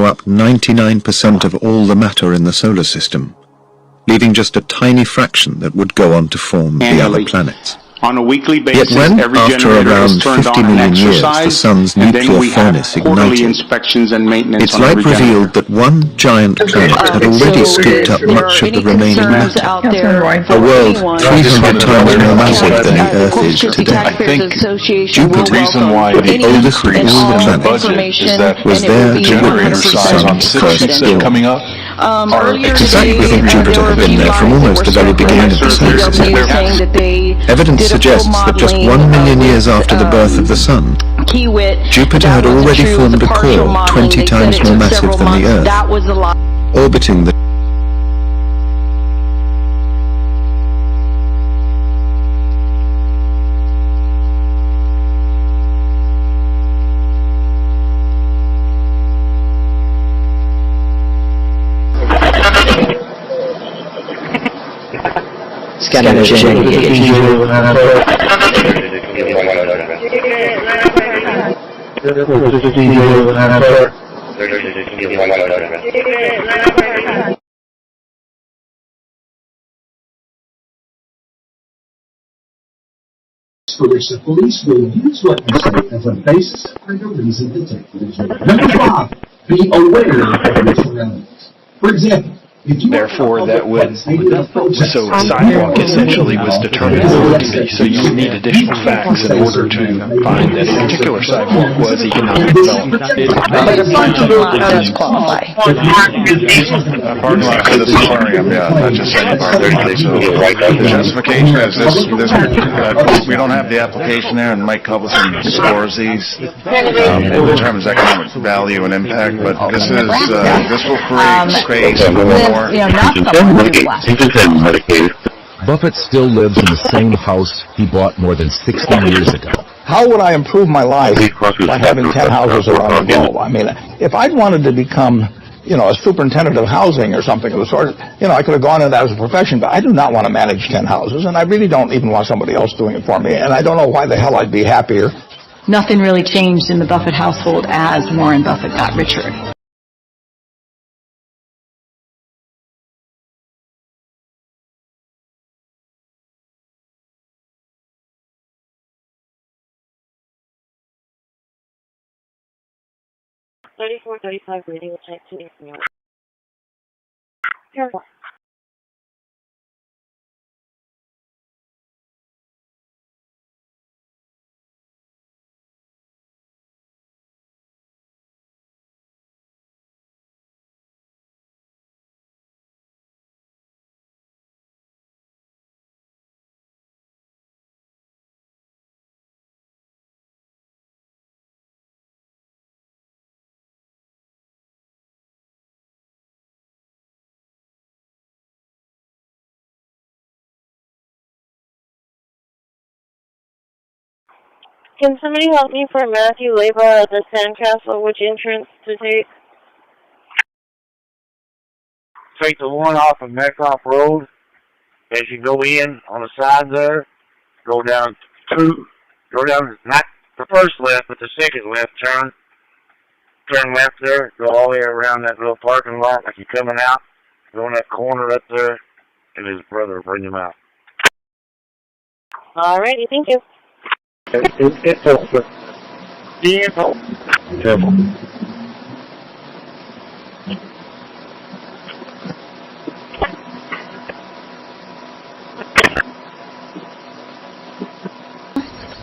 up 99% of all the matter in the solar system, leaving just a tiny fraction that would go on to form the other planets. On a weekly basis, Yet when, every after generator around is turned 50 on and million years, the exercised, sun's and nuclear then we have furnace quarterly ignited, inspections and maintenance its on light every generator. revealed that one giant planet had already scooped up much of the remaining matter, a world 300 times more massive than the Earth is today. I think Jupiter, the reason why the the oldest of increase all the in the budget planets, is that was there to generator witness the size on sun's 6 first you said dawn. coming up are In fact, we think Jupiter had been there from almost the very beginning of the solar system. Evidence suggests that just 1 million years after the birth of the Sun, Jupiter had already formed a core 20 times more massive than the Earth, orbiting the for which the police will use what you say as a basis for your reason to take the result. Number 5, be aware of additional elements. For example, therefore that would, so sidewalk essentially was determined to be, so you would need additional facts in order to find that a particular sidewalk was economic development. Does qualify. Parking lot for this aquarium, yeah, not just any parking lot. So the justification is this we don't have the application there, and Mike Culbertson scores these. It determines economic value and impact, but this will create some more. Buffett still lives in the same house he bought more than 60 years ago. How would I improve my life by having 10 houses around the globe? I mean, if I'd wanted to become, a superintendent of housing or something of the sort, I could have gone into that as a profession, but I do not want to manage 10 houses, and I really don't even want somebody else doing it for me, and I don't know why the hell I'd be happier. Nothing really changed in the Buffett household as Warren Buffett got richer. (3435) radio type 2 email. Careful. Can somebody help me for Matthew Leyva at the Sandcastle? Which entrance to take? Take the one off of Metcalf Road. As you go in on the side there, go down not the first left, but the second left turn. Turn left there, go all the way around that little parking lot like you're coming out. Go in that corner up there, and his brother will bring him out. Alrighty, thank you. It's over. Careful.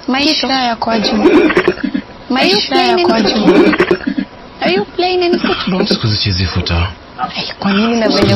Maisha yakoje? Maisha yakoje? Are you playing any football? Sikuzichezi futa. Kwa nini na venye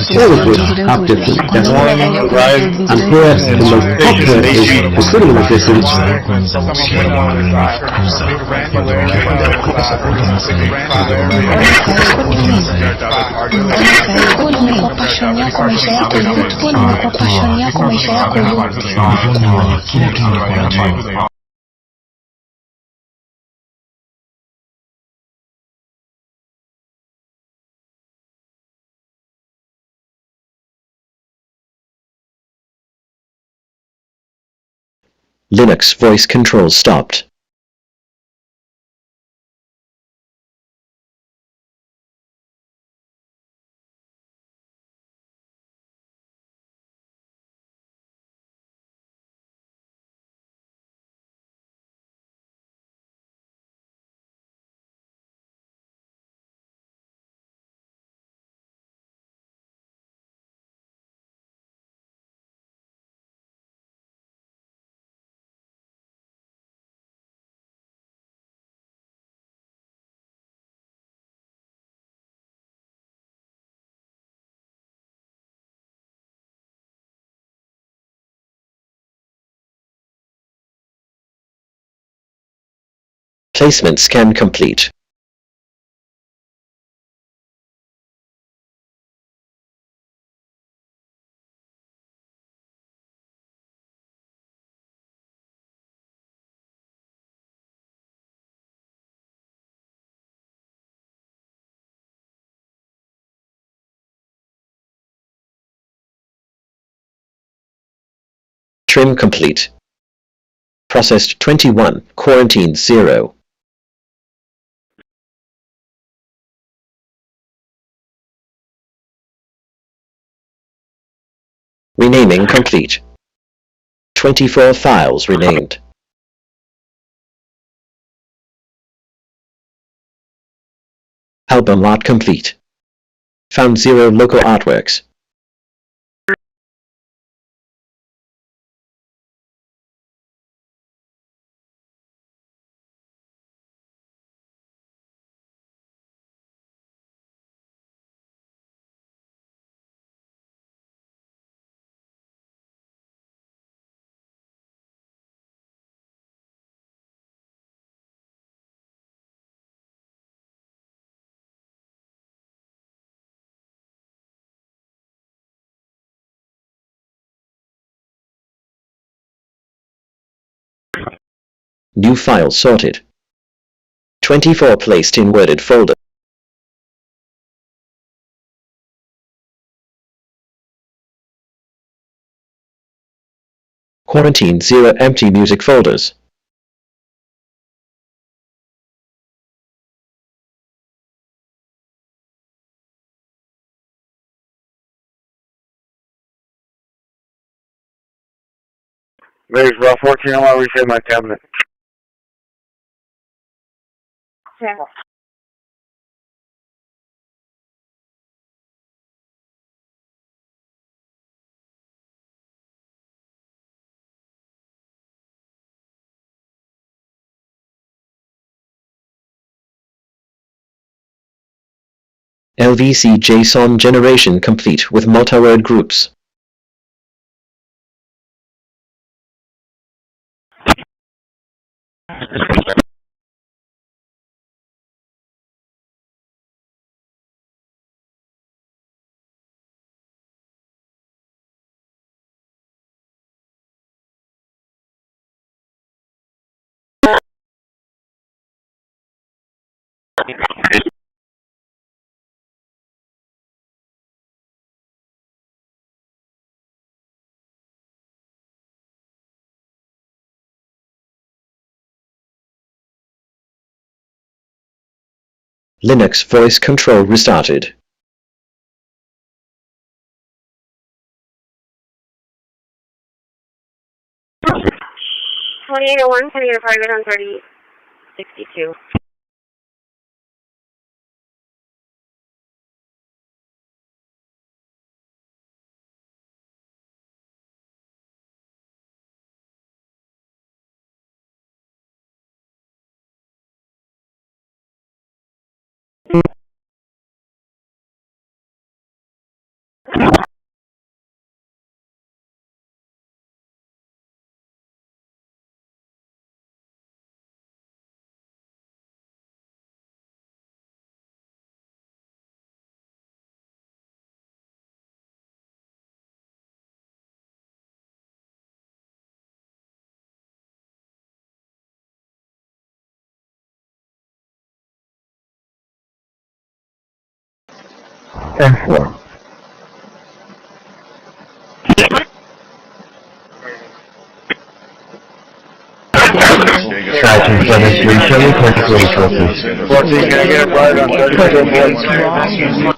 Linux voice control stopped. Placement scan complete. Trim complete. Processed 21, quarantined 0. Renaming complete. 24 files renamed. Album art complete. Found 0 local artworks. New file sorted. 24 placed in worded folder. Quarantine 0 empty music folders. There's 14, I want to reset my cabinet. Channel. LVC JSON generation complete with multi-word groups. Linux voice control restarted. Twenty-eight oh one, turning to private on 3062. Ashmore. Sergeant 73, show me 1024, please. 14, can I get a ride on 34?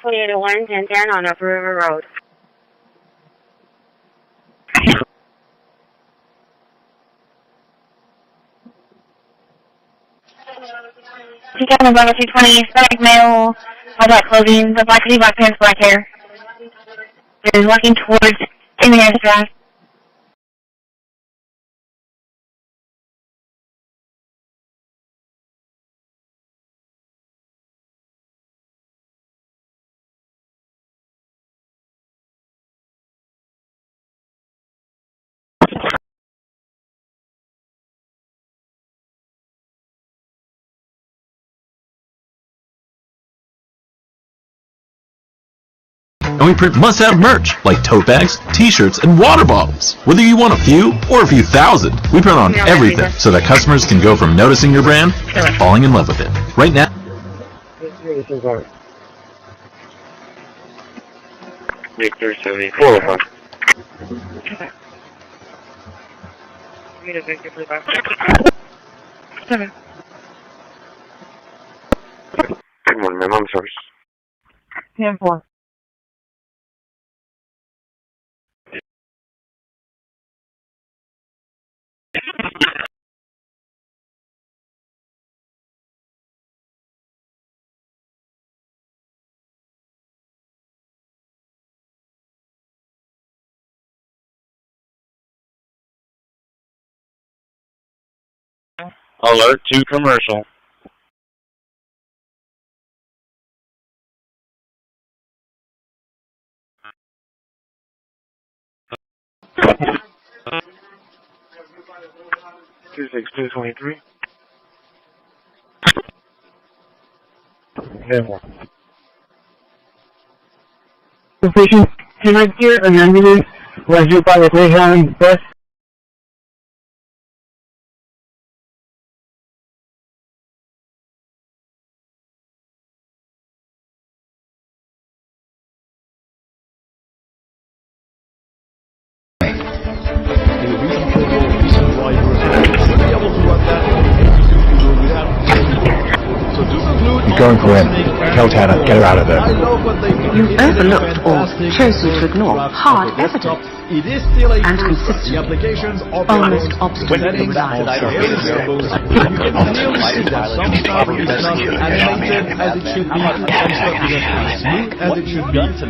2801 1010 on Upper River Road. Captain Bravo 220, static male, all black clothing, the black hoodie, black pants, black hair. Is walking towards Indiana's Drive. And we print must-have merch, like tote bags, t-shirts, and water bottles. Whether you want a few or a few thousand, we print on everything so that customers can go from noticing your brand to falling in love with it. Right now... Victor 74. Come on, man, I'm sorry. 10-4. Alert to commercial. Two 6223. Station 10 here, an ambulance was due by the Trailerand bus. Going for him. Tell Tanner, get her out of there. You've overlooked or chosen to ignore hard evidence and consistent, almost obstinate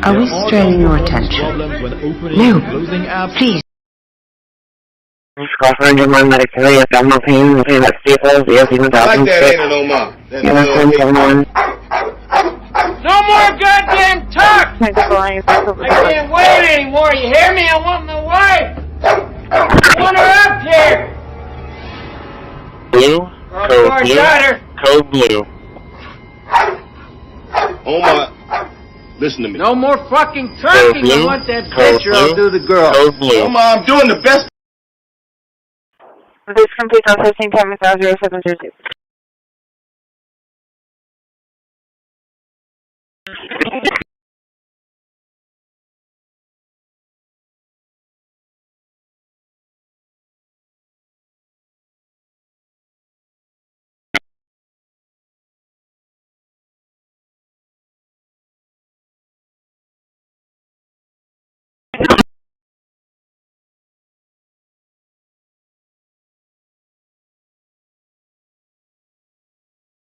Are we straining your attention? No, please. Crossing your mind medically, if I'm not paying that Staples, the LC1006. I like that, ain't it, no more. No more goddamn talk! I can't wait anymore, you hear me? I want my wife! I want her up here! Blue, code blue, code blue. Oh my, listen to me. No more fucking talking, I want that picture, I'll do the girl. Code blue. Oh my, I'm doing the best. This complete on 15 time 0722.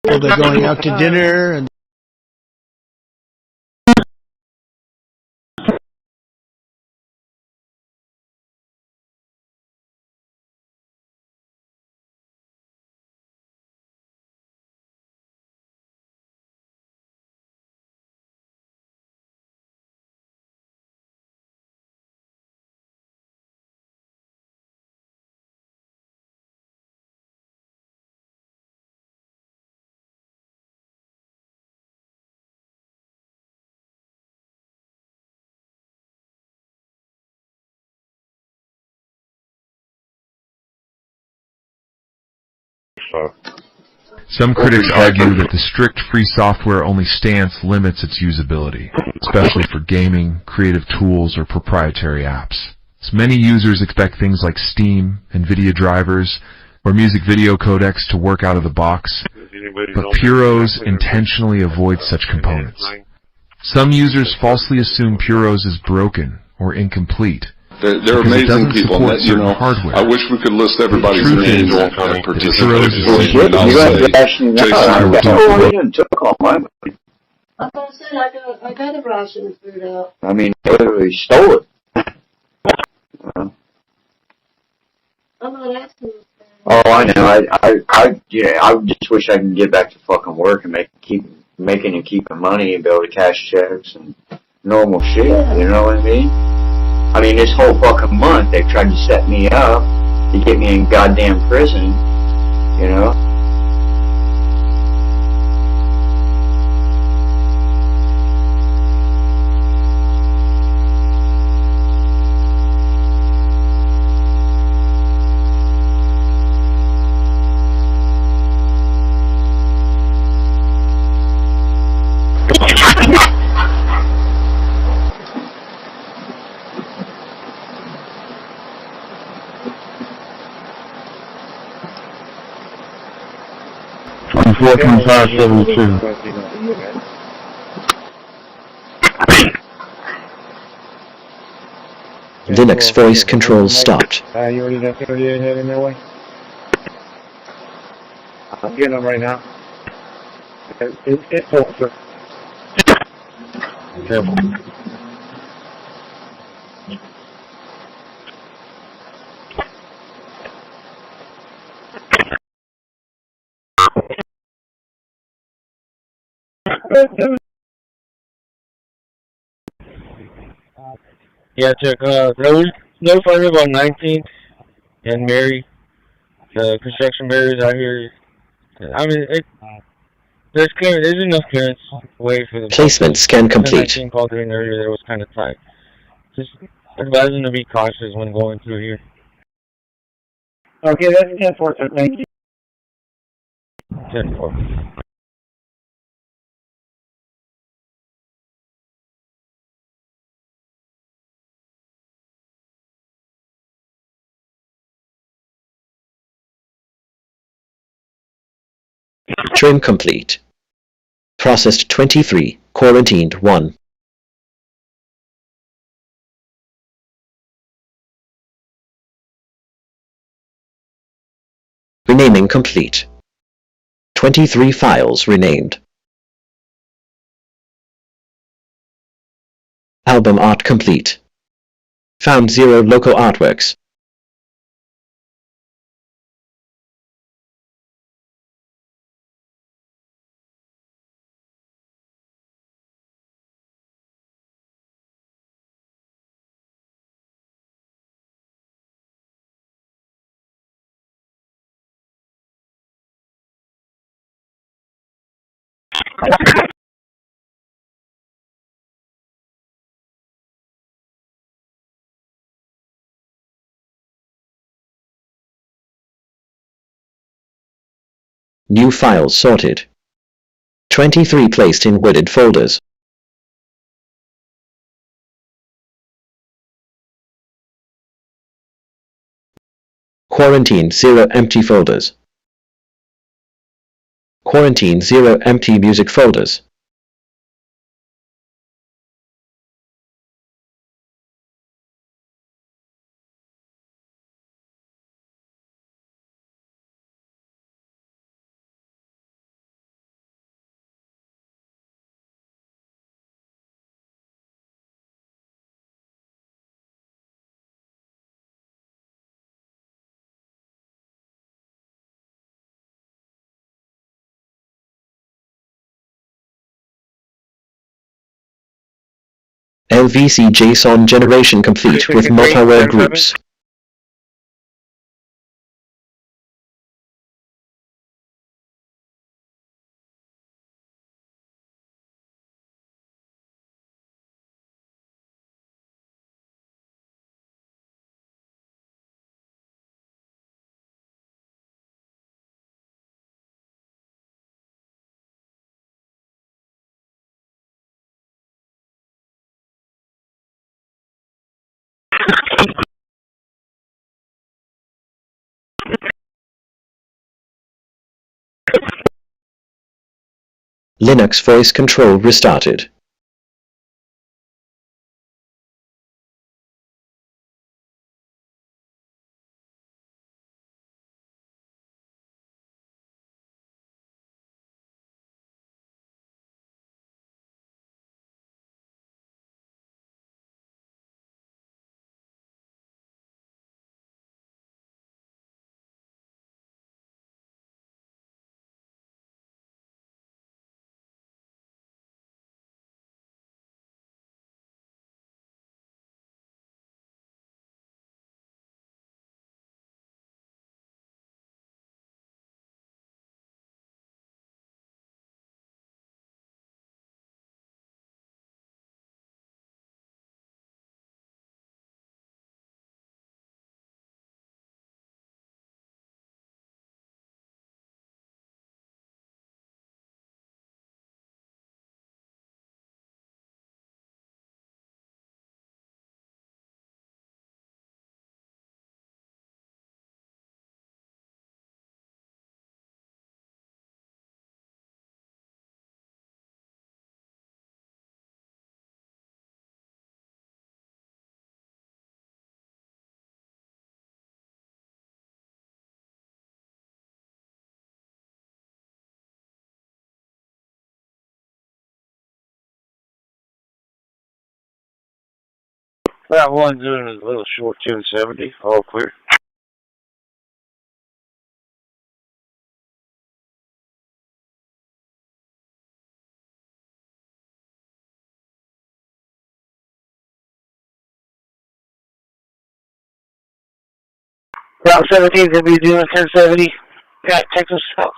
Well, they're going out to dinner and Some critics argue that the strict free software only stance limits its usability, especially for gaming, creative tools, or proprietary apps. So many users expect things like Steam, NVIDIA drivers, or music video codecs to work out of the box, but Puros intentionally avoid such components. Some users falsely assume Puros is broken or incomplete. They're because it amazing doesn't people, support and that, you certain know, hardware. I wish we could list everybody's The truth names is that that participated. Puros is And I'll say, Jason, You took all my money. I thought I said I got a ration food out. I mean, they stole it. I'm not asking. Oh, I know. I just wish I could get back to fucking work and keep making and keeping money and be able to cash checks and normal shit. You know what I mean? I mean, this whole fucking month they tried to set me up to get me in goddamn prison. You know? Linux voice control stopped. You already got 38 heading that way? I'm getting them right now. It's full, sir. Careful. Yeah, check. No further about 19th and Mary. Construction barriers out here. I mean, there's enough clearance way for the Placement scan complete. 19 called in earlier. That was kind of tight. Just advise them to be cautious when going through here. Okay, that's 10-4, sir. Thank you. 10-4. Trim complete. Processed 23, quarantined 1. Renaming complete. 23 files renamed. Album art complete. Found 0 local artworks. New files sorted. 23 placed in wooded folders. Quarantine 0 empty folders. Quarantine 0 empty music folders. LVC JSON generation complete with multiware groups. Linux voice control restarted. Route 1 doing a little short 1070, all clear. Route 17 going to be doing 1070, got Texas South.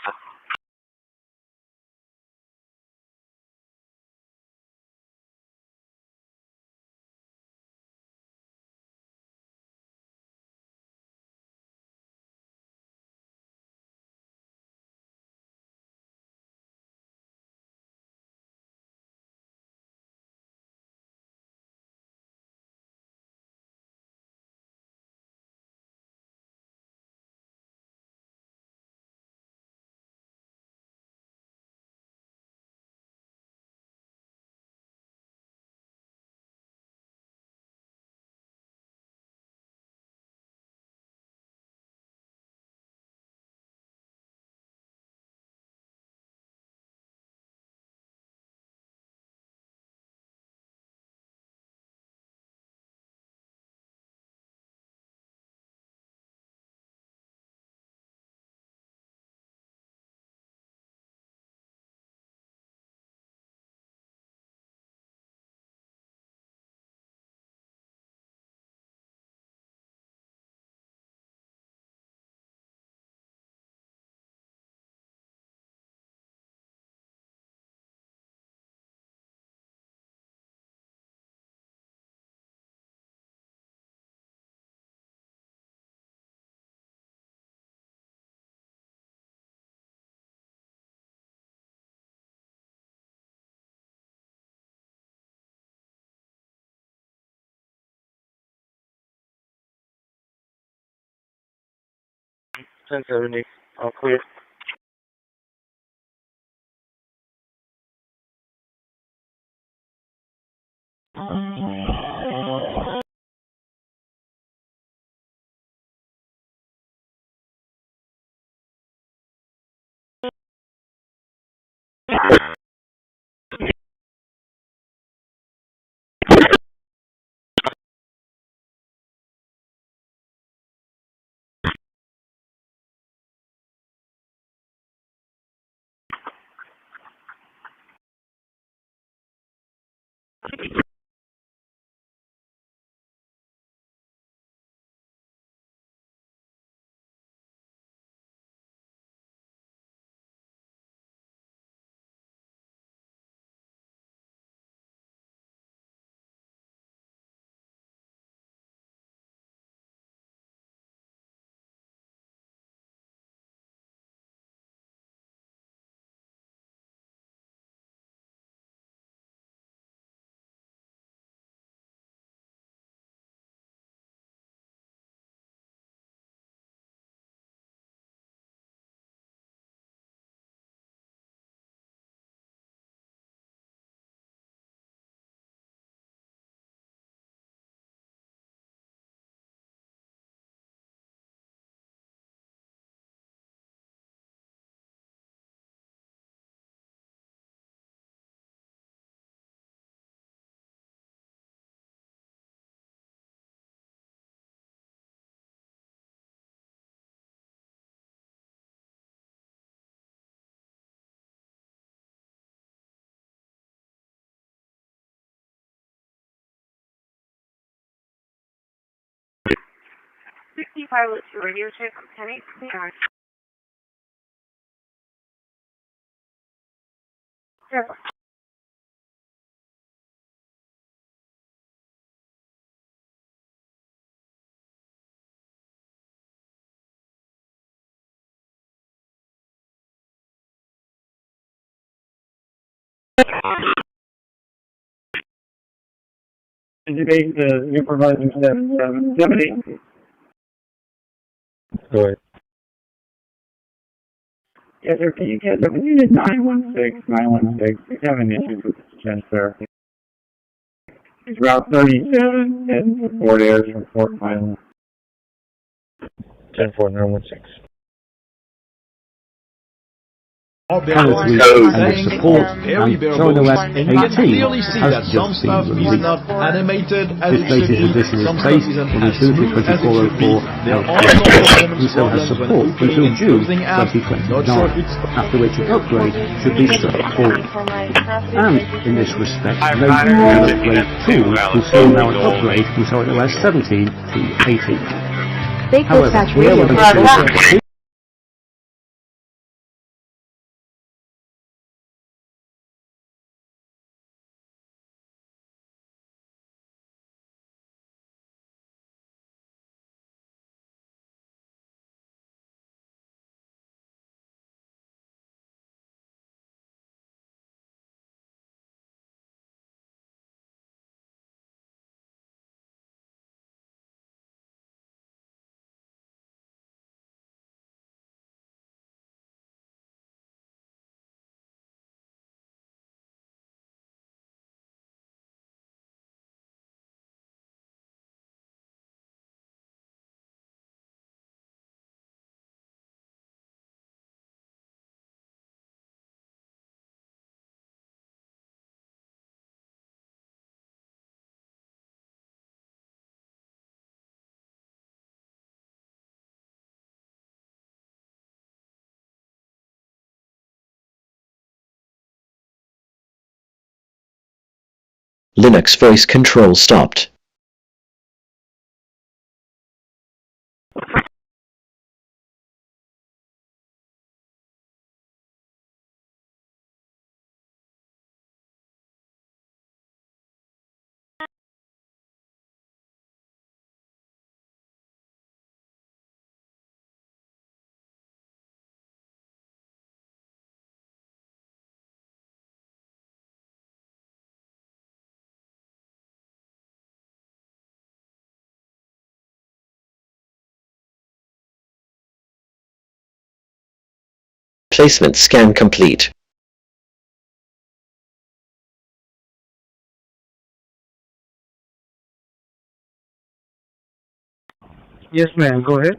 $10.70, all clear. Pilot to radio check 10-8 PR. Sure. Debate the supervising deputy. Go ahead. Yes, sir. Can you get the unit 916? We have an issue with this transfer. It's Route 37 and Fort Ayers from Fort Milan. 10-4-916. policy and the support and showing OS 18 has just been released. This latest edition is based on Ubuntu 24.04 and so has support until June 2029, after which an upgrade should be straightforward. And in this respect, no upgrade tools will still allow an upgrade from showing OS 17 to 18. However, we are going to Linux voice control stopped. Placement scan complete. Yes, ma'am. Go ahead.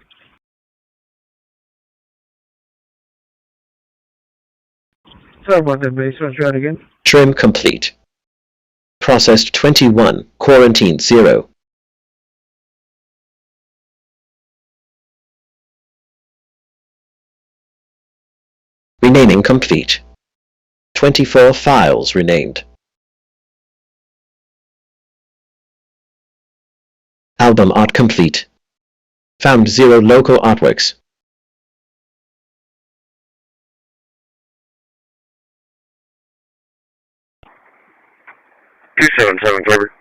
Sorry about that, base. Let's try it again. Trim complete. Processed 21, quarantined 0. Renaming complete. 24 files renamed. Album art complete. Found 0 local artworks. Two 277 Clever.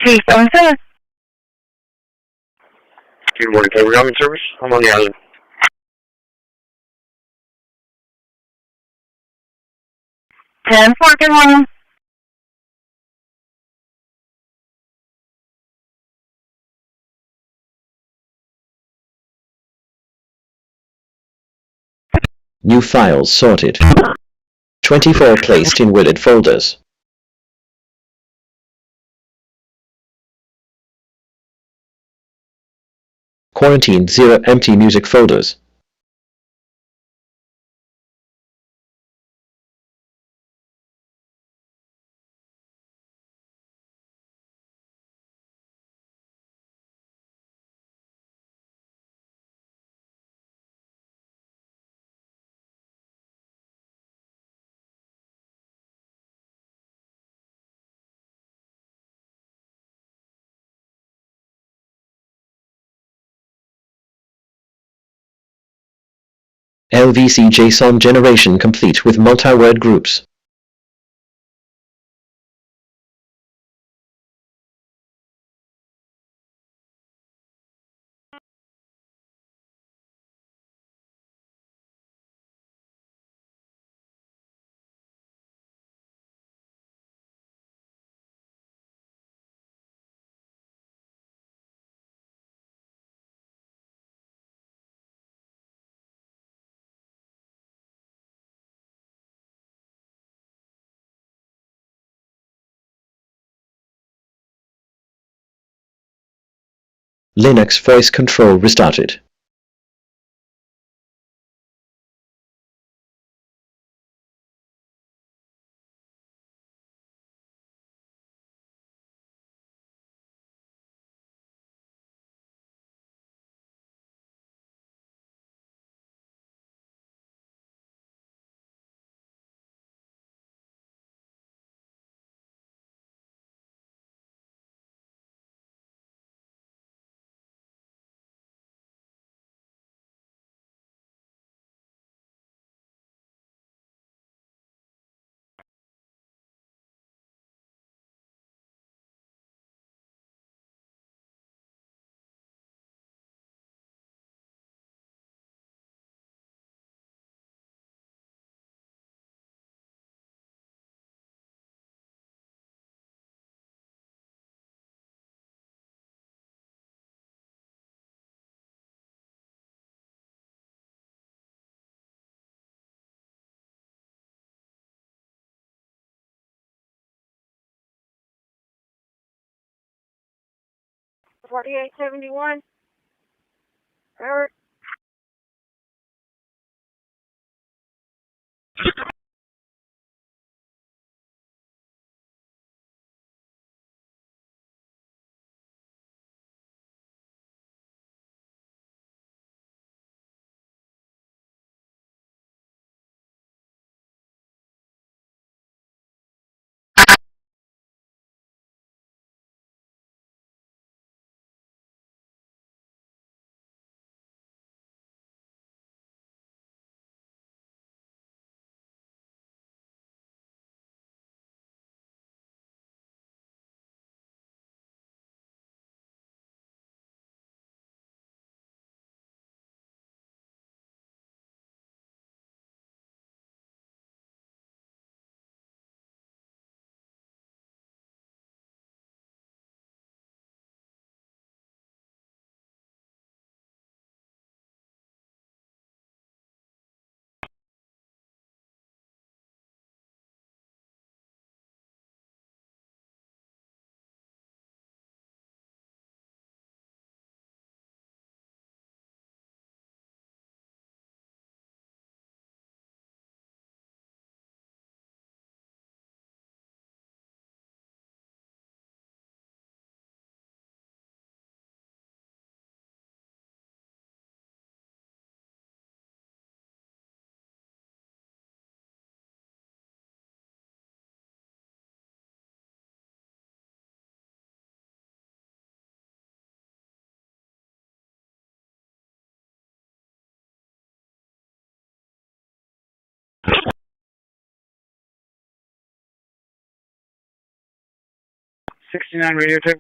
277. Good morning, Clever. I'm in service. I'm on the island. Ten four. Good morning. New files sorted. 24 placed in willed folders. Quarantined 0 empty music folders. LVC JSON generation complete with multi-word groups. Linux voice control restarted. 4871. Robert. '69 radio tape.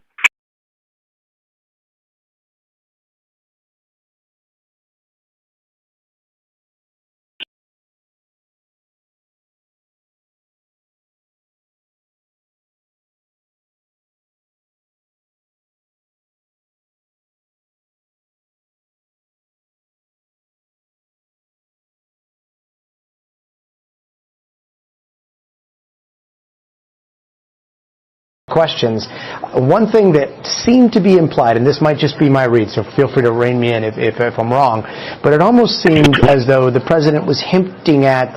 Questions. One thing that seemed to be implied, and this might just be my read, so feel free to rein me in if I'm wrong, but it almost seemed as though the president was hinting at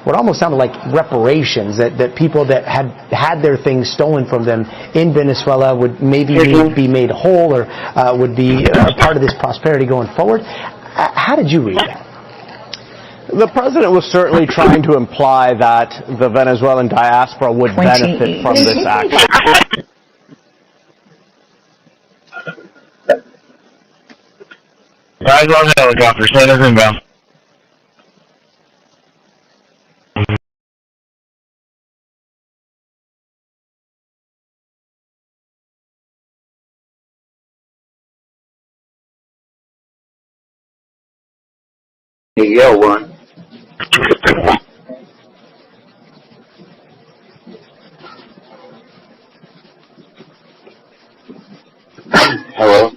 what almost sounded like reparations, that people that had their things stolen from them in Venezuela would maybe be made whole or would be part of this prosperity going forward. How did you read that? The president was certainly trying to imply that the Venezuelan diaspora would benefit from this action. Rise on helicopter, send us inbound. Miguel 1. Hello?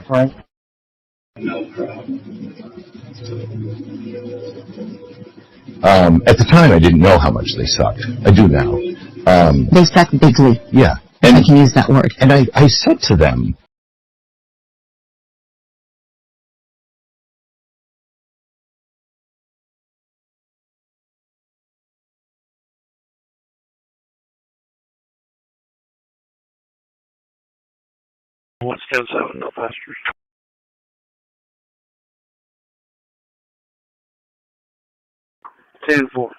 Frank? No problem. At the time, I didn't know how much they sucked. I do now. They suck bigly. Yeah. And I can use that word. And I said to them, What's 10-7, no pastors. Ten four.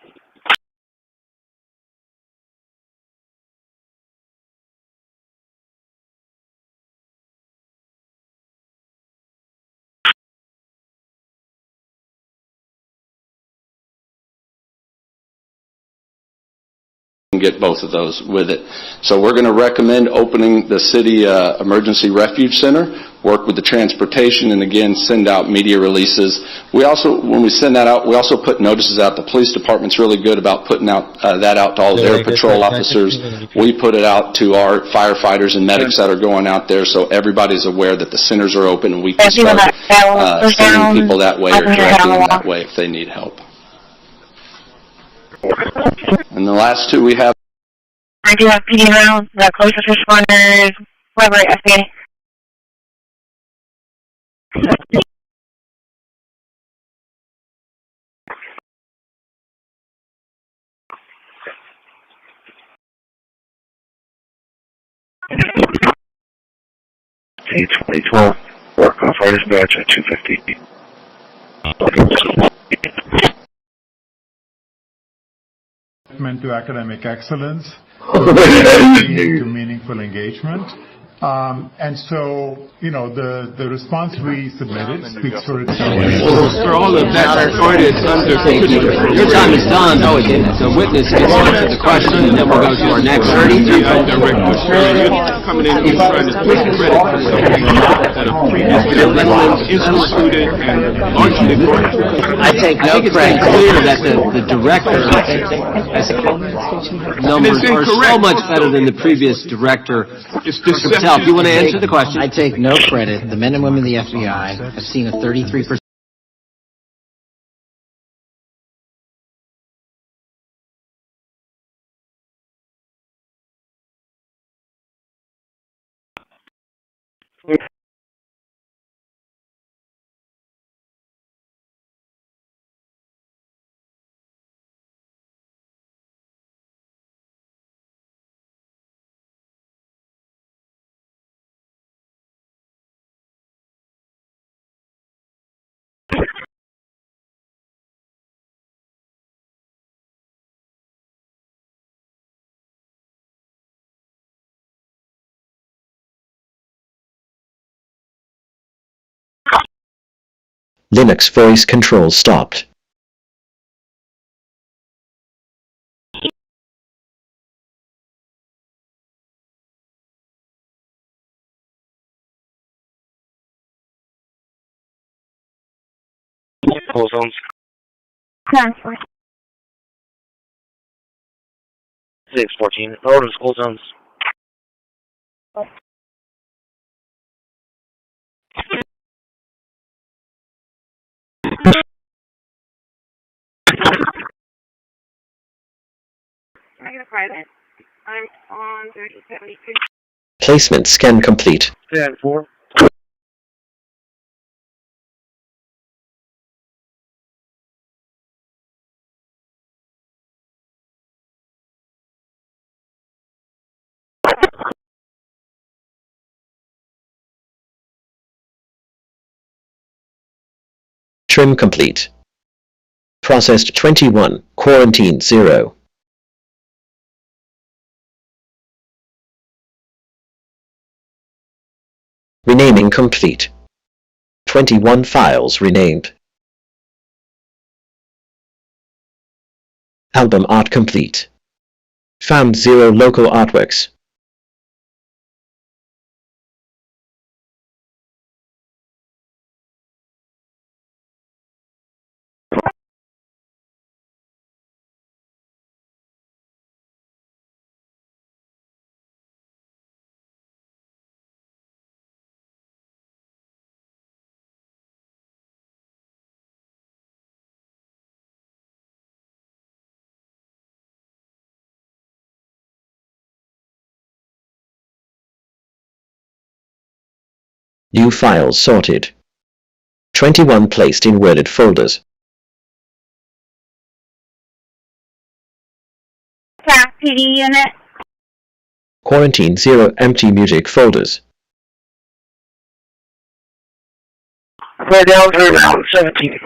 Get both of those with it. So we're going to recommend opening the city emergency refuge center, work with the transportation, and again send out media releases. We also, when we send that out, we also put notices out. The police department's really good about putting out that out to all their patrol officers. We put it out to our firefighters and medics that are going out there, so every's aware that the centers are open and we can start sending people that way or directing them that way if they need help. And the last two we have. I do have PD rounds, the closest responders, whoever, FBI. 2012, work off our dispatch at 250. Commitment to academic excellence, to meaningful engagement. And so, you know, the response we submitted speaks for itself. For all of that recorded under your time is done. No, it didn't. The witness gets to answer the question, and then we'll go to our next. Coming in and trying to take credit for something that a previous gentleman instituted and largely correct. I take no credit. It's clear that the director numbers are so much better than the previous director. If you want to answer the question. I take no credit. The men and women of the FBI have seen a 33%. Linux voice control stopped. School zones. Transfer. 614. Order school zones. I get a private. I'm on 3073. Placement scan complete. 10-4. Trim complete. Processed 21, quarantined 0. Renaming complete. 21 files renamed. Album art complete. Found 0 local artworks. New files sorted. 21 placed in worded folders. CCPD unit. Quarantine 0 empty music folders. We're down to around 17.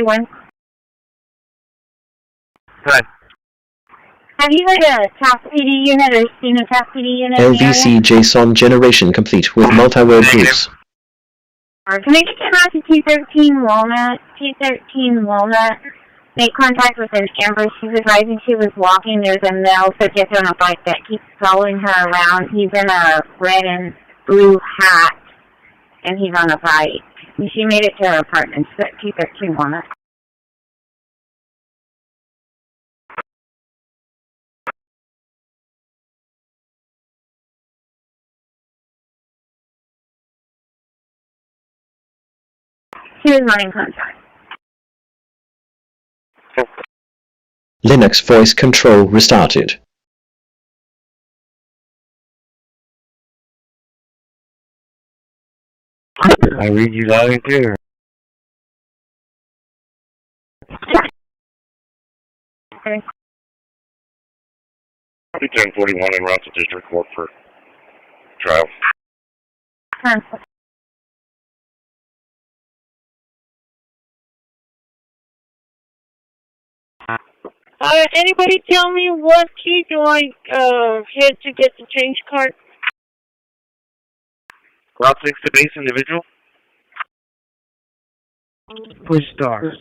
One. Right. Have you heard of a CCPD unit or seen a CCPD unit in the LVC area? JSON generation complete with multi-word groups. Can I get you out to 213 Walnut? 213 Walnut. Make contact with an Amber supervising. She was walking. There's a male subject on a bike that keeps following her around. He's in a red and blue hat, and he's on a bike. And she made it to her apartment. She's at 213 Walnut. He was not in contact. Linux voice control restarted. I read you loud and clear. Okay. Copy 1041 en route to district court for trial. Anybody tell me what key do I hit to get the change card? Route 6 to base individual. Push star.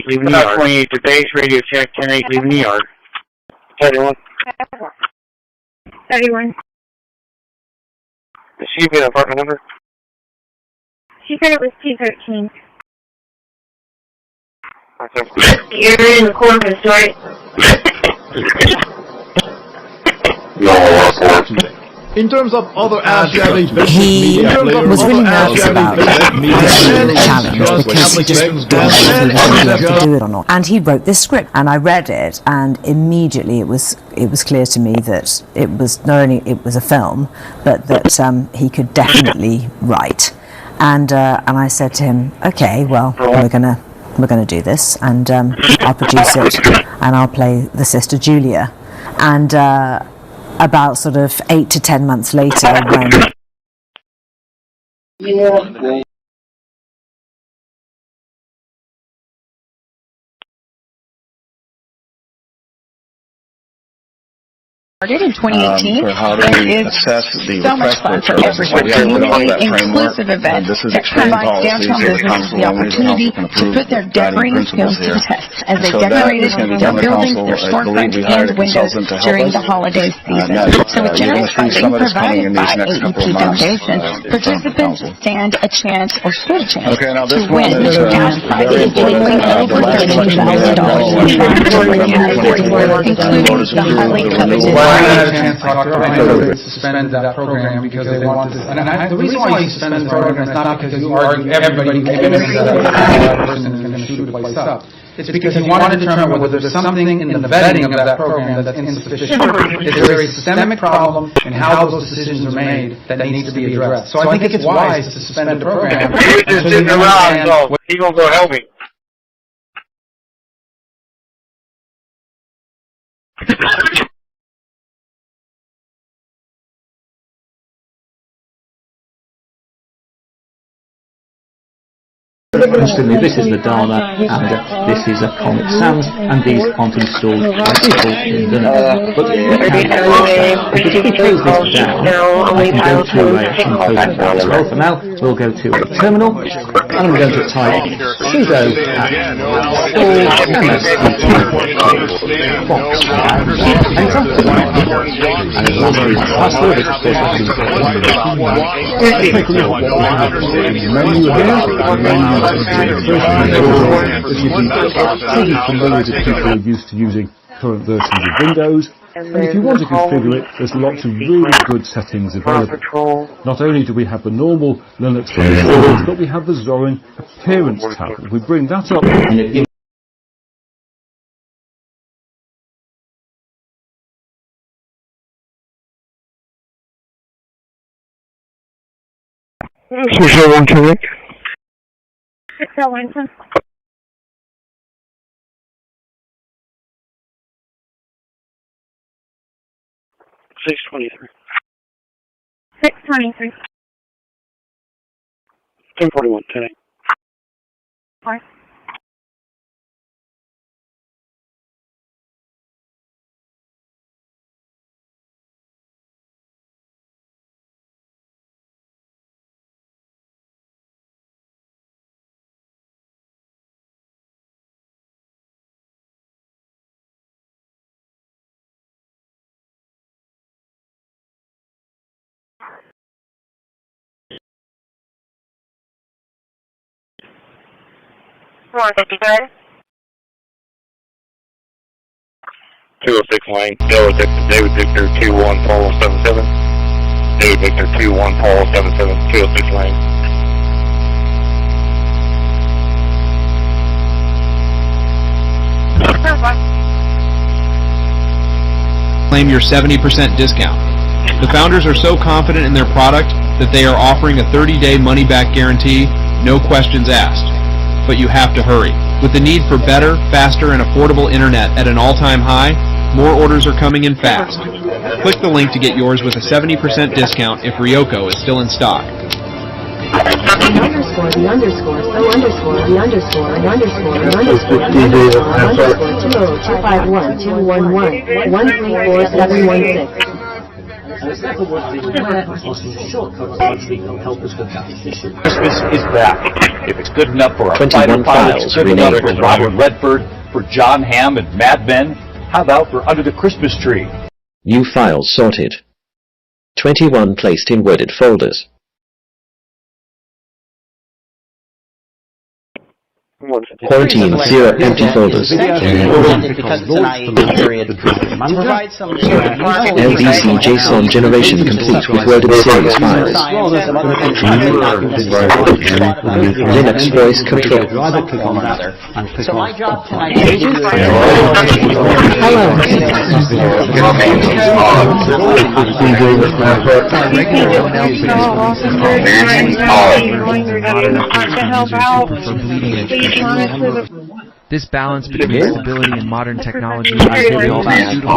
Leaving the yard. 28 to base, radio check, 10-8, leaving the yard. 31. 31. Does she be the apartment number? She said it was 213. You're in the corpus, right? In terms of other Ashgabi He was really nervous about the challenge because he just didn't know if he would do it or not. And he wrote this script, and I read it, and immediately it was clear to me that it was not only it was a film, but that he could definitely write. And I said to him, okay, well, we're gonna do this, and I'll produce it, and I'll play the sister Julia, and. About sort of 8 to 10 months later, when started in 2018. For how There do we is assess the so much fun for everyone. Community inclusive event that provides downtown businesses the opportunity to put their decorating skills to the test as they decorated their buildings, their storefronts, and windows during the holiday season. So with generous funding provided by AEP Foundation, participants stand a chance or stood a chance to win cash prizes totaling over $32,000, including the highly coveted I had a chance to talk to them. I know they suspended that program because they wanted to. And the reason why you suspend the program is not because you argue everybody came in and said that person is going to shoot the place up. It's because you want to determine whether there's something in the vetting of that program that's insufficient. Is there a systemic problem in how those decisions are made that needs to be addressed? So I think it's wise to suspend the program. He was just sitting around, so he gonna go help me. Instantly, this is the Dharma, and this is a Comic Sans, and these aren't installed by people in the net. But we can if we close this down, I can go to well, for now, we'll go to a terminal, and I'm going to type sudo box, enter, and the last is the password, which of course familiar with people who are used to using current versions of Windows, and if you want to configure it, there's lots of really good settings available. Not only do we have the normal Linux settings, but we have the Zorin Appearance tab. If we bring that up, Correct. 601. 623. 623. 1041, 10-8. 4. 150, go ahead. 206 lane, Delta Texas, David Victor 21 Paul 77. David Victor 21 Paul 77, 206 lane. Claim your 70% discount. The founders are so confident in their product that they are offering a 30-day money-back guarantee, no questions asked. But you have to hurry. With the need for better, faster, and affordable internet at an all-time high, more orders are coming in fast. Click the link to get yours with a 70% discount if Ryoko is still in stock. Underscore, the underscore, so underscore, the underscore, the underscore, the underscore, the underscore, 20251 211 134716. Christmas is back. If it's good enough for our 21 files it's good enough for Robert Redford, for John Hamm and Mad Men, how about for Under the Christmas Tree? New files sorted. 21 placed in worded folders. 14 0 empty folders. Because it's an IE period. To provide some sort of LDC JSON generation complete with worded series files. Linux voice control. So my job tonight is This balance between stability and modern technology is really all suitable.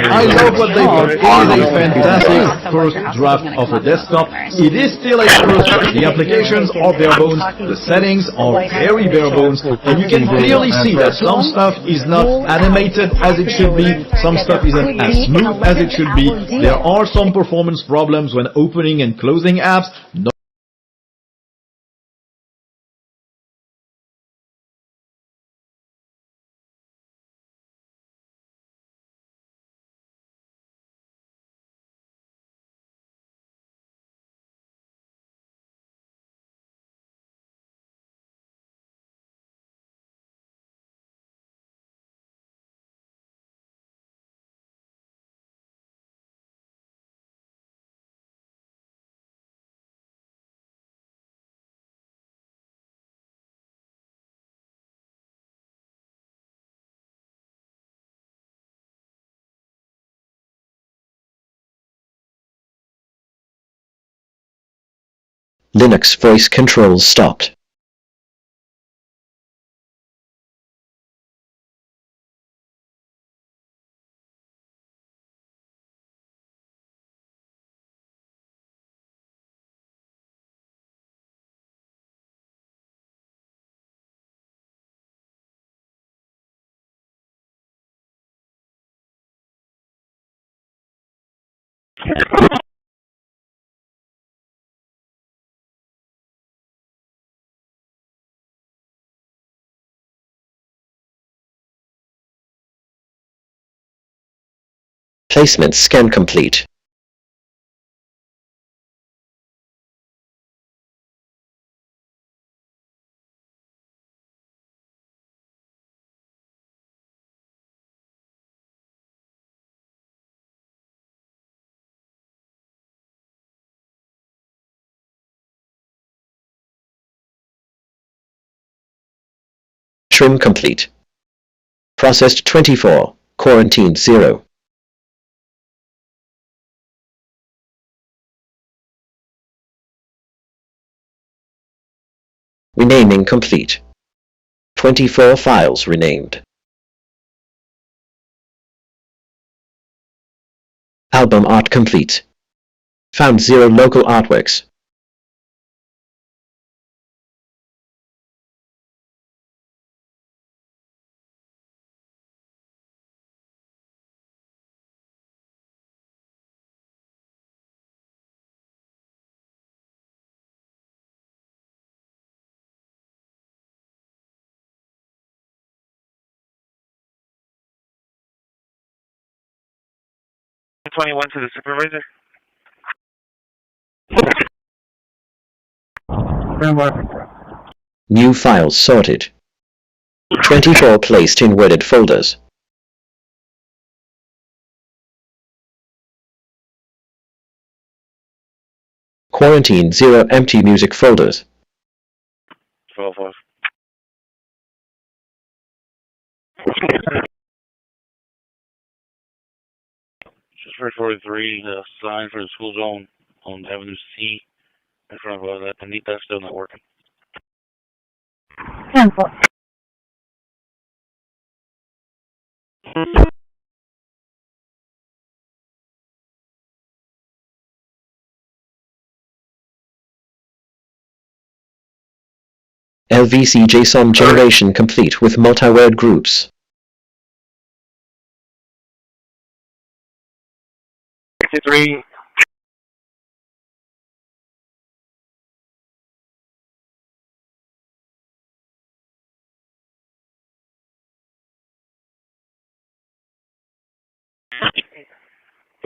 I love what they've done. It is a fantastic first draft of a desktop. It is still a first. The applications are bare bones. The settings are very bare bones. And you can clearly see that some stuff is not animated as it should be. Some stuff isn't as smooth as it should be. There are some performance problems when opening and closing apps. Linux voice controls stopped. Placement scan complete. Trim complete. Processed 24, quarantined 0. Renaming complete. 24 files renamed. Album art complete. Found 0 local artworks. 21 to the supervisor. New files sorted. 24 placed in wedded folders. Quarantine 0 empty music folders. 12. Just reported 3, the sign for the school zone on Avenue C in front of that. And that's still not working. 10. LVC JSON generation complete with multi-word groups. 63.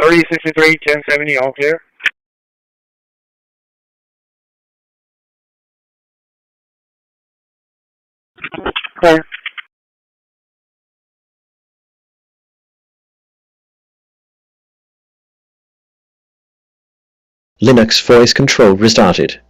$30, 63, 1070, all clear. Clear. Linux voice control restarted.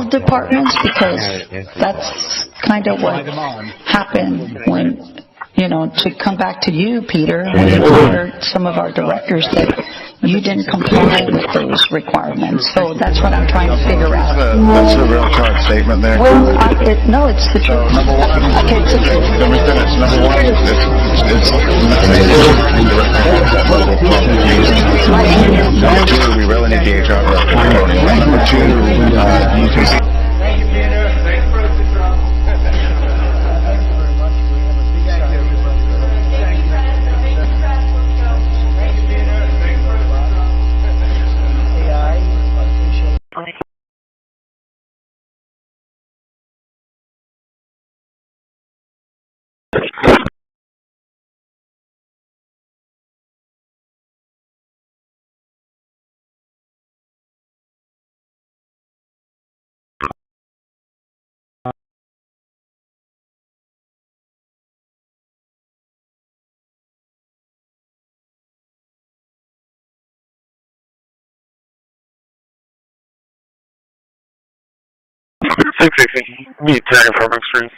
Departments, because that's kind of what happened when, to come back to you, Peter, when you hired some of our directors that you didn't comply with those requirements. So that's what I'm trying to figure out. That's a real hard statement there. Well, no, it's the truth. Number one, Okay, let me finish. Number one, it's Number two, we really need the HR director. Number two, you can see. Thank you, Peter. Thanks for the control. Meet tag from extreme.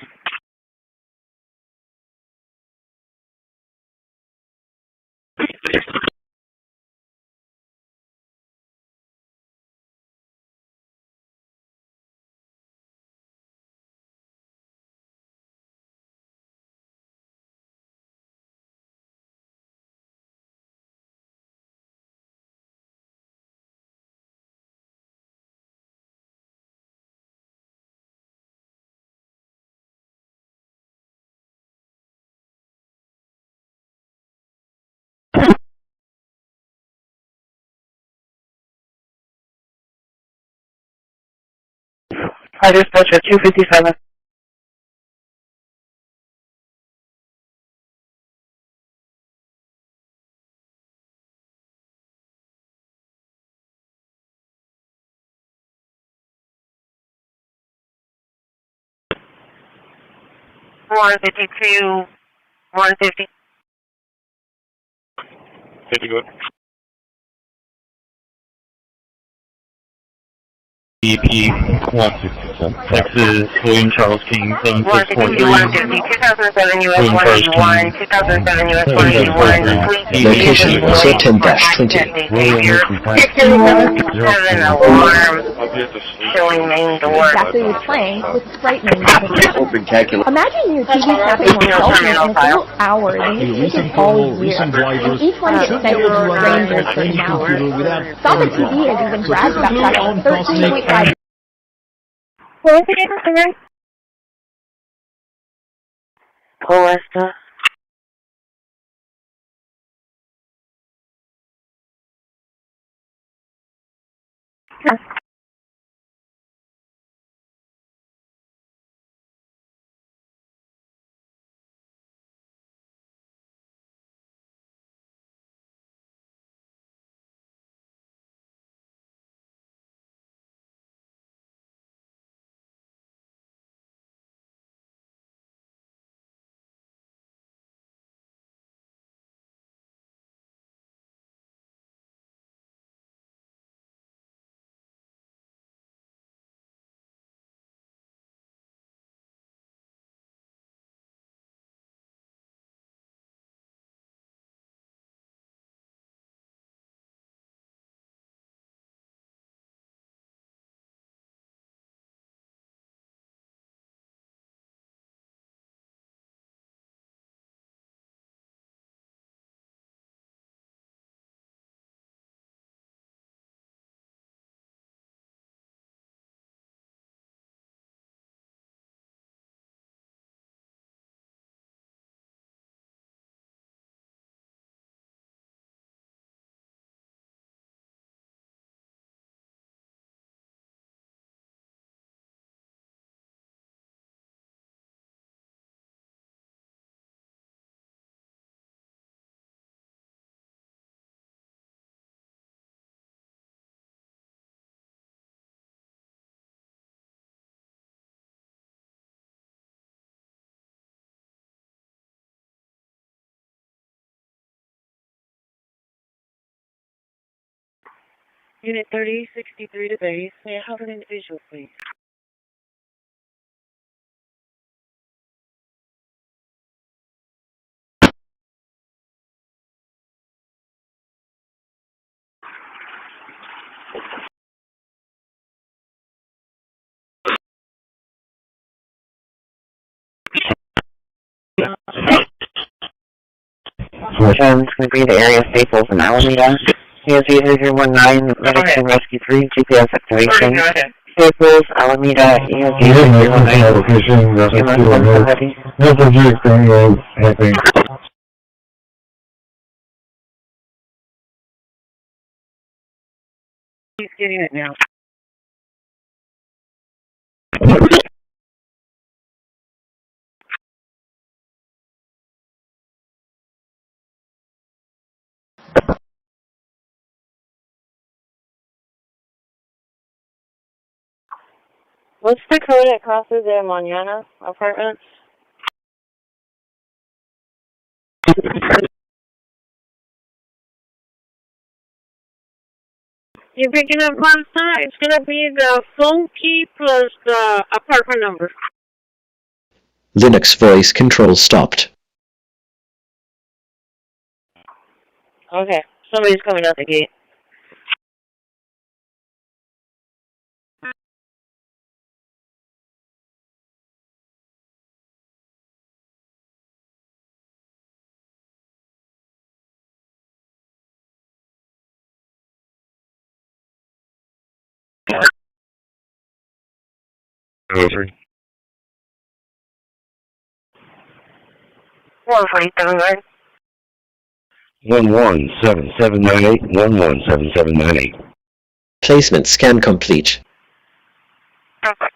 Hi, dispatch at 257. One 52, 150. 50 good. BP 167. Texas, William Charles King, 7643. 2007 US 181, 2007 US 181. Location also 10-20. Have an alarm showing main door. Exactly what's playing with frightening. Imagine your TV snapping on cell phone in a single hour. This is always weird. And each one gets sent to strangers for an hour. Stop the TV has even bragged about tracking 13.5. What was the difference again? Colesta. Unit 3063 to base. May I have an individual, please? It's going to be the area Staples in Alameda. He has user 019, Medic 2 Rescue 3, GPS activation. Staples, Alameda, EOG 019. He's getting it now. What's the code at Casa de Mañana apartments? You're picking up Casa? It's going to be the phone key plus the apartment number. Linux voice control stopped. Okay, somebody's coming out the gate. Over. 147. 117798, 117798. Placement scan complete. Perfect.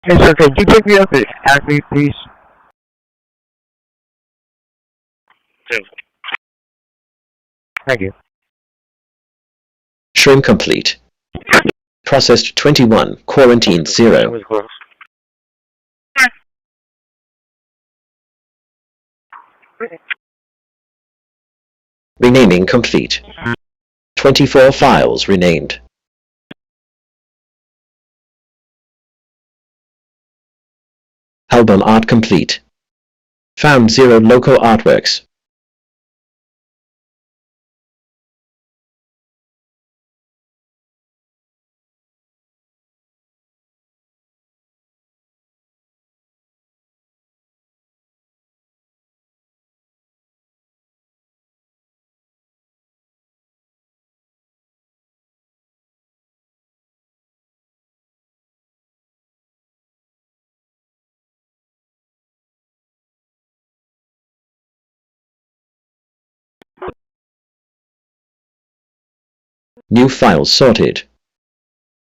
Hey, sir, can you pick me up at Acme, please? Thank you. Shrink complete. Processed 21, quarantined 0. Renaming complete. 24 files renamed. Album art complete. Found 0 local artworks. New files sorted.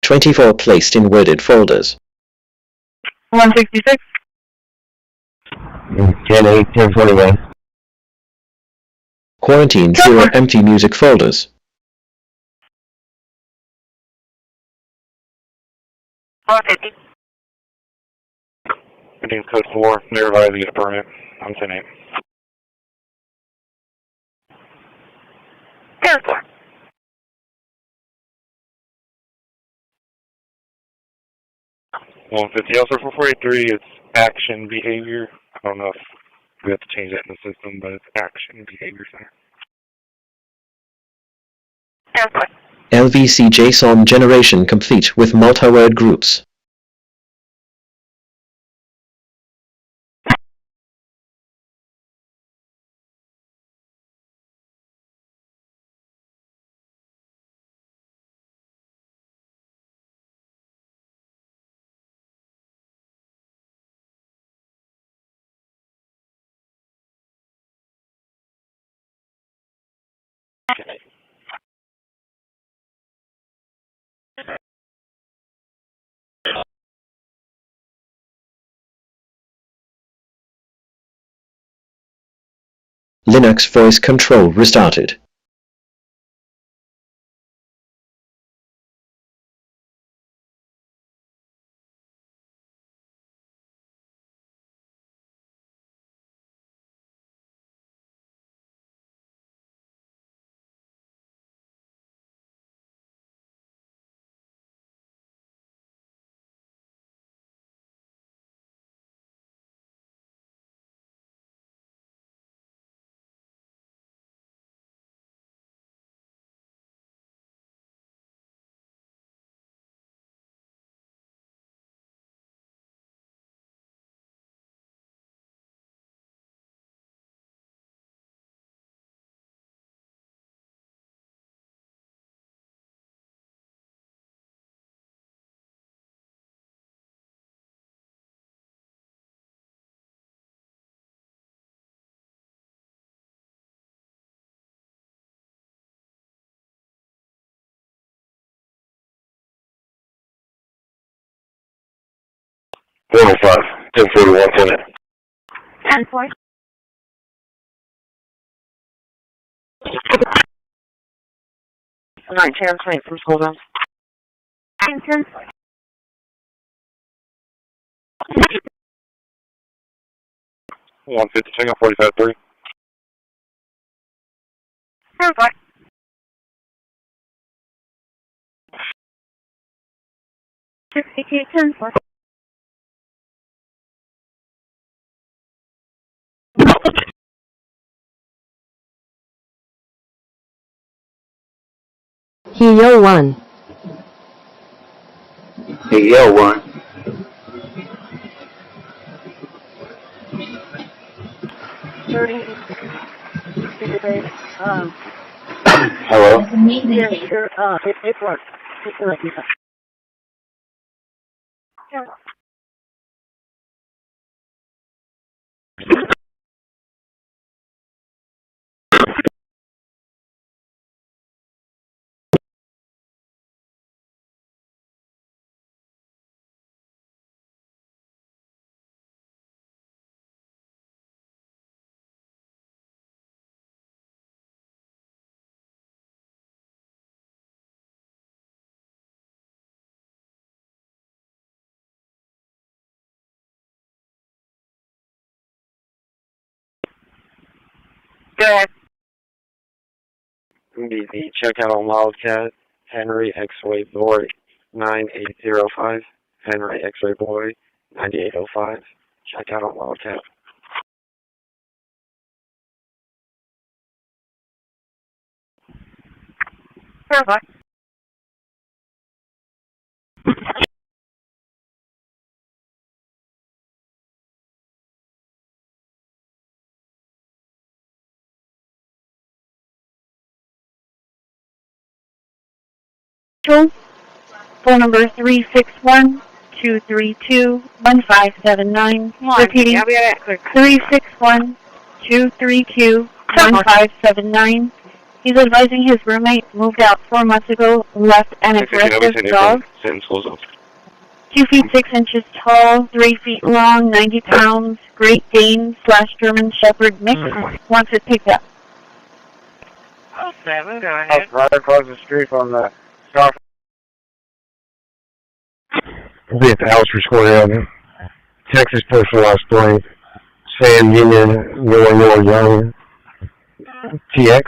24 placed in worded folders. 166. 10-8, 10-21. Quarantined 0 empty music folders. Redeem code 4, may revise to get a permit. I'm 10-8. Airport. Also for 483, it's action behavior. I don't know if we have to change that in the system, but it's action behavior center. Airport. LVC JSON generation complete with multi-word groups. Linux voice control restarted. One 1041, 10-8. 10-4. Alright, translate from school down. 10-4. 150, check out 45-3. 10-4. 62, 10-4. Yo 1. Hey, yo, one. Hello? ahead. Be the checkout on Wildcat, Henry X-Ray Boy 9805, Henry X-Ray Boy 9805. Checkout on Wildcat. Verify. Phone number 361-232-1579. Repeating, 361-232-1579. He's advising his roommate moved out 4 months ago, left an aggressive dog. 2 feet 6 inches tall, 3 feet long, 90 pounds, Great Dane / German Shepherd mix. Wants it picked up. Oh, 7, go ahead. Right across the street from the South. Be at the Alster Square area. Texas Personalized Blank. Sam Union, Your Young. TX.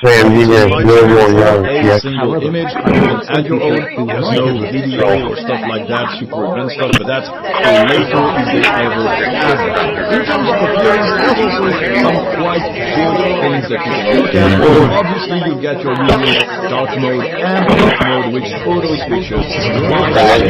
Sam Union, Your Young. TX. Single image, you can add your own. There's no video or stuff like that to prevent stuff, but that's a later in the ever. In terms of appearance, there's also some quite good things that you can look at. Obviously, you get your usual dark mode and light mode, which photo switches. You get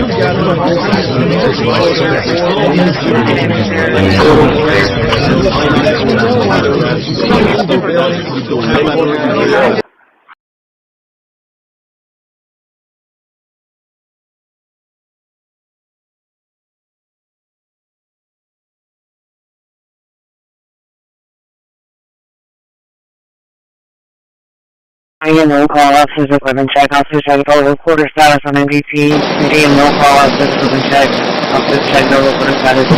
AM roll call officers equipment check. Officers check total recorder status on MVP. AM roll call officers equipment check. Officers check total recorder status.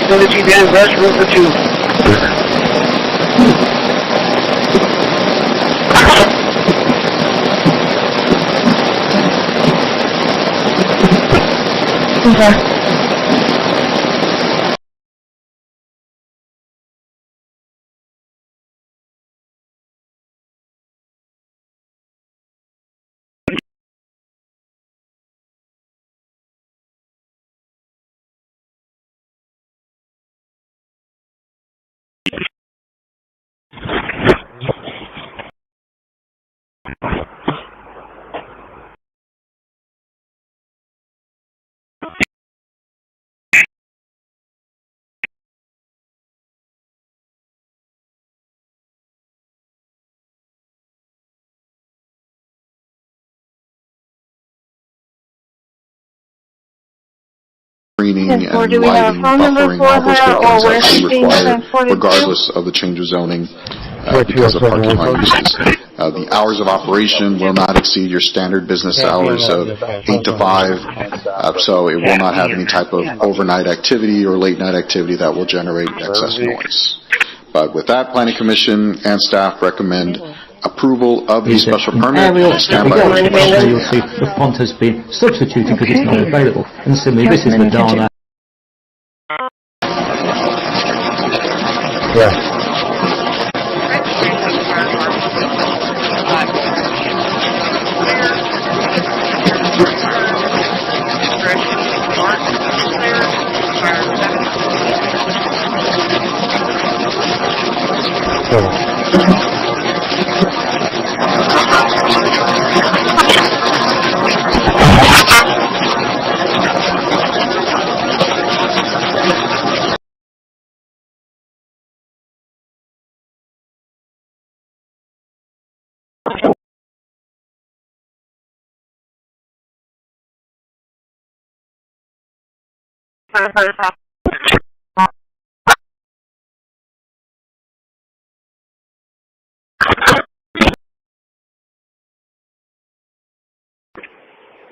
Go to GPS, rush room for 2. Okay. Screening and Do we have a lighting, phone number buffering, for all those her, good or things where that she's we being require, transported to? regardless of the change of zoning, because of parking lot uses. The hours of operation will not exceed your standard business hours of 8 to 5, so it will not have any type of overnight activity or late night activity that will generate excess noise. But with that, Planning Commission and staff recommend approval of the special permit and standby. You'll see the font has been substituted because it's not available. And similarly, this is Madonna. Yeah.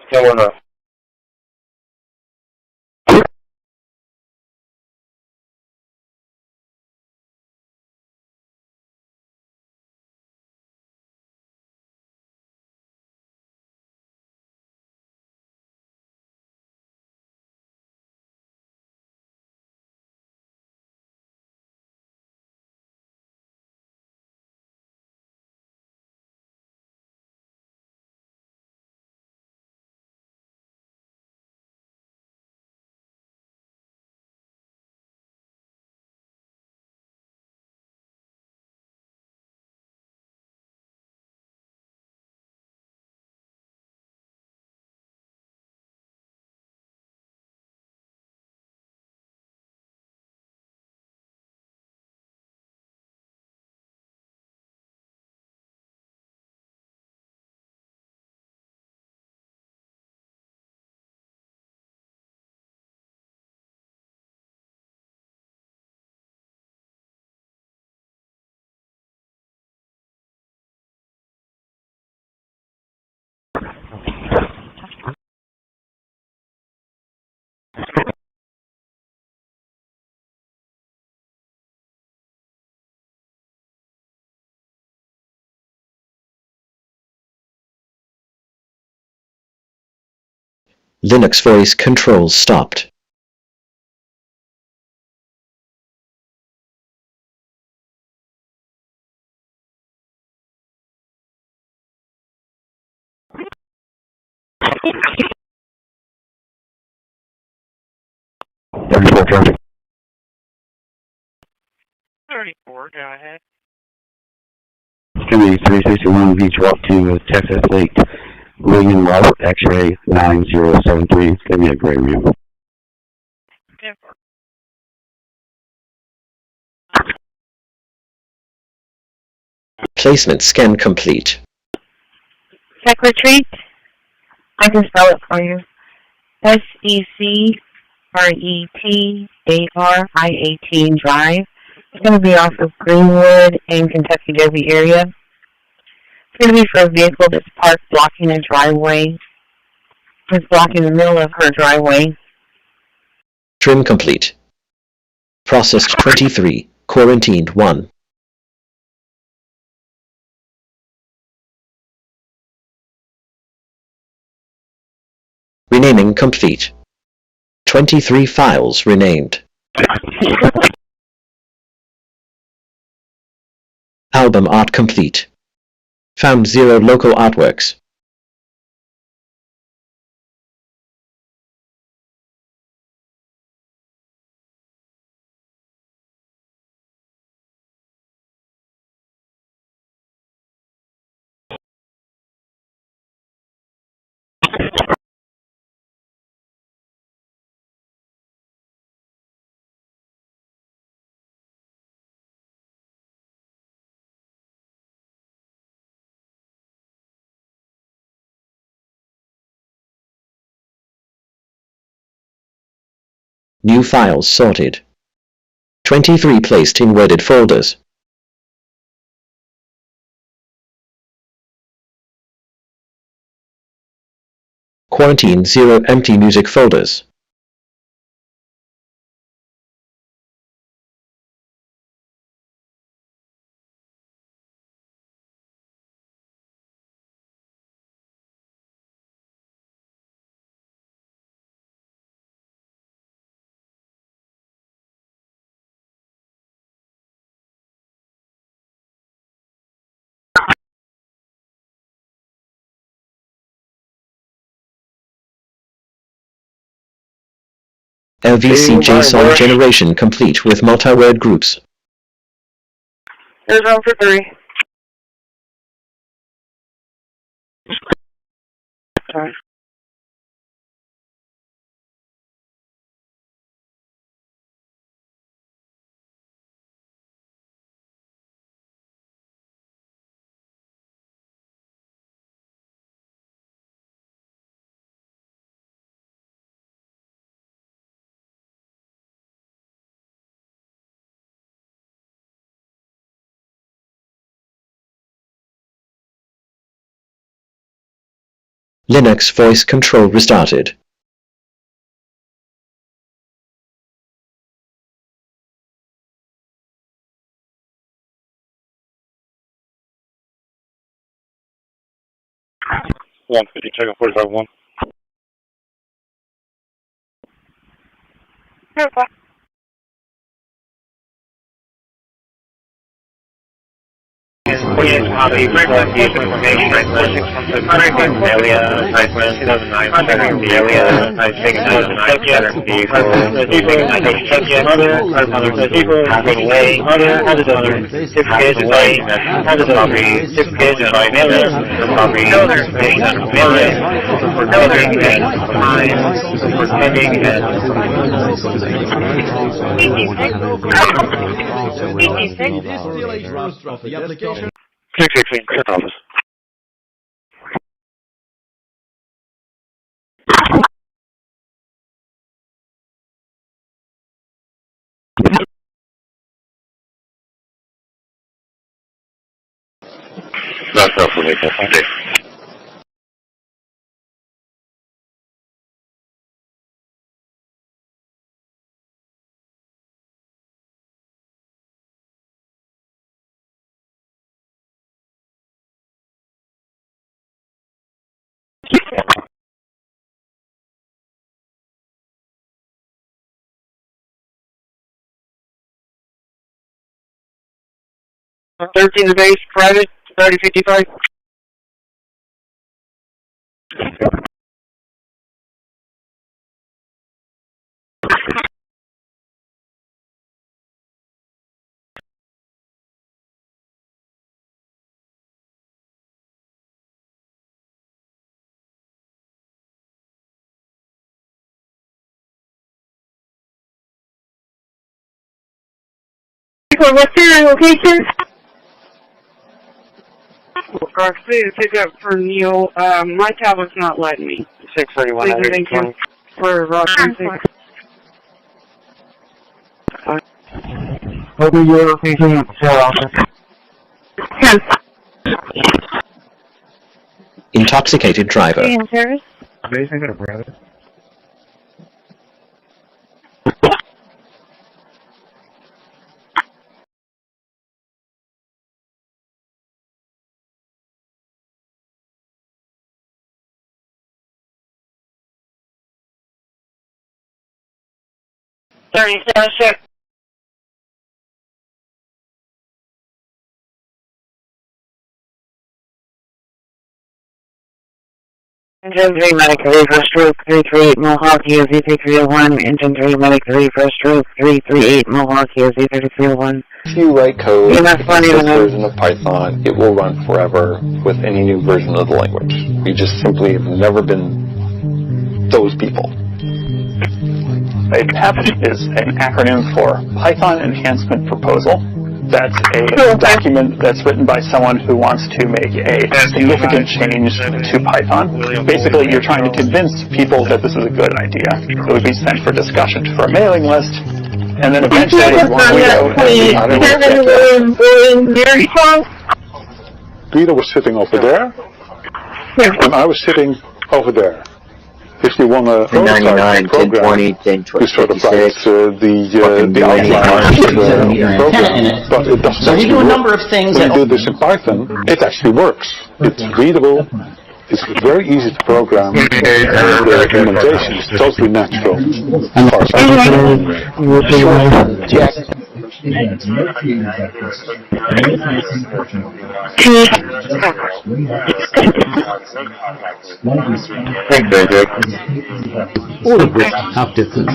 Still enough. Linux voice control stopped. Traffic. 34, go ahead. It's going to be 361 Beach Walk to Texas Lake. William Robert X-ray 9073. It's going to be a great view. Placement scan complete. Check retreat. I can spell it for you. SECRETARIAT Drive. It's going to be off of Greenwood and Kentucky Derby area. It's going to be for a vehicle that's parked blocking a driveway. It's blocking the middle of her driveway. Trim complete. Processed 23. Quarantined 1. Renaming complete. 23 files renamed. Album art complete. Found 0 local artworks. New files sorted. 23 placed in worded folders. Quarantine 0 empty music folders. LVC JSON generation complete with multi-word groups. There's room for 3. Sorry. Linux voice control restarted. One 50, checking 45-1. The application. 616, cut office. That's helpful, Nick. 13 the base, private, 3055. What's your location? Garcia, pick up for Neil. My tablet's not letting me. 631. Thank you for Rockland 6. What are your location at the share office? Intoxicated driver. Basing or private? Check. Engine 3 medic 3 for stroke 338 Mohawk EOZ 3301. Engine 3 medic 3 for stroke 338 Mohawk EOZ 3301. If you write code Yeah, that's with funny, this isn't it? version of Python, it will run forever with any new version of the language. We just simply have never been those people. A PEP is an acronym for Python Enhancement Proposal. That's a document that's written by someone who wants to make a significant change to Python. Basically, you're trying to convince people that this is a good idea. It would be sent for discussion for a mailing list, and then eventually Peter was sitting over there, and I was sitting over there. If you want to prototype the program, you sort of write the outline of the program, but it doesn't So we do a actually number work. of things When that you do this in Python, it actually works. It's readable, it's very easy to program, and the implementation is totally natural. As far as I'm concerned. All of which have different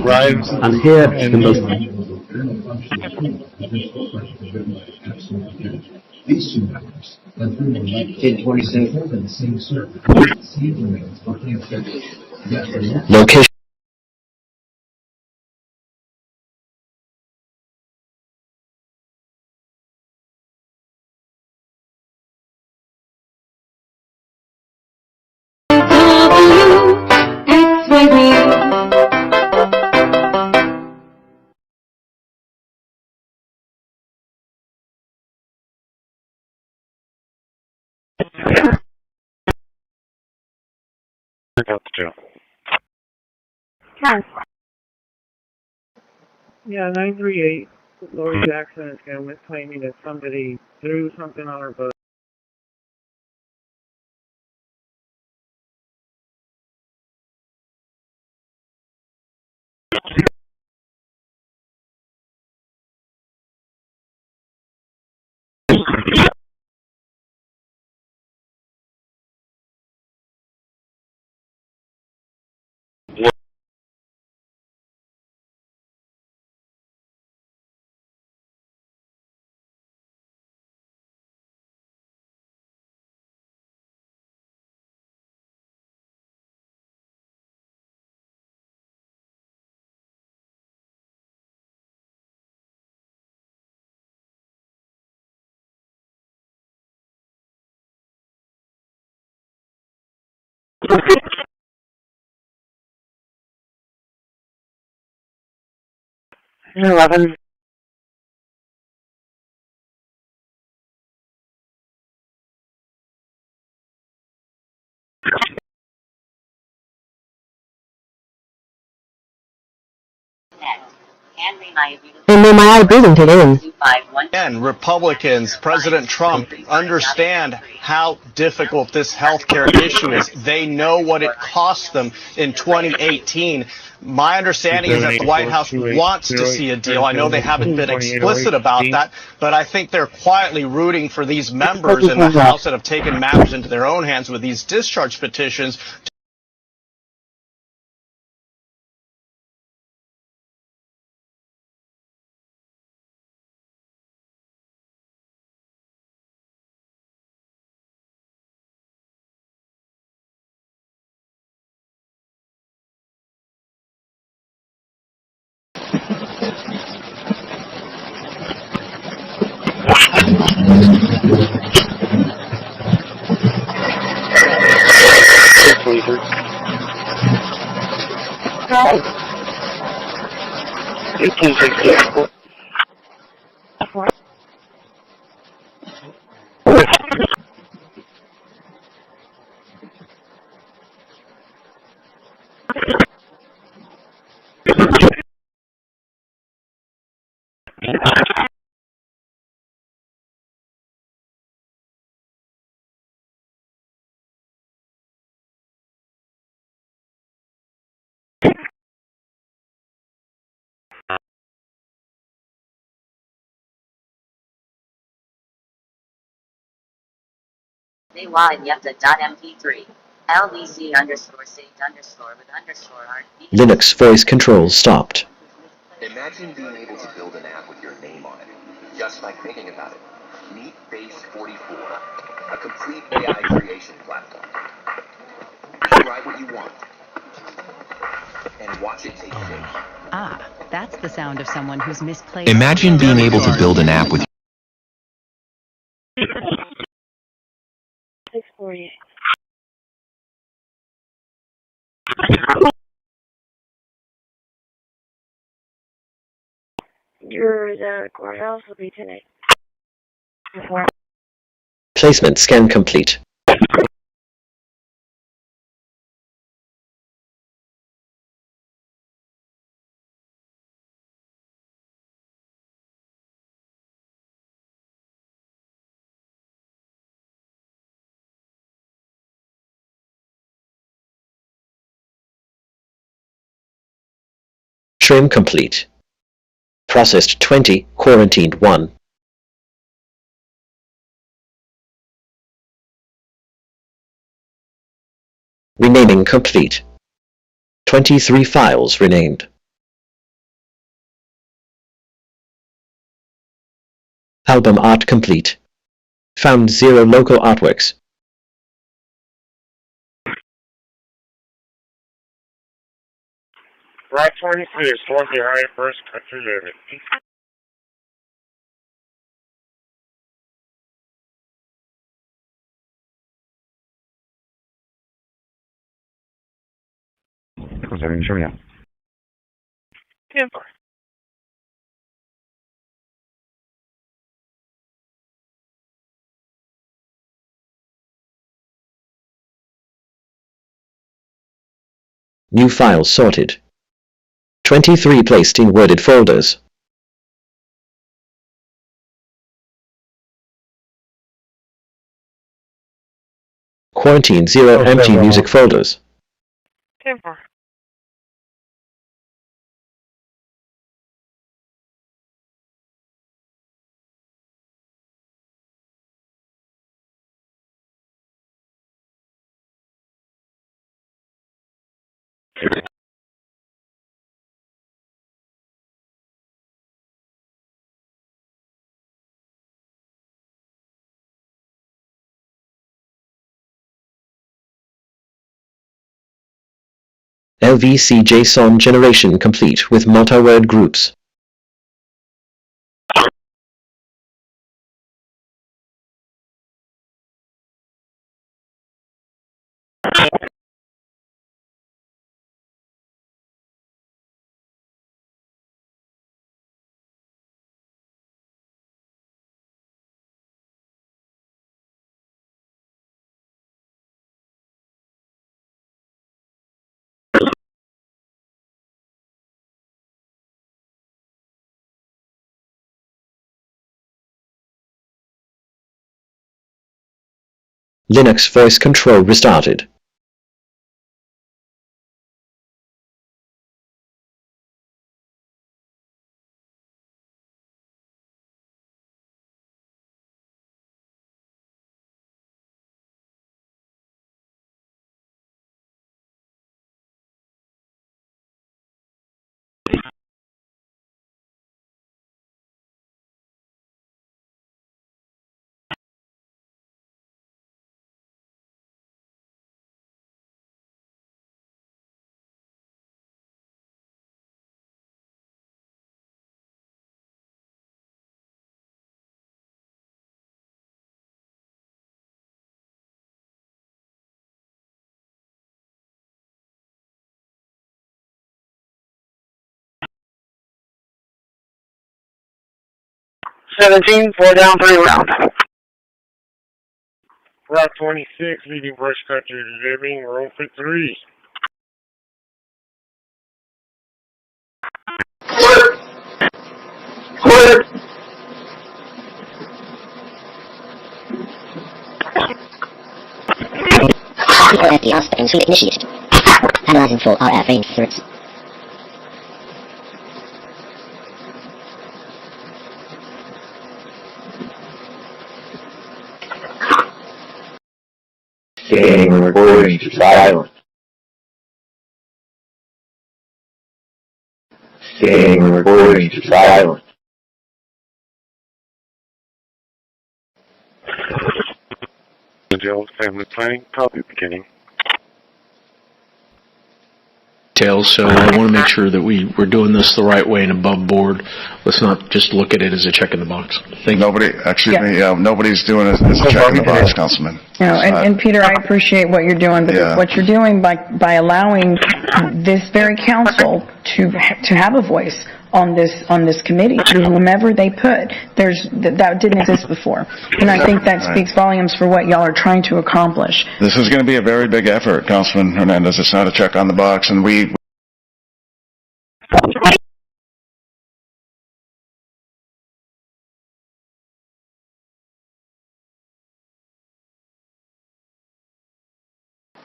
arrives and here the most These two numbers, but through the 1027 and the same server, same domains, but Location. Yeah, 938. Lori Jackson is going to claim me that somebody threw something on her boat. You're 11. And then my eye breathing today. Again, Republicans, President Trump understand how difficult this healthcare issue is. They know what it cost them in 2018. My understanding is that the White House wants to see a deal. I know they haven't been explicit about that, but I think they're quietly rooting for these members in the House that have taken matters into their own hands with these discharge petitions. Linux voice control stopped. Imagine being able to build an app with your name on it, just by thinking about it. Meet Base 44, a complete AI creation platform. Just write what you want, and watch it take shape. Ah, that's the sound of someone who's misplaced. Imagine being able to build an app with 648. The courthouse will be tonight. Placement scan complete. Trim complete. Processed 20, quarantined 1. Renaming complete. 23 files renamed. Album art complete. Found 0 local artworks. Route 23 is slightly higher first country limit. Timber. New files sorted. 23 placed in worded folders. Quarantine 0 empty music folders. Timber. LVC JSON generation complete with multi-word groups. Linux voice control restarted. Four down, 3 round. Route 26, leading brush country, living, room for 3. Empty aspect suite initiated. Analyzing full RF range threats. Scanning and recording to silent. Scanning and recording to silent. Angel family planning, copy beginning. Details, so I want to make sure that we're doing this the right way and above board. Let's not just look at it as a check in the box. Thank you. Nobody's doing it as a check in the box, Councilman. No, and Peter, I appreciate what you're doing, but what you're doing by allowing this very council to have a voice on this committee, whomever they put, that didn't exist before, and I think that speaks volumes for what y'all are trying to accomplish. This is going to be a very big effort, Councilman Hernandez. It's not a check on the box, and we.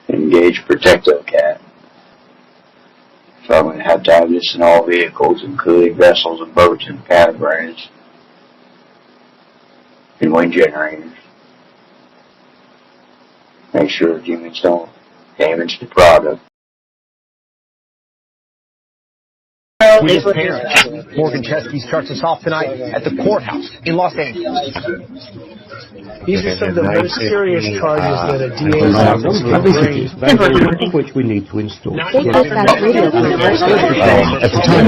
Engage protective cat. So I'm going to have to have this in all vehicles, including vessels and boats and catamarans and wind generators. Make sure humans don't damage the product. His parents, Morgan Chesky, starts us off tonight at the courthouse in Los Angeles. These are some of the most serious charges that a DA's office can bring. Which we need to install. At the time,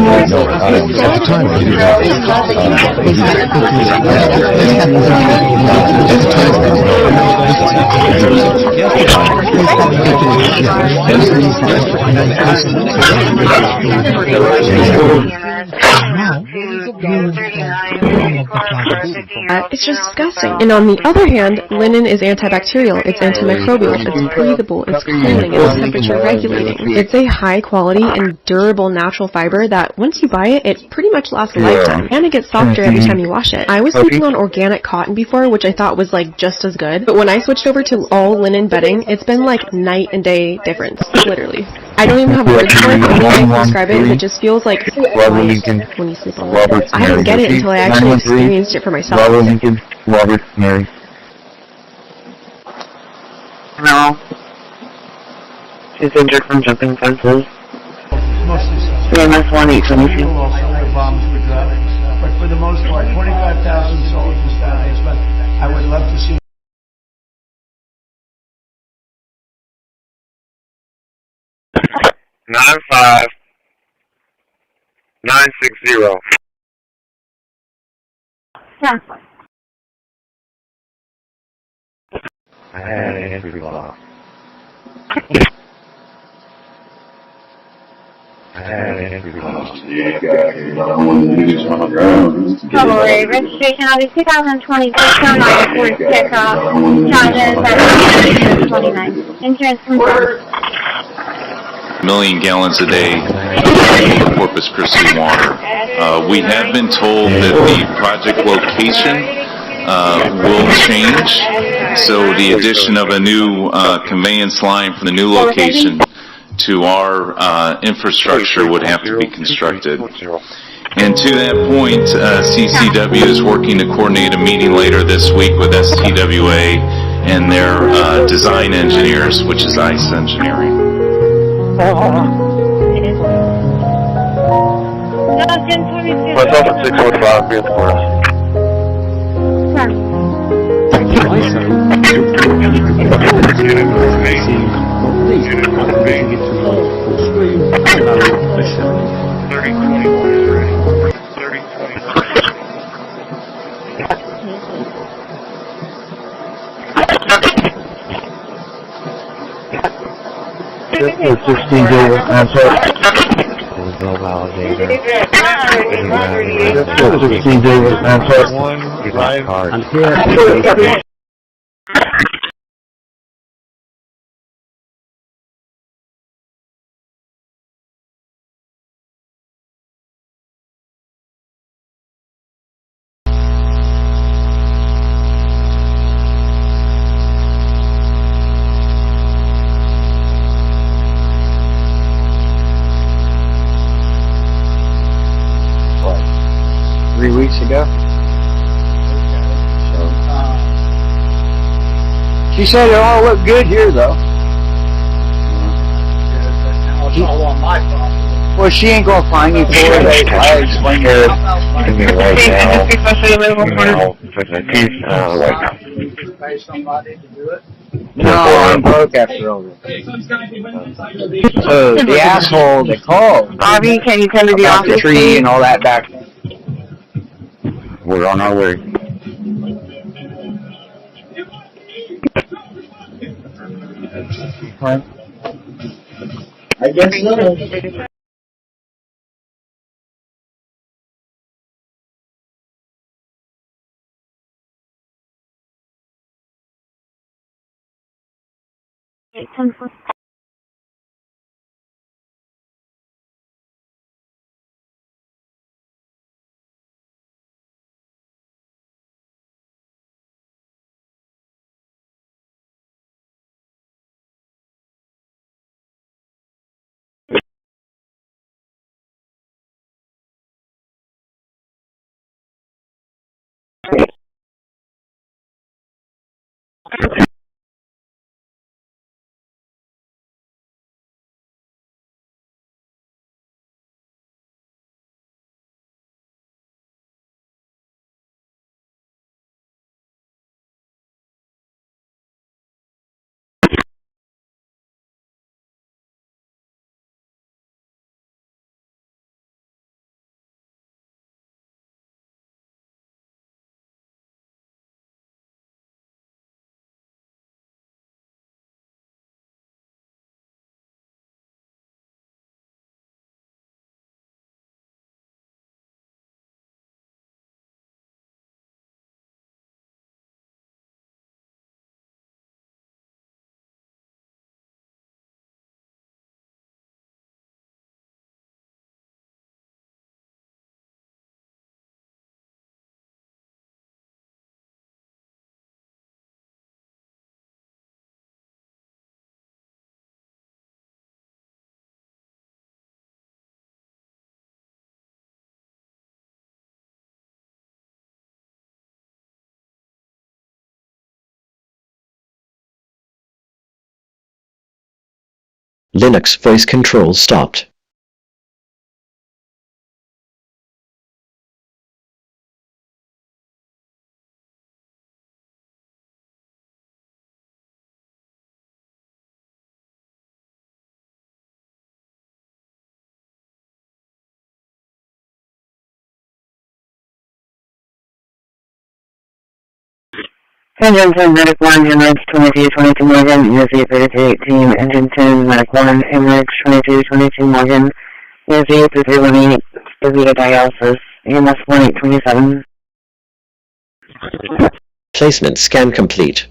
it's just disgusting. And on the other hand, linen is antibacterial, it's antimicrobial, it's breathable, it's cooling, it's temperature regulating. It's a high quality and durable natural fiber that once you buy it, it pretty much lasts a lifetime. And it gets softer every time you wash it. I was sleeping on organic cotton before, which I thought was like just as good. But when I switched over to all linen bedding, it's been like night and day difference, literally. I don't even have words for it, the only way I can describe it is it just feels like when you sleep on linen. I didn't get it until I actually experienced it for myself. Robert, Mary. No. She's injured from jumping fences. EMS 1822. But for the most part, 25,000 soldiers died. But I would love to see. Nine 5 960. I had an entry block. Cavalry, registration on the 2026 Carolina Ford pickup, charges at 29. Insurance confirmed. Million gallons a day of Corpus Christi water. We have been told that the project location will change So the addition of a new conveyance line from the new location to our infrastructure would have to be constructed. And to that point, CCW is working to coordinate a meeting later this week with STWA and their design engineers, which is ICE Engineering. What's up at 645 Beer Forest? This is 16 David Answer. No validator. This is 16 David Answer. I'm here. Ago. So, she said it all looked good here, though. It's all on my property. Well, she ain't gonna find you for it. I explained her. Pay somebody to do it. No, I'm broke after all this. So the asshole that called. Bobby, can you come to the office? The tree and all that back. We're on our way. I guess so. Linux voice control stopped. Engine 10, Medic 1, Emirates 2222 Morgan, UZ 3318, Engine 10, Medic 1, Emirates 2222 Morgan, UZ 3318, Davita Dialysis, EMS 1827. Placement scan complete.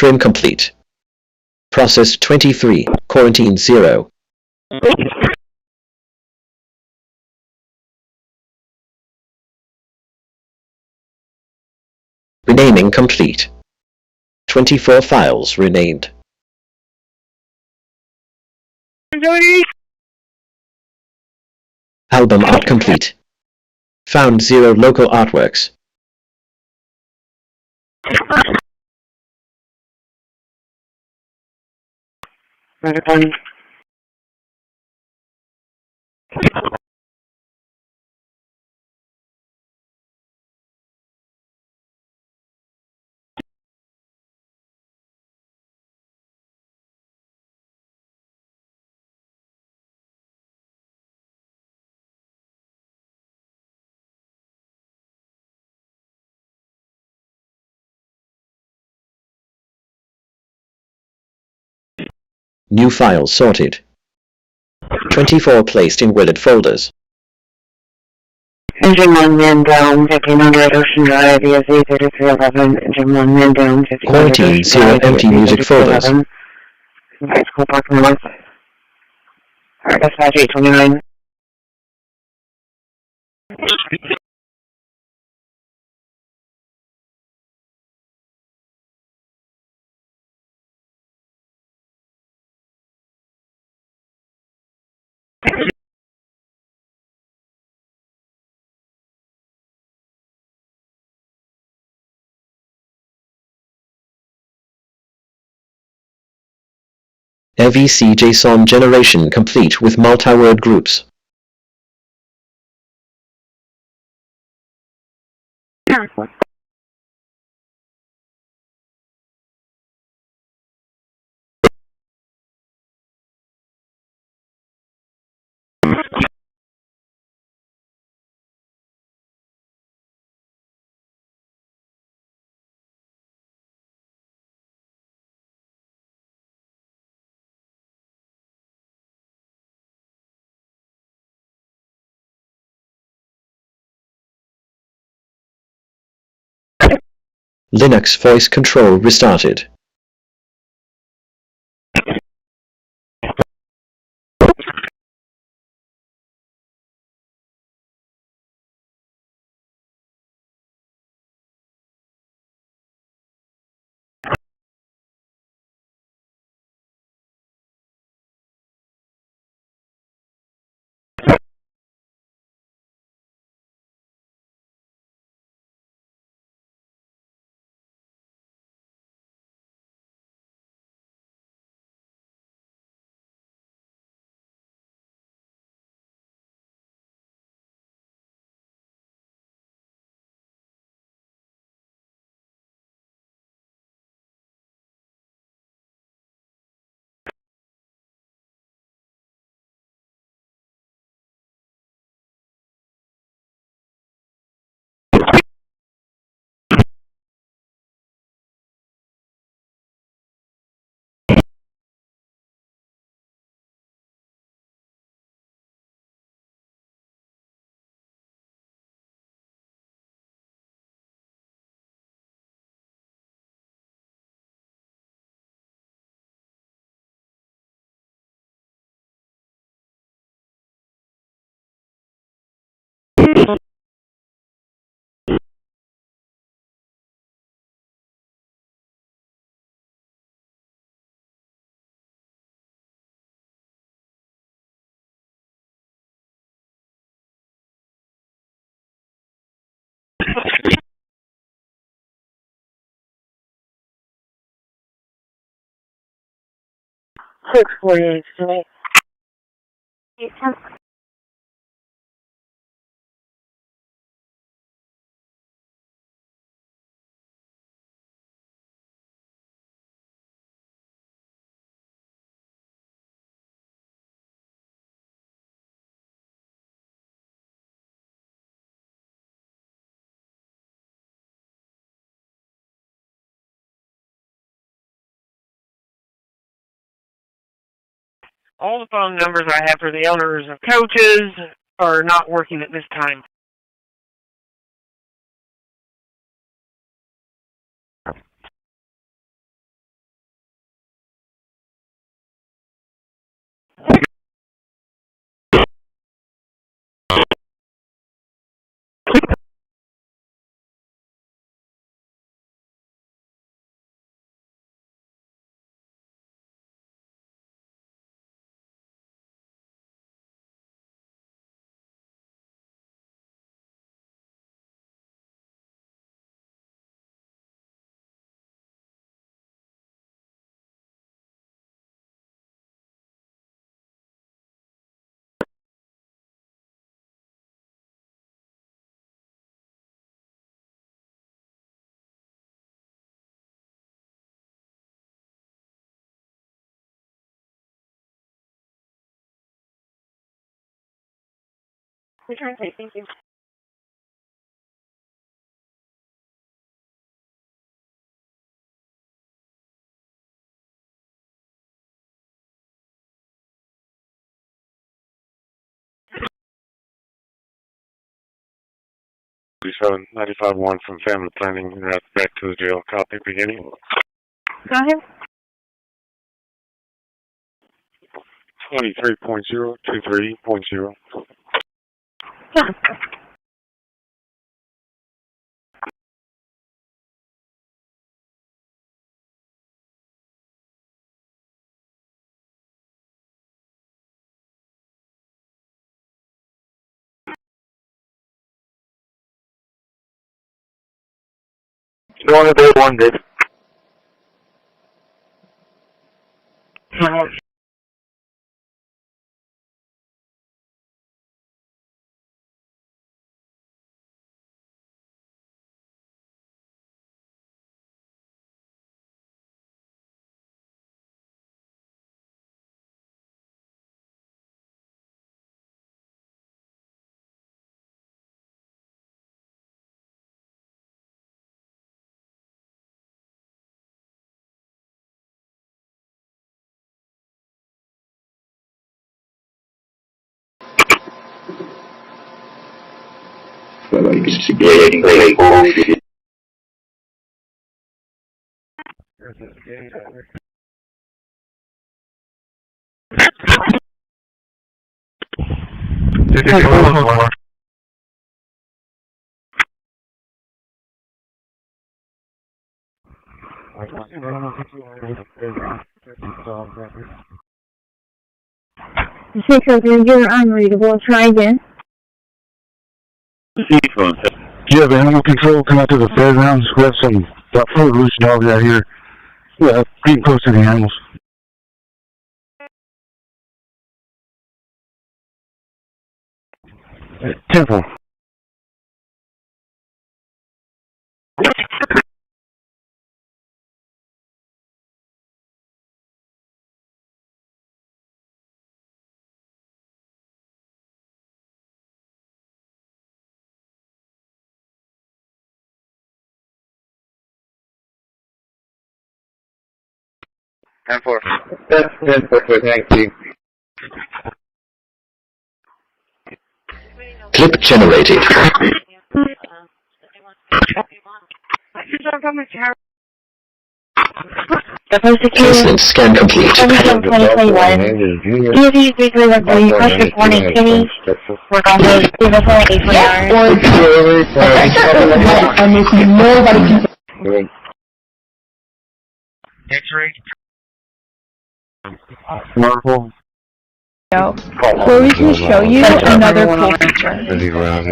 Trim complete. Process 23, quarantine 0. Renaming complete. 24 files renamed. Album art complete. Found 0 local artworks. New files sorted. 24 placed in willed folders. Engine 1 man down, 1500 Ocean Drive, ESE 3311. Engine 1 man down, 1500 Quarantine Ocean 0 Drive, empty ESE music folders. 3311. High school parking lot. Alright, dispatch 829. LVC JSON generation complete with multi-word groups. Linux voice control restarted. Six 48 today. All the phone numbers I have for the owners of coaches are not working at this time. Return safe, thank you. Seven 95-1 from family planning, and back to the jail. Copy beginning. Go ahead. 23.0, 23.0. Yeah. Go on to day one, Dave. The 603, you're unreadable. Try again. You have animal control come out to the fairgrounds, grab some food loose dogs out here. Yeah, getting close to the animals. 10-4. Thank you. Clip generated. Placement scan complete. X-ray. Where we can show you another cool feature.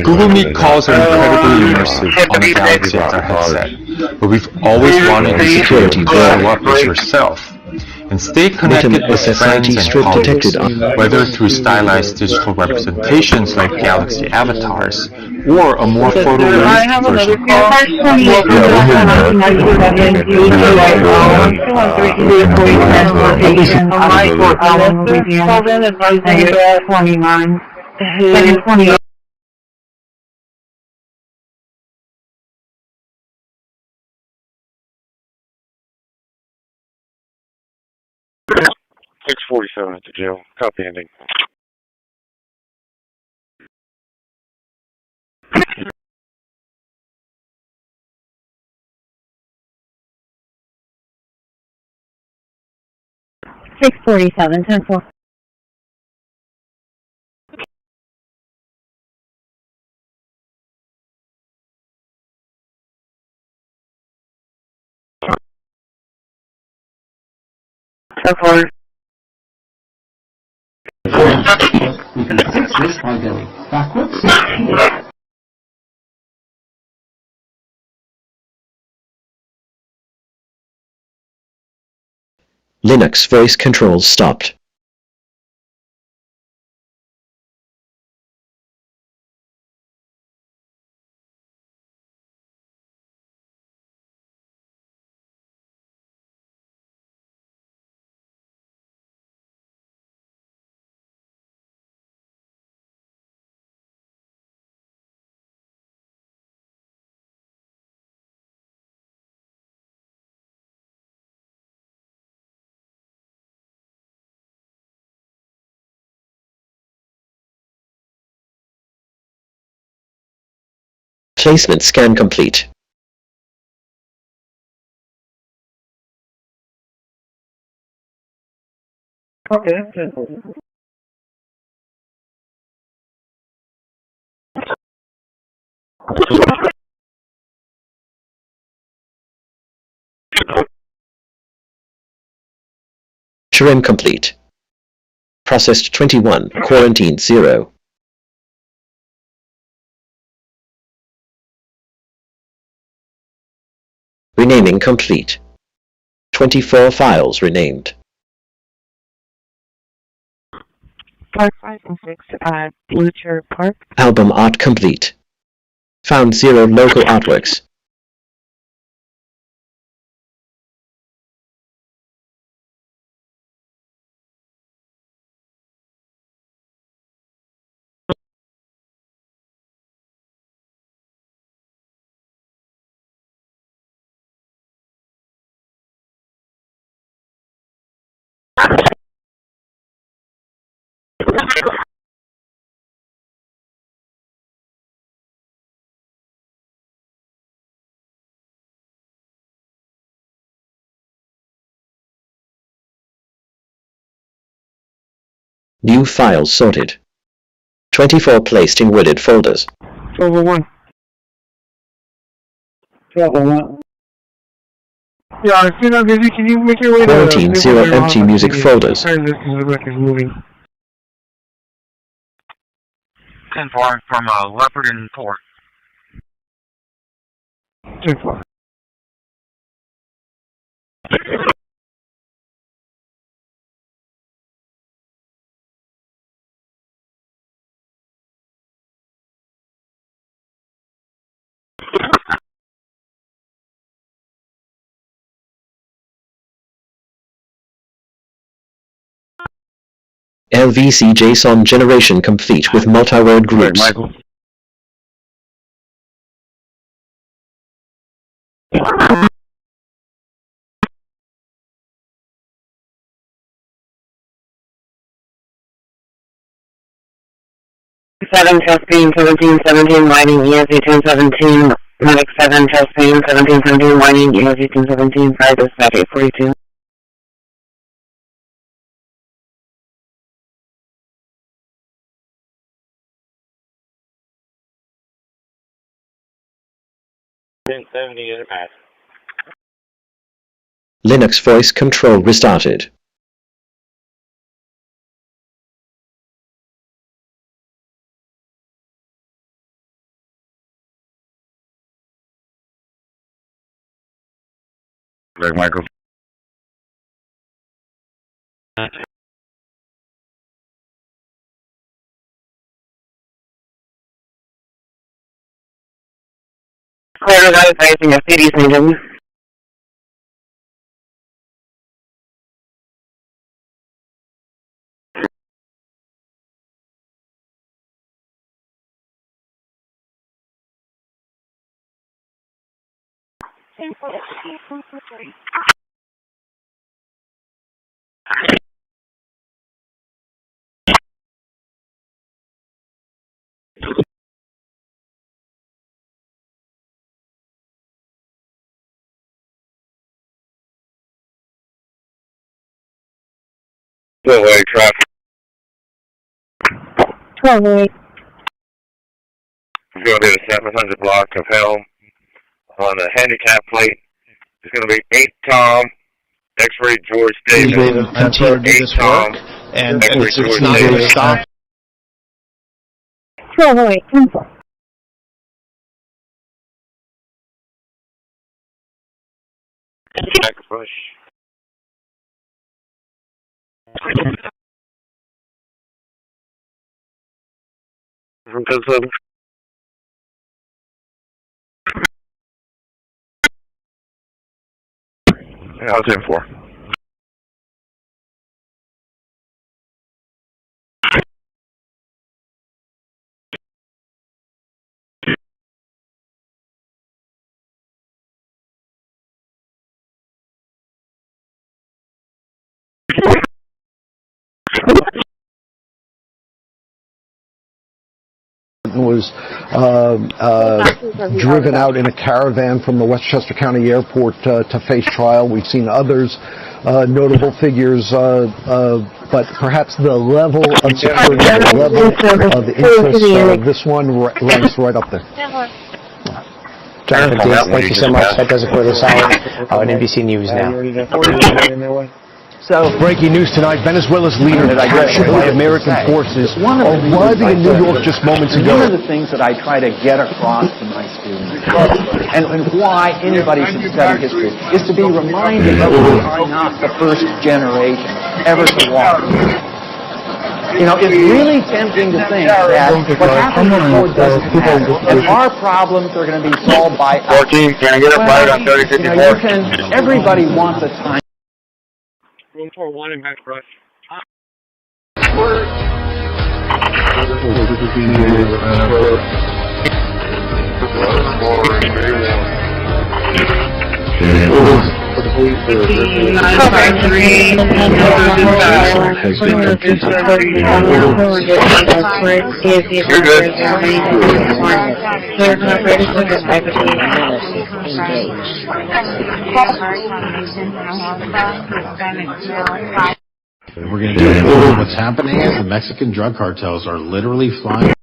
Google Meet calls are incredibly immersive on a Galaxy XR headset, but we've always wanted you to be able to show up as yourself and stay connected with friends and colleagues, whether through stylized digital representations like Galaxy avatars, or a more photorealistic version. .647 at the jail. Copy ending. .647, 10-4. We can fix this by going backwards. Linux voice controls stopped. Placement scan complete. Okay. Trim complete. Processed 21, quarantined 0. Renaming complete. 24 files renamed. 5, 5, and 6, Blucher Park. Album art complete. Found 0 local artworks. New files sorted. 24 placed in wooded folders. 1201. 1201. Yeah, if you're not busy, can you make your way to Quarantine 0 empty music folders. Sorry, this is the record's moving. 10-4 from Leopard and Port. 10-4. LVC JSON generation complete with multi-word groups. Right, Michael. Testing 1717 lighting ESV 1017 Medic 7 testing 1717 lighting ESV 1017 practice at 842. Linux voice control restarted. Right, Michael. Quarter guys facing a city's engine. Go away, traffic. 1208. It's going to be the 700 block of Helm on a handicap plate. It's going to be 8 Tom, X-ray George David, 8 Tom, and X-ray it's George not going to David. stop. 1208. 10-4. Back push. From 10-7. Yeah, I was in 4. person was driven out in a caravan from the Westchester County Airport to face trial. We've seen others, notable figures, but perhaps the level of security, the level of interest, this one ranks right up there. Jonathan Diggs, thank you so much. That does it for this hour on NBC News Now. So, breaking news tonight, Venezuela's leader captured by American forces arriving in New York just moments ago. One of the things that I try to get across to my students and why anybody should study history is to be reminded that we are not the first generation ever to walk. You know, it's really tempting to think that what happened before doesn't matter, and our problems are going to be solved by us. 14, can I get a bite on 3054? Everybody wants a time. Room 41 in Max Brush. Has been completed. You're good. We're going to do it. What's happening is the Mexican drug cartels are literally flying.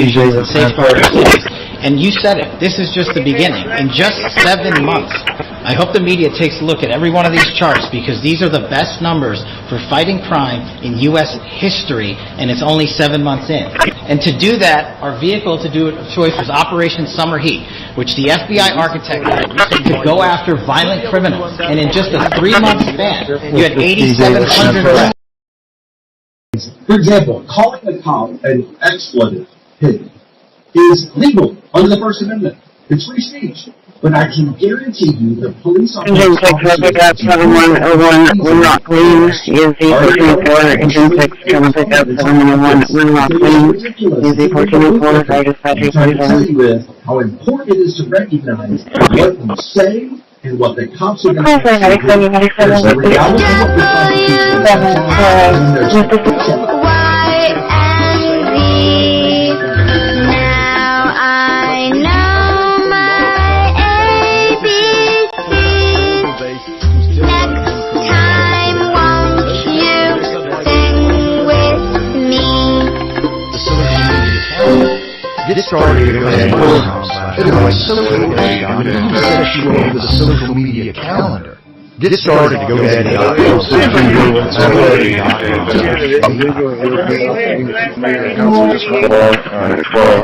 And safeguard our cities. And you said it, this is just the beginning. In just 7 months, I hope the media takes a look at every one of these charts because these are the best numbers for fighting crime in U.S. history, and it's only 7 months in. And to do that, our vehicle to do it of choice was Operation Summer Heat, which the FBI architected to go after violent criminals. And in just a 3-month span, you had 8,700 arrests. For example, calling a cop an expletive pig is legal under the First Amendment. It's free speech. But I can guarantee you the police officers... Engine 6, pickup 7101, Winlock Queens, UZ 1404, Engine 6, pick up 7101, Winlock Queens, UZ 1404, Fire Dispatcher 47. With how important it is to recognize what you say and what the cops are going to do. There's the reality of what the Constitution says. Get started with the social media calendar. Get started to go ahead and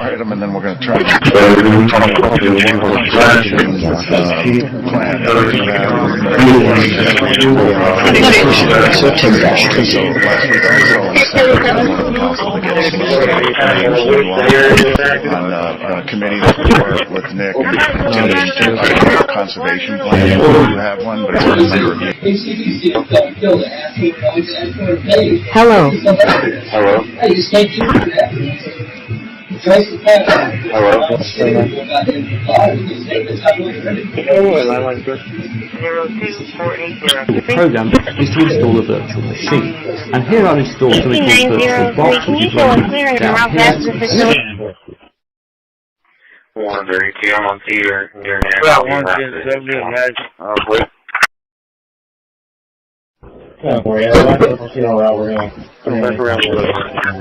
item, and then we're going to try on a committee with Nick and conservation plan. You have one, but it's Hello. Hello. The program is to install a virtual machine, and here I've installed something called Virtual Box, which is running down here. 132, I'm on theater near now. 170, wait.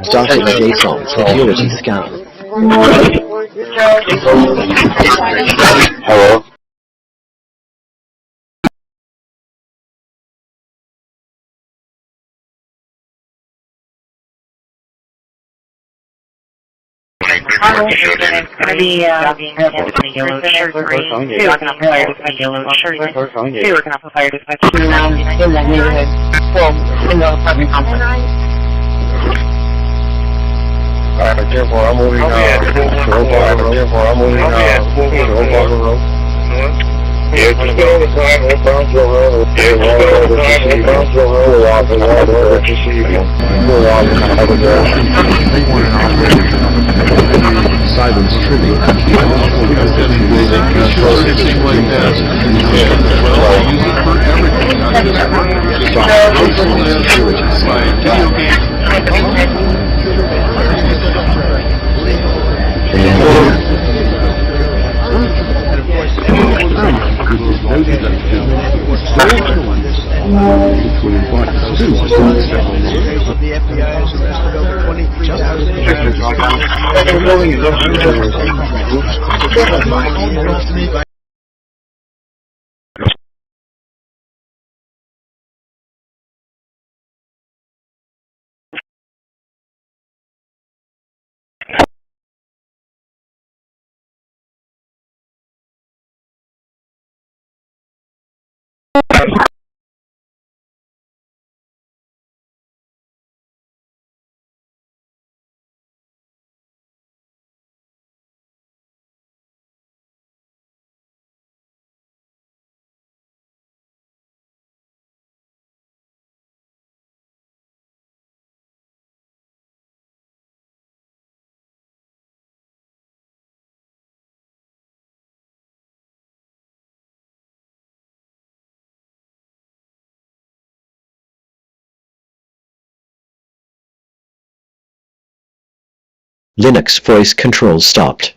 Starting JSON security scan. Hello. yellow shirt green. 2 working on fire dispatch yellow shirt. 2 working on fire dispatch in that neighborhood. Well, in the apartment complex. Careful, I'm moving road. Yeah, just get on the side, Old Brownsville Road. Yeah, just get on the side, Old Brownsville Road. Go off and walk over to see you. Go off in the other direction. They want an operator to silence trivial. Something like that. Well, use it for everything. Not just work. Linux voice control stopped.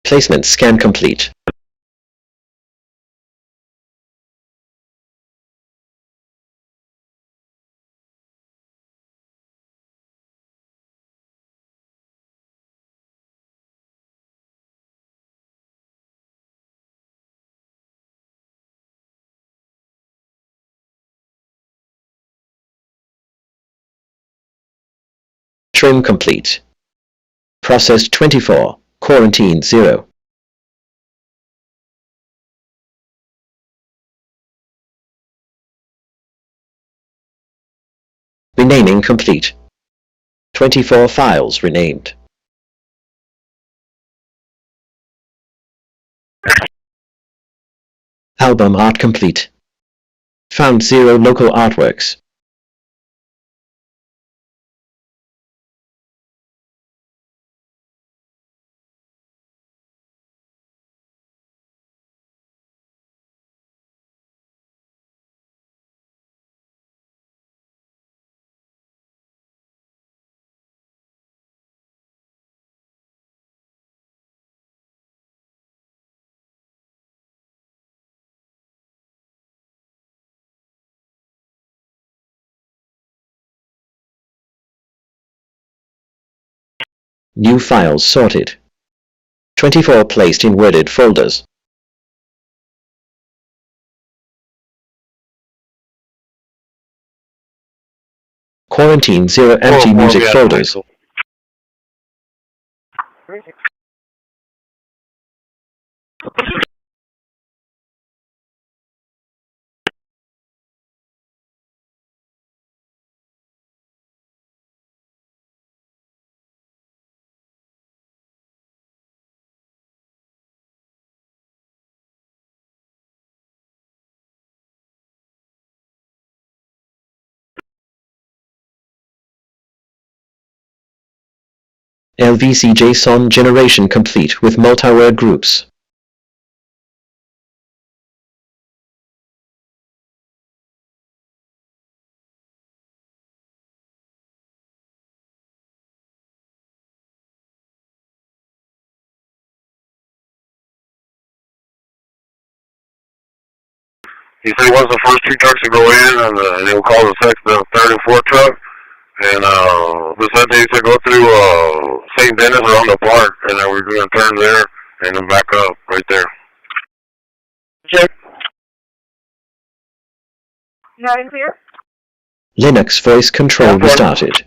Placement scan complete. Trim complete. Processed 24. Quarantine 0. Renaming complete. 24 files renamed. Album art complete. Found 0 local artworks. New files sorted. 24 placed in worded folders. Quarantine 0 empty music folders. LVC JSON generation complete with multi-word groups. He said he wants the first 2 trucks to go in, and he'll call the 3rd and 4th truck. And the Sunday he said go through St. Dennis around the park, and then we're going to turn there and then back up right there. Check. Loud and clear. Linux voice control restarted.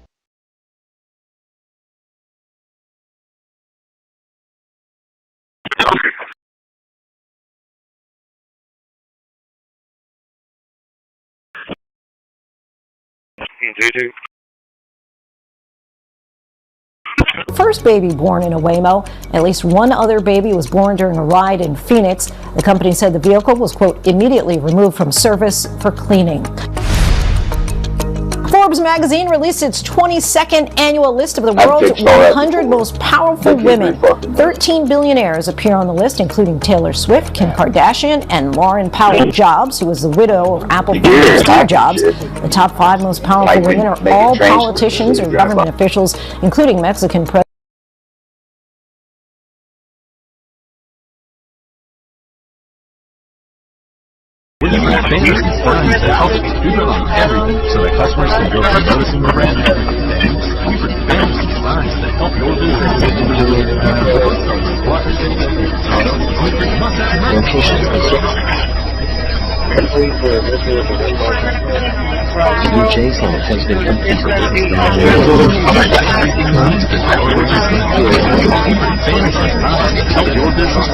First baby born in a Waymo. At least one other baby was born during a ride in Phoenix. The company said the vehicle was, quote, immediately removed from service for cleaning. Forbes magazine released its 22nd annual list of the world's 100 most powerful women. 13 billionaires appear on the list, including Taylor Swift, Kim Kardashian, and Lauren Powell Jobs, who was the widow of Apple founder Steve Jobs. The top 5 most powerful women are all politicians or government officials, including Mexican President. Fancy signs that help people on everything so that customers can go from noticing the brand to everything. We produce fancy signs that help your business. New Jason has been complete for help your business.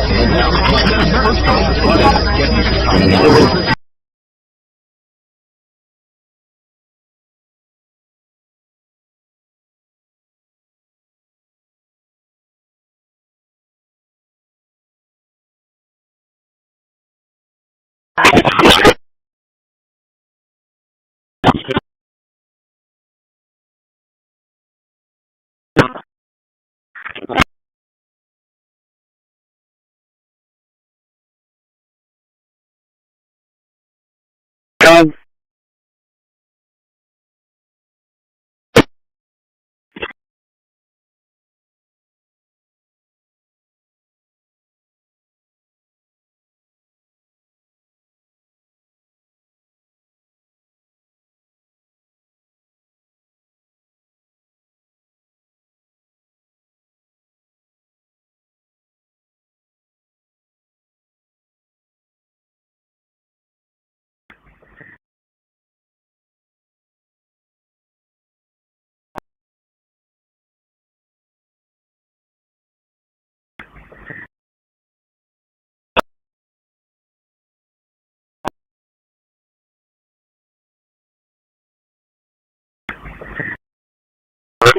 John?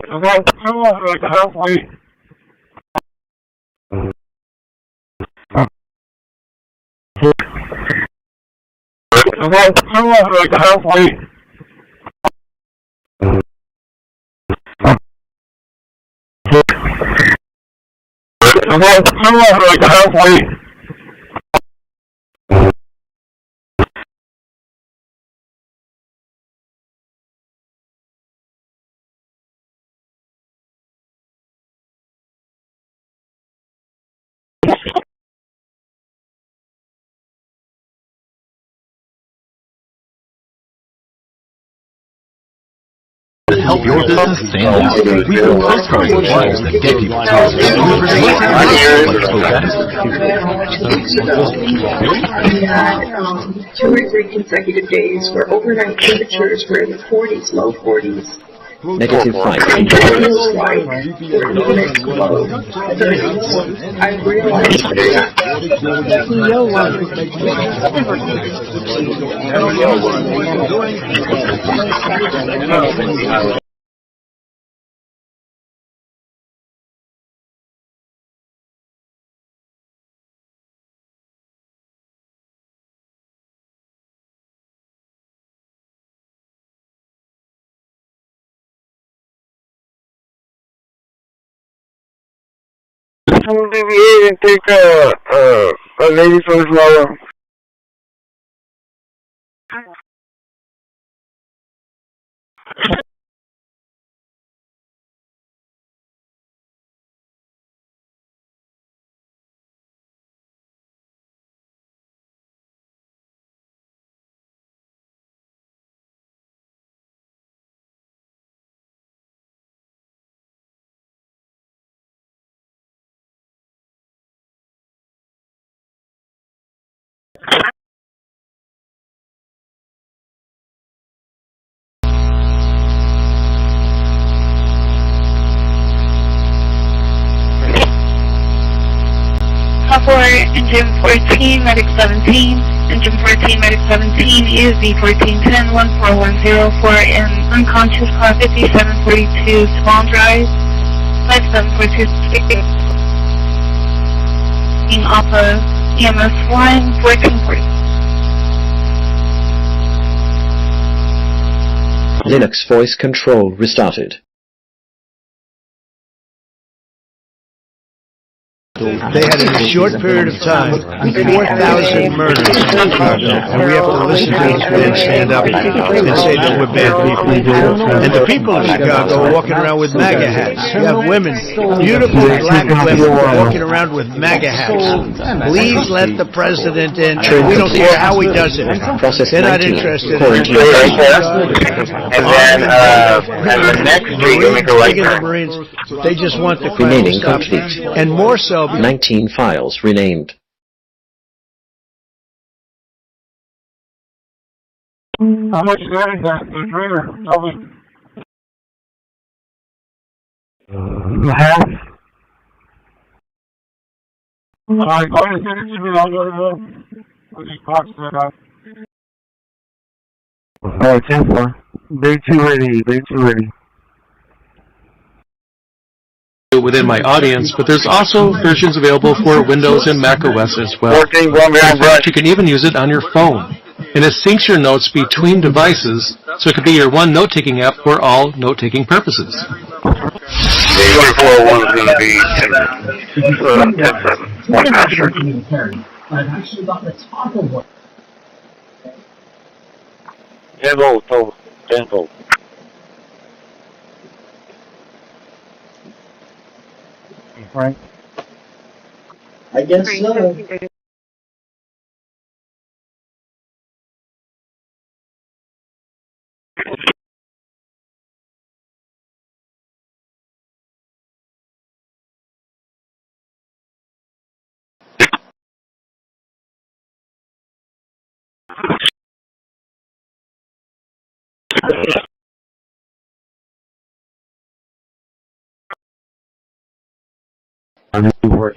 Halfway. Halfway. Halfway. Help your business stand out. We put postcards and flyers that get people talking. Two or three consecutive days where overnight temperatures were in the 40s, low 40s. -5. I realized that and take a lady first flower. engine 14, medic 17. Engine 14, medic 17, ESV 1410, 1410 for an unconscious car 5742 Swan Drive, 5742 off of EMS 1, 1440. Linux voice control restarted. They had in a short period of time 4,000 murders, and we have to listen to this man stand up and say that we're bad people. And the people of Chicago are walking around with MAGA hats. You have women, beautiful black women, walking around with MAGA hats. Please let the president in. We don't care how he does it. They're not interested in it. And then, and the next street, you make a right turn. They just want the crime Remaining to stop. complete. And more so. 19 files renamed. How much is that? Half. Alright, go ahead and get it to me. I'll go to these parts that up. Oh, 10-4. Day 280. Within my audience, but there's also versions available for Windows and Mac OS as well. You can even use it on your phone. And it syncs your notes between devices, so it could be your one note-taking app for all note-taking purposes. 2401 is going to be 10-7. One master. I've actually got the top of one. 10 volts total. 10 volts. Frank? I guess so. I'm work.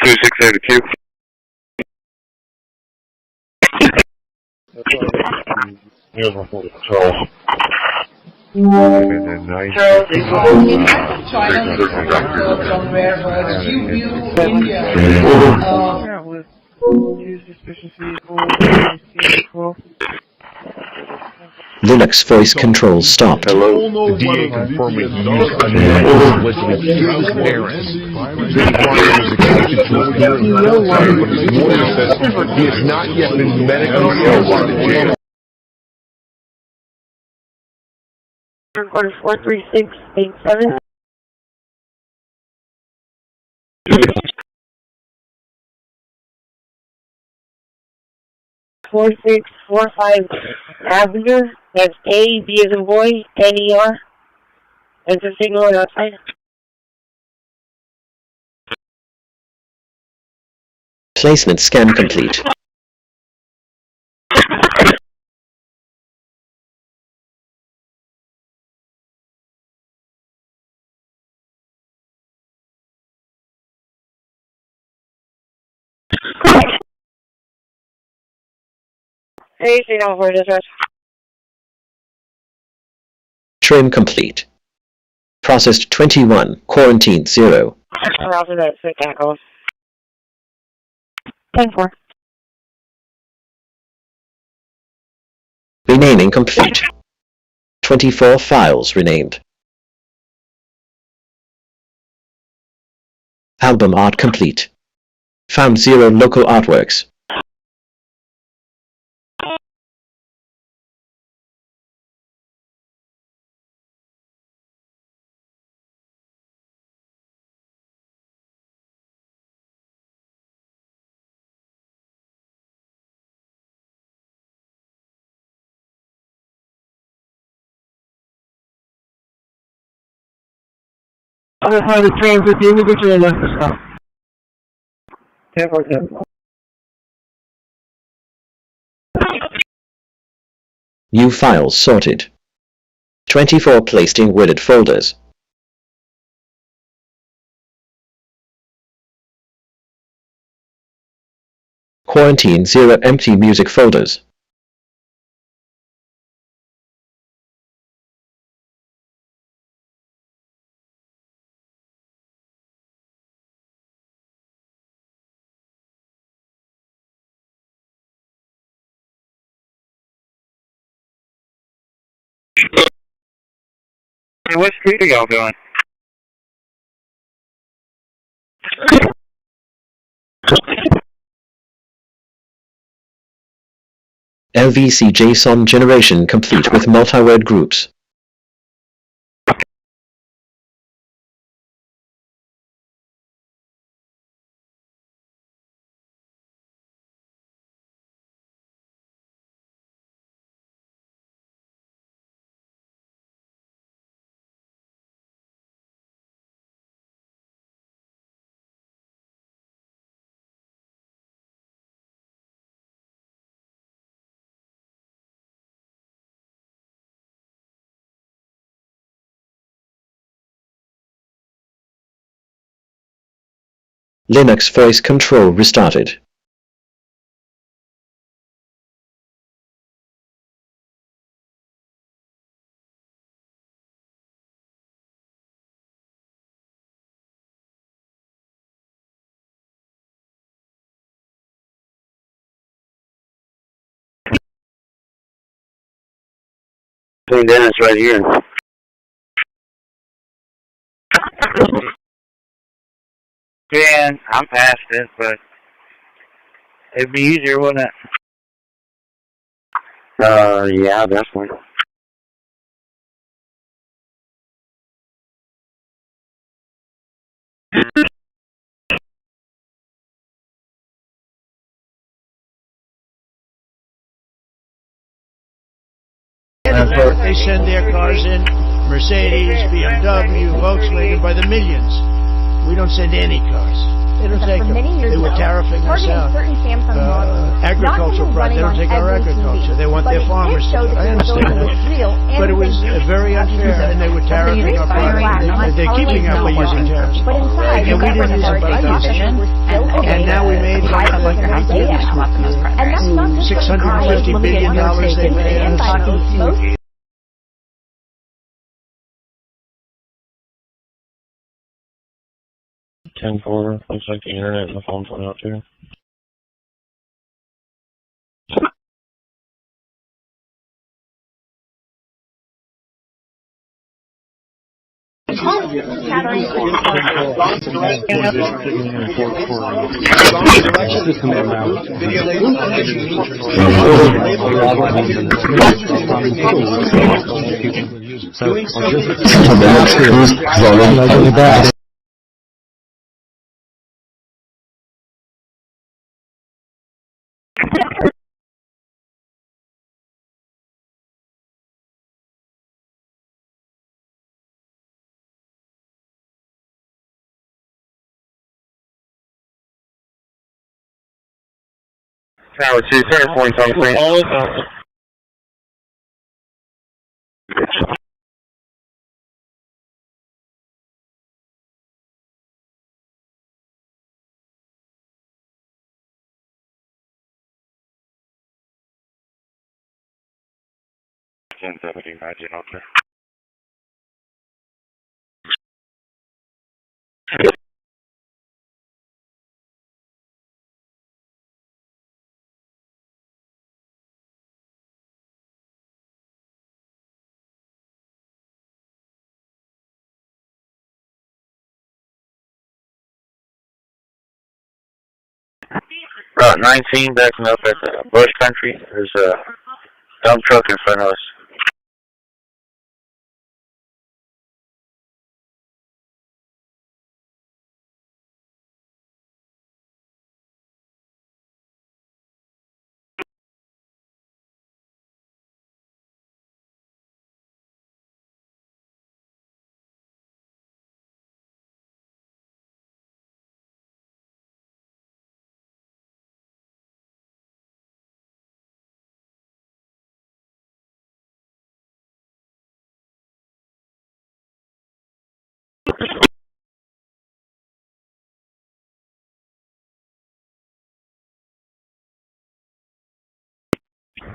2682. Here's my full control. Linux voice control stopped. Hello. The DA confirming he used was to secure his parents. He has not yet been medically ill by the jail. Order 43687. Four 645 Avenue. That's A, B as in boy, N-E-R. That's a signal outside. Placement scan complete. Anything over it address. Trim complete. Processed 21, quarantined 0. Roger that, so that goes. 10-4. Renaming complete. 24 files renamed. Album art complete. Found 0 local artworks. Other side of the train with the individual left to stop. 10-4. New files sorted. 24 placed in wooded folders. Quarantine 0 empty music folders. Hey, what street are y'all doing? LVC JSON generation complete with multi-word groups. Linux voice control restarted. St. Dennis right here. Yeah, I'm past it, but it'd be easier, wouldn't it? Yeah, definitely. They send their cars in, Mercedes, BMW, Volkswagen, by the millions. We don't send any cars. They don't take them. They were tariffing us out. Agricultural products, they don't take our agriculture. They want their farmers to. I understand that. But it was very unfair, and they were tariffing our products. They're keeping up by using tariffs. And we didn't use them, but I used them. And now we made like $650 billion they made us. 10-4, looks like the internet and the phone's went out too. Tower 2, center point on the Deputy, imagine, okay. Route 19 backing up at the Bush Country. There's a dump truck in front of us.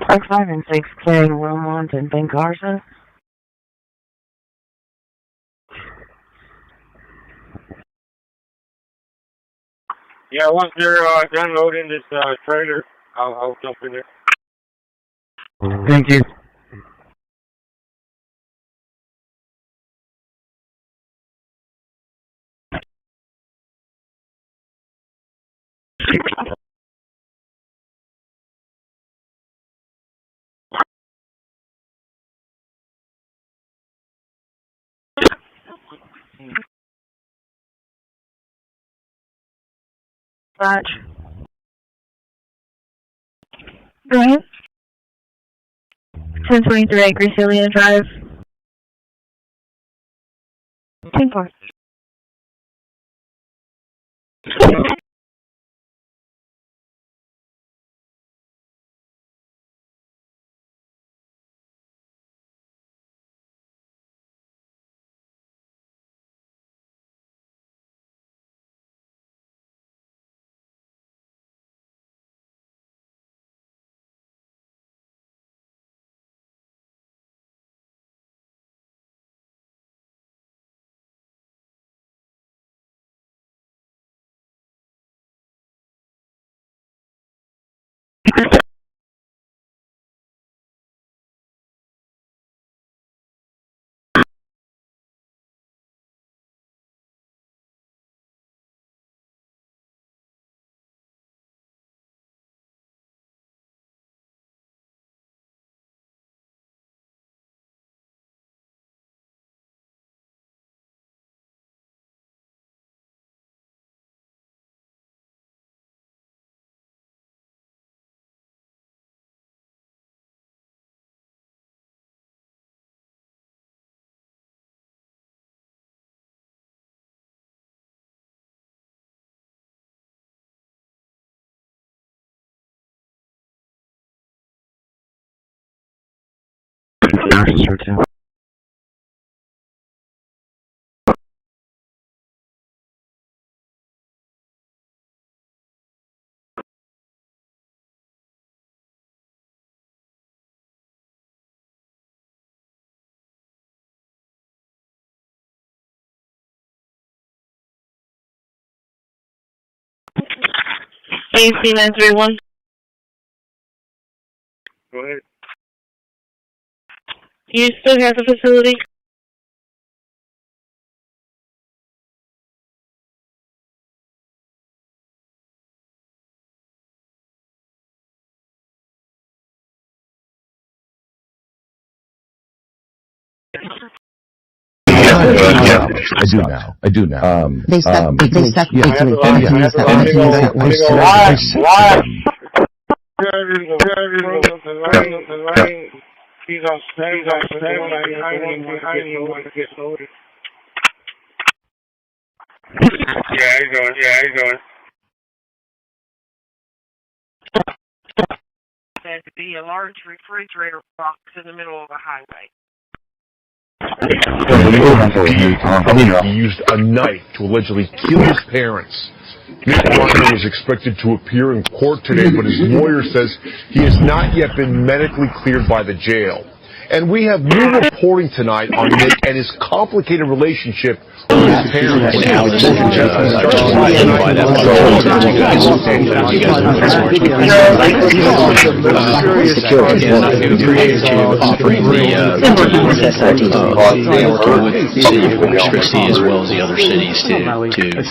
Park 5 and 6 carrying Wilmont and Ben Carson. Yeah, once they're unloading this trailer, I'll jump in there. Thank you. Batch. Brian? 1023 Gracielia Drive. 10-4. AC 931. Go ahead. You still have the facility? Yeah, I do now. They suck between He's on standby behind you when it gets loaded. Yeah, he's going. Said to be a large refrigerator box in the middle of a highway. He used a knife to allegedly kill his parents. Nick Martin is expected to appear in court today, but his lawyer says he has not yet been medically cleared by the jail. And we have new reporting tonight on Nick and his complicated relationship with his parents. As well as the other cities to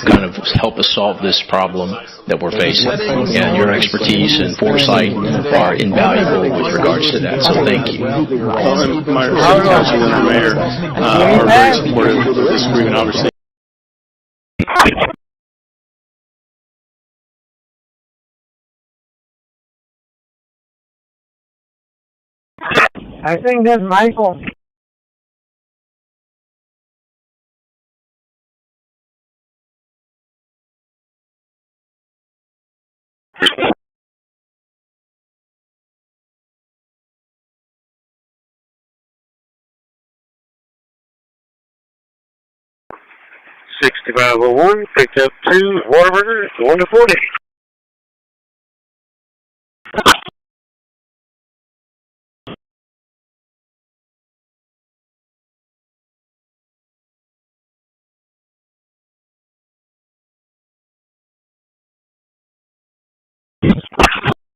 kind of help us solve this problem that we're facing. And your expertise and foresight are invaluable with regards to that. So thank you. My councilman and mayor are very supportive of this agreement, obviously. I think that's Michael. $6501, picked up 2 Whataburger, 1 to 40.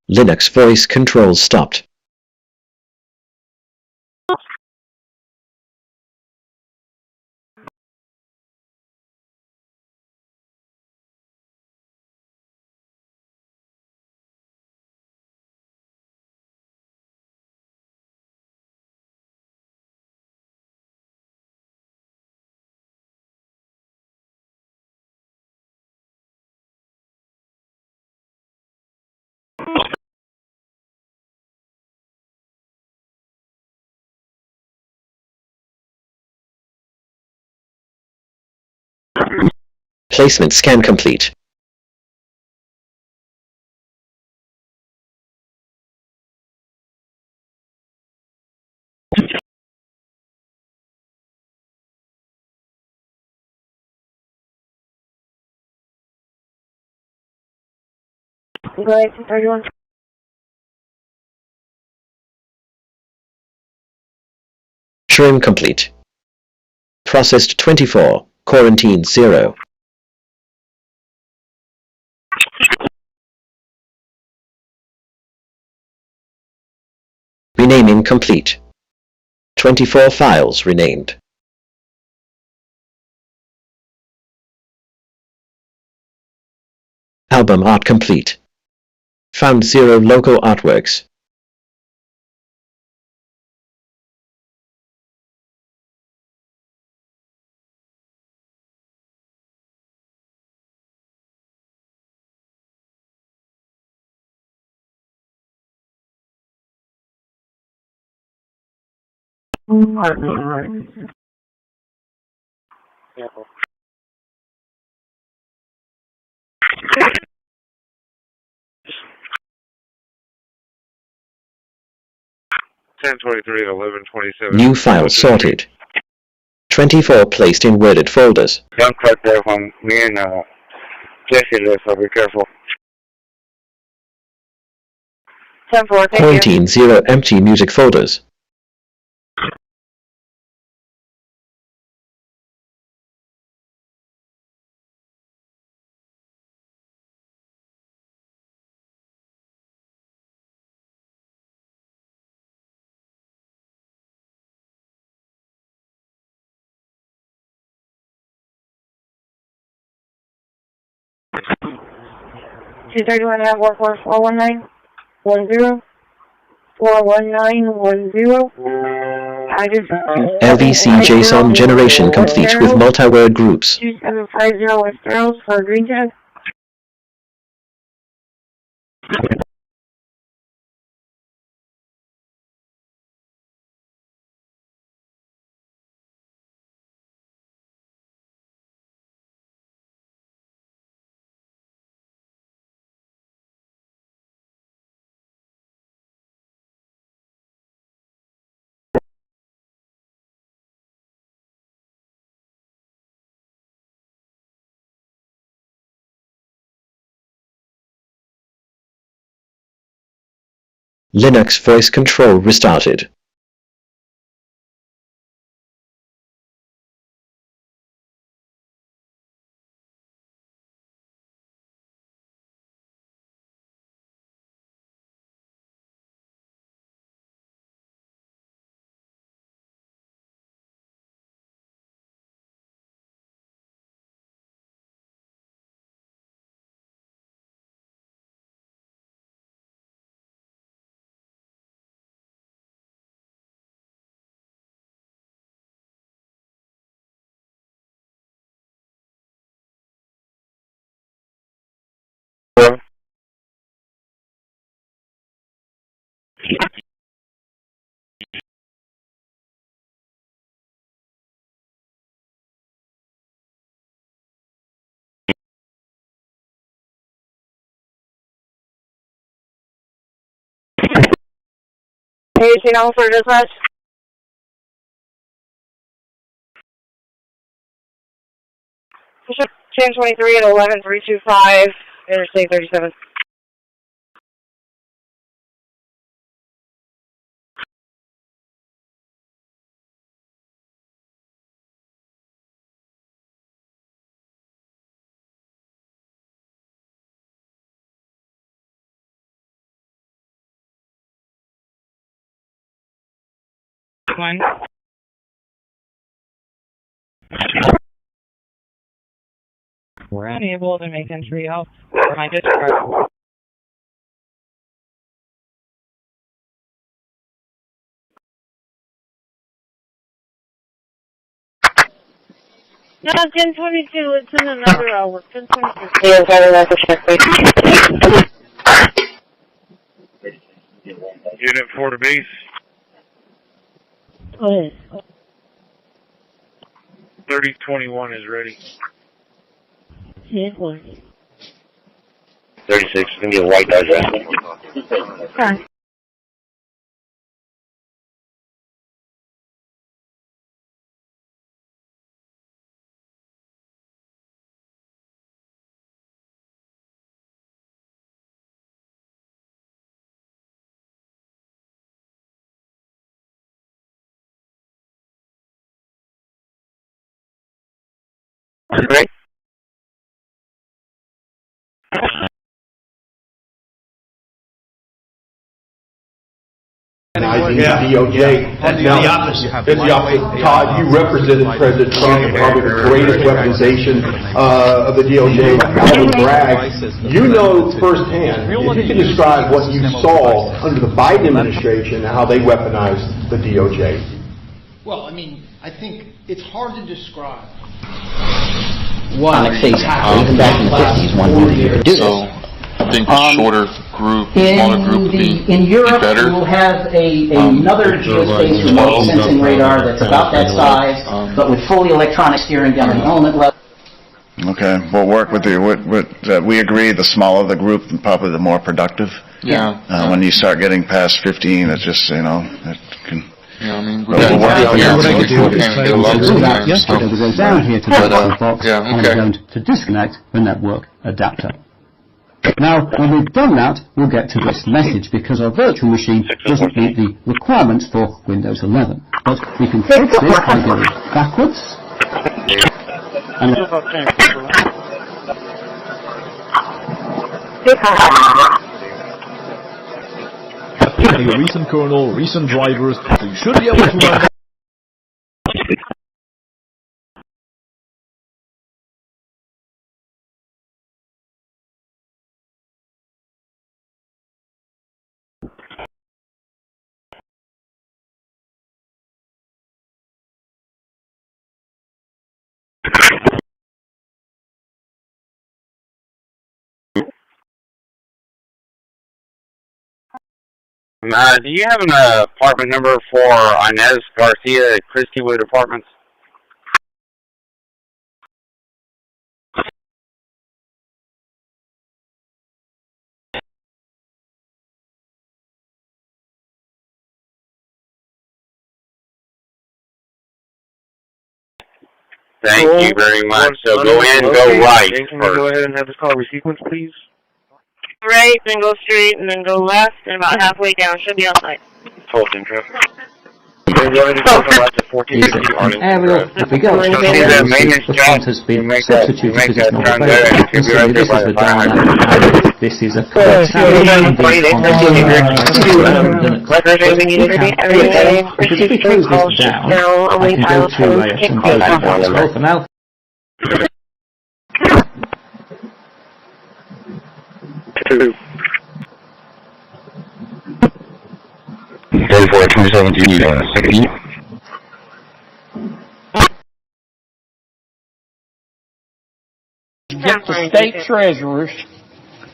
Linux voice control stopped. Placement scan complete. Go ahead, 31. Trim complete. Processed 24. Quarantine 0. Renaming complete. 24 files renamed. Album art complete. Found 0 local artworks. New files sorted. 24 placed in worded folders. Don't cut there when me and Jesse live, so be careful. 10-4, thank you. Quarantine 0 empty music folders. Two 31 at 419 10 41910. I just LVC JSON generation complete with multi-word groups. 2750 West Arrows for Green Tag. Linux voice control restarted. Hey, you know for dispatch? Change 23 at 11325 Interstate 37. 1. We're unable to make entry out for my discharge. No, 1022, it's in another hour. 1022. Yes, I will have to check, please. Unit 4 to base. Oh. 3021 is ready. 36 is going to be a white address. Okay. Right. DOJ. Now, it's the opposite. Todd, you represented President Trump in probably the greatest weaponization of the DOJ, Alvin Bragg. You know firsthand, if you can describe what you saw under the Biden administration and how they weaponized the DOJ. Well, I mean, I think it's hard to describe. Let's face it, even back in the 50s, one knew you could do this. I think a shorter group, smaller group would be In Europe, better. you will have another geospatial remote sensing radar that's about that size, but with fully electronic steering down the element level. Okay, we'll work with you. We agree the smaller the group, probably the more productive. Yeah. When you start getting past 15, it's just, it can... Yeah, I mean, we got Yesterday we go down here to the bottom box and we're going to disconnect the network adapter. Now, when we've done that, we'll get to this message because our virtual machine doesn't meet the requirements for Windows 11. But we can fix this by going backwards. And a recent kernel, recent drivers, so you should be able to run. Do you have an apartment number for Inez Garcia at Christiewood Apartments? Thank you very much. So go in, go right. Can we go ahead and have this call resequence, please? Right, then go straight, and then go left, and about halfway down, should be on site. Full team traffic. Then go ahead and go left at 1450 Arlington Drive. If we go, the front has been substituted because it's not available. This is the dial. This is a if we close this down, I can go to some as well for now. 2. 34-217, second unit. Get the state treasurers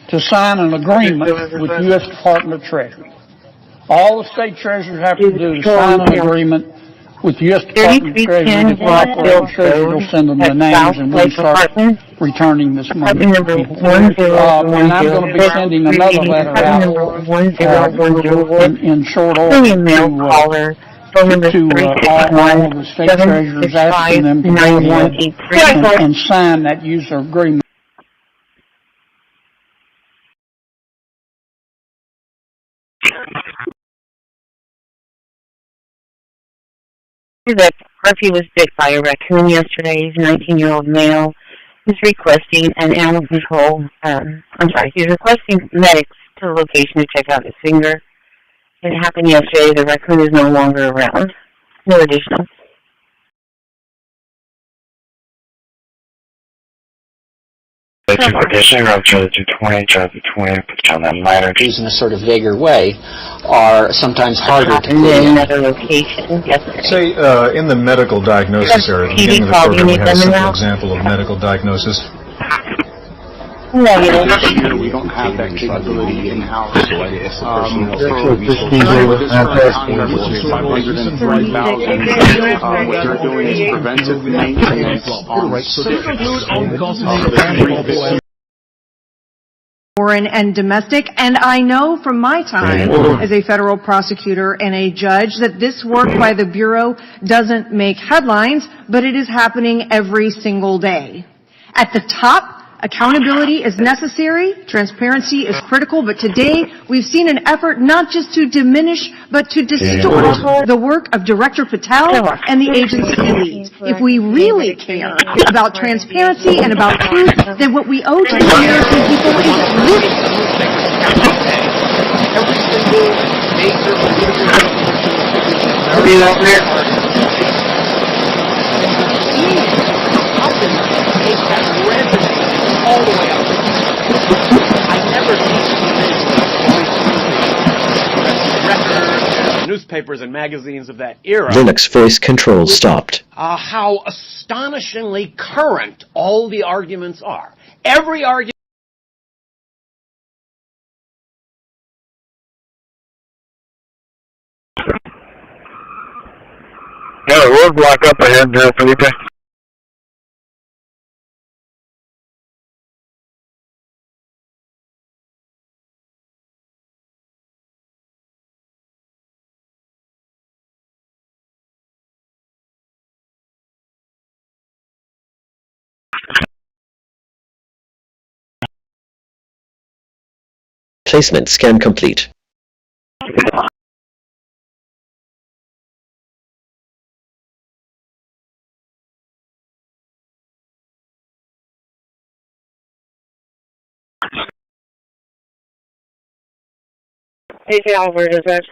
to sign an agreement with the U.S. Department of Treasury. All the state treasurers have to do is sign an agreement with the U.S. Department of Treasury. The operating treasurer will send them the names and we'll start returning this money. And I'm going to be sending another letter out in short order to all of the state treasurers, asking them to go ahead and sign that user agreement. That Murphy was bit by a raccoon yesterday. He's a 19-year-old male. He's requesting an animal control. He's requesting medics to the location to check out his finger. It happened yesterday. The raccoon is no longer around. No additional. These in a sort of vaguer way are sometimes harder to put in. Another location. Yes, sir. Say, in the medical diagnosis area, at the beginning of the program, we had a simple example of medical diagnosis. Negative. We don't have that capability in-house. What they're doing is preventive maintenance foreign and domestic, and I know from my time as a federal prosecutor and a judge that this work by the Bureau doesn't make headlines, but it is happening every single day. At the top, accountability is necessary, transparency is critical, but today we've seen an effort not just to diminish, but to distort the work of Director Patel and the agency leads. If we really care about transparency and about truth, then what we owe to the American people is living. Every single major all the way up. I never see records, newspapers and magazines of that era. Linux voice control stopped. How astonishingly current all the arguments are. Every argument. Yeah, the roadblock up ahead there, Felipe. Placement scan complete. Hey, Albert, is that?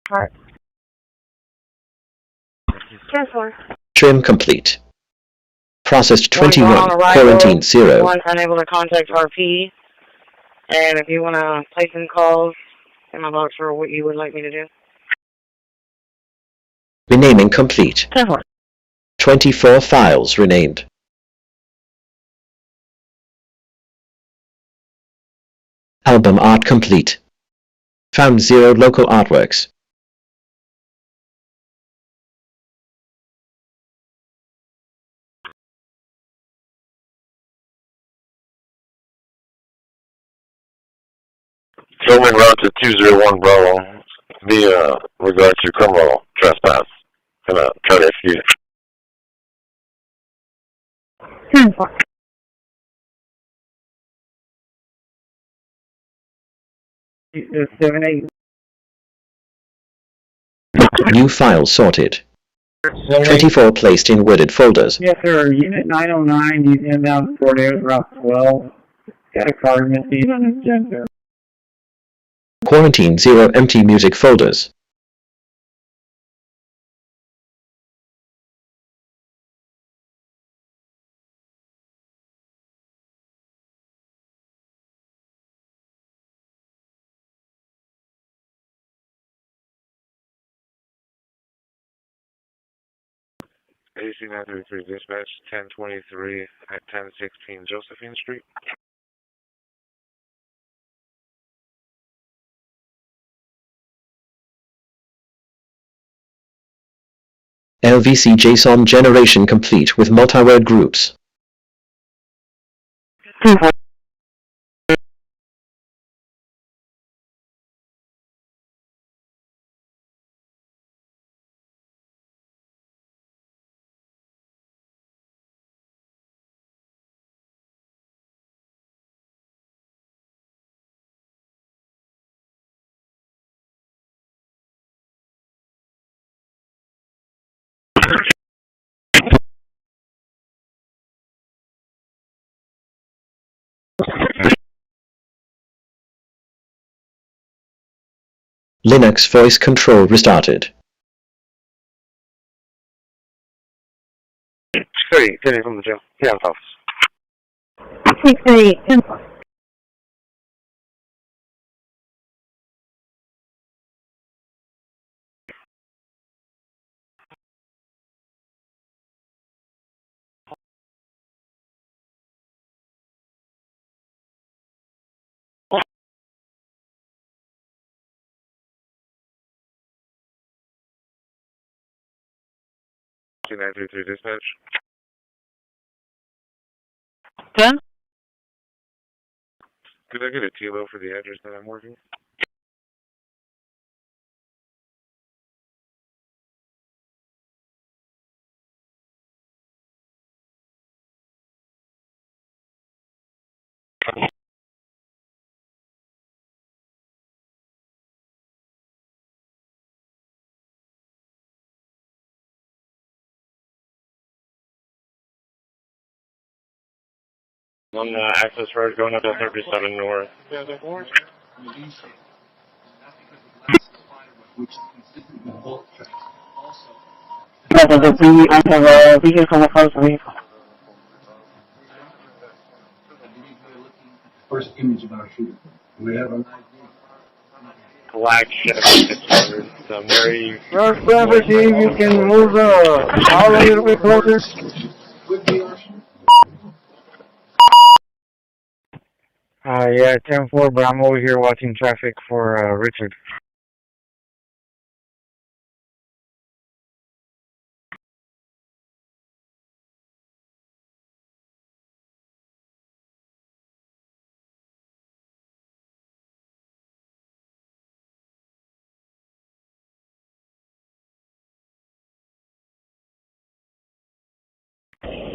Part. 10-4. Trim complete. Processed 21, quarantine 0. One unable to contact RP. And if you want to place in calls in my box for what you would like me to do. Renaming complete. 10-4. 24 files renamed. Album art complete. Found 0 local artworks. Showing route to 201 Bravo via regards to criminal trespass. Gonna try to execute it. 10-4. New file sorted. 24 placed in wooded folders. Yes, sir. Unit 909, he's in down 40, Route 12. Got a car missing on his gender. Quarantine 0 empty music folders. AC 933 dispatch 1023 at 1016 Josephine Street. LVC JSON generation complete with multi-word groups. Linux voice control restarted. Sorry, Penny from the jail. Yeah, office. 638. Two dispatch. Done? Could I get a TLO for the address that I'm working? On Access Road going up to 37 North. Yeah, that north. First image of our shooter. We have a Black Chevy 600. So Mary. First property, you can move all a little bit closer. Yeah, 10-4, but I'm over here watching traffic for Richard.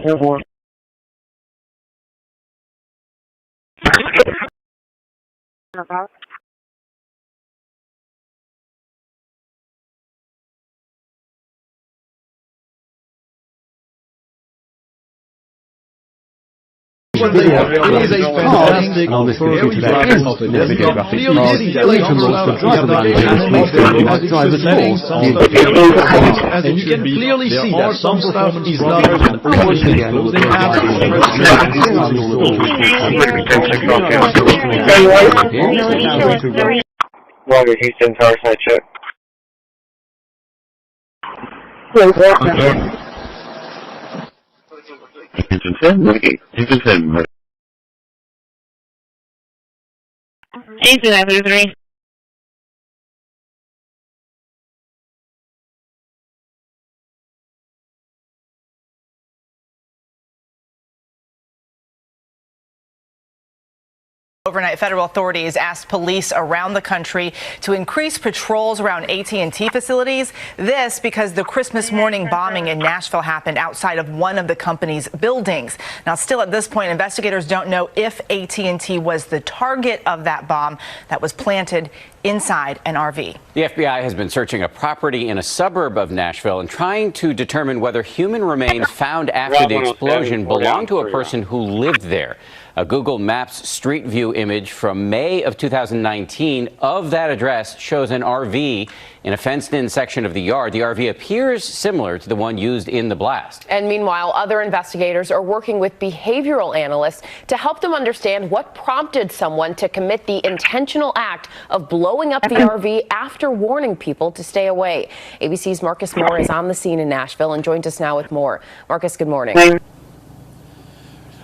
Airport. It is a fantastic video graphics and you can clearly see that some stuff is not closing Water, Houston, tower side check. Three. Overnight, federal authorities asked police around the country to increase patrols around AT&T facilities. This because the Christmas morning bombing in Nashville happened outside of one of the company's buildings. Now, still at this point, investigators don't know if AT&T was the target of that bomb that was planted inside an RV. The FBI has been searching a property in a suburb of Nashville and trying to determine whether human remains found after the explosion belonged to a person who lived there. A Google Maps Street View image from May of 2019 of that address shows an RV in a fenced-in section of the yard. The RV appears similar to the one used in the blast. And meanwhile, other investigators are working with behavioral analysts to help them understand what prompted someone to commit the intentional act of blowing up the RV after warning people to stay away. ABC's Marcus Moore is on the scene in Nashville and joins us now with more. Marcus, good morning.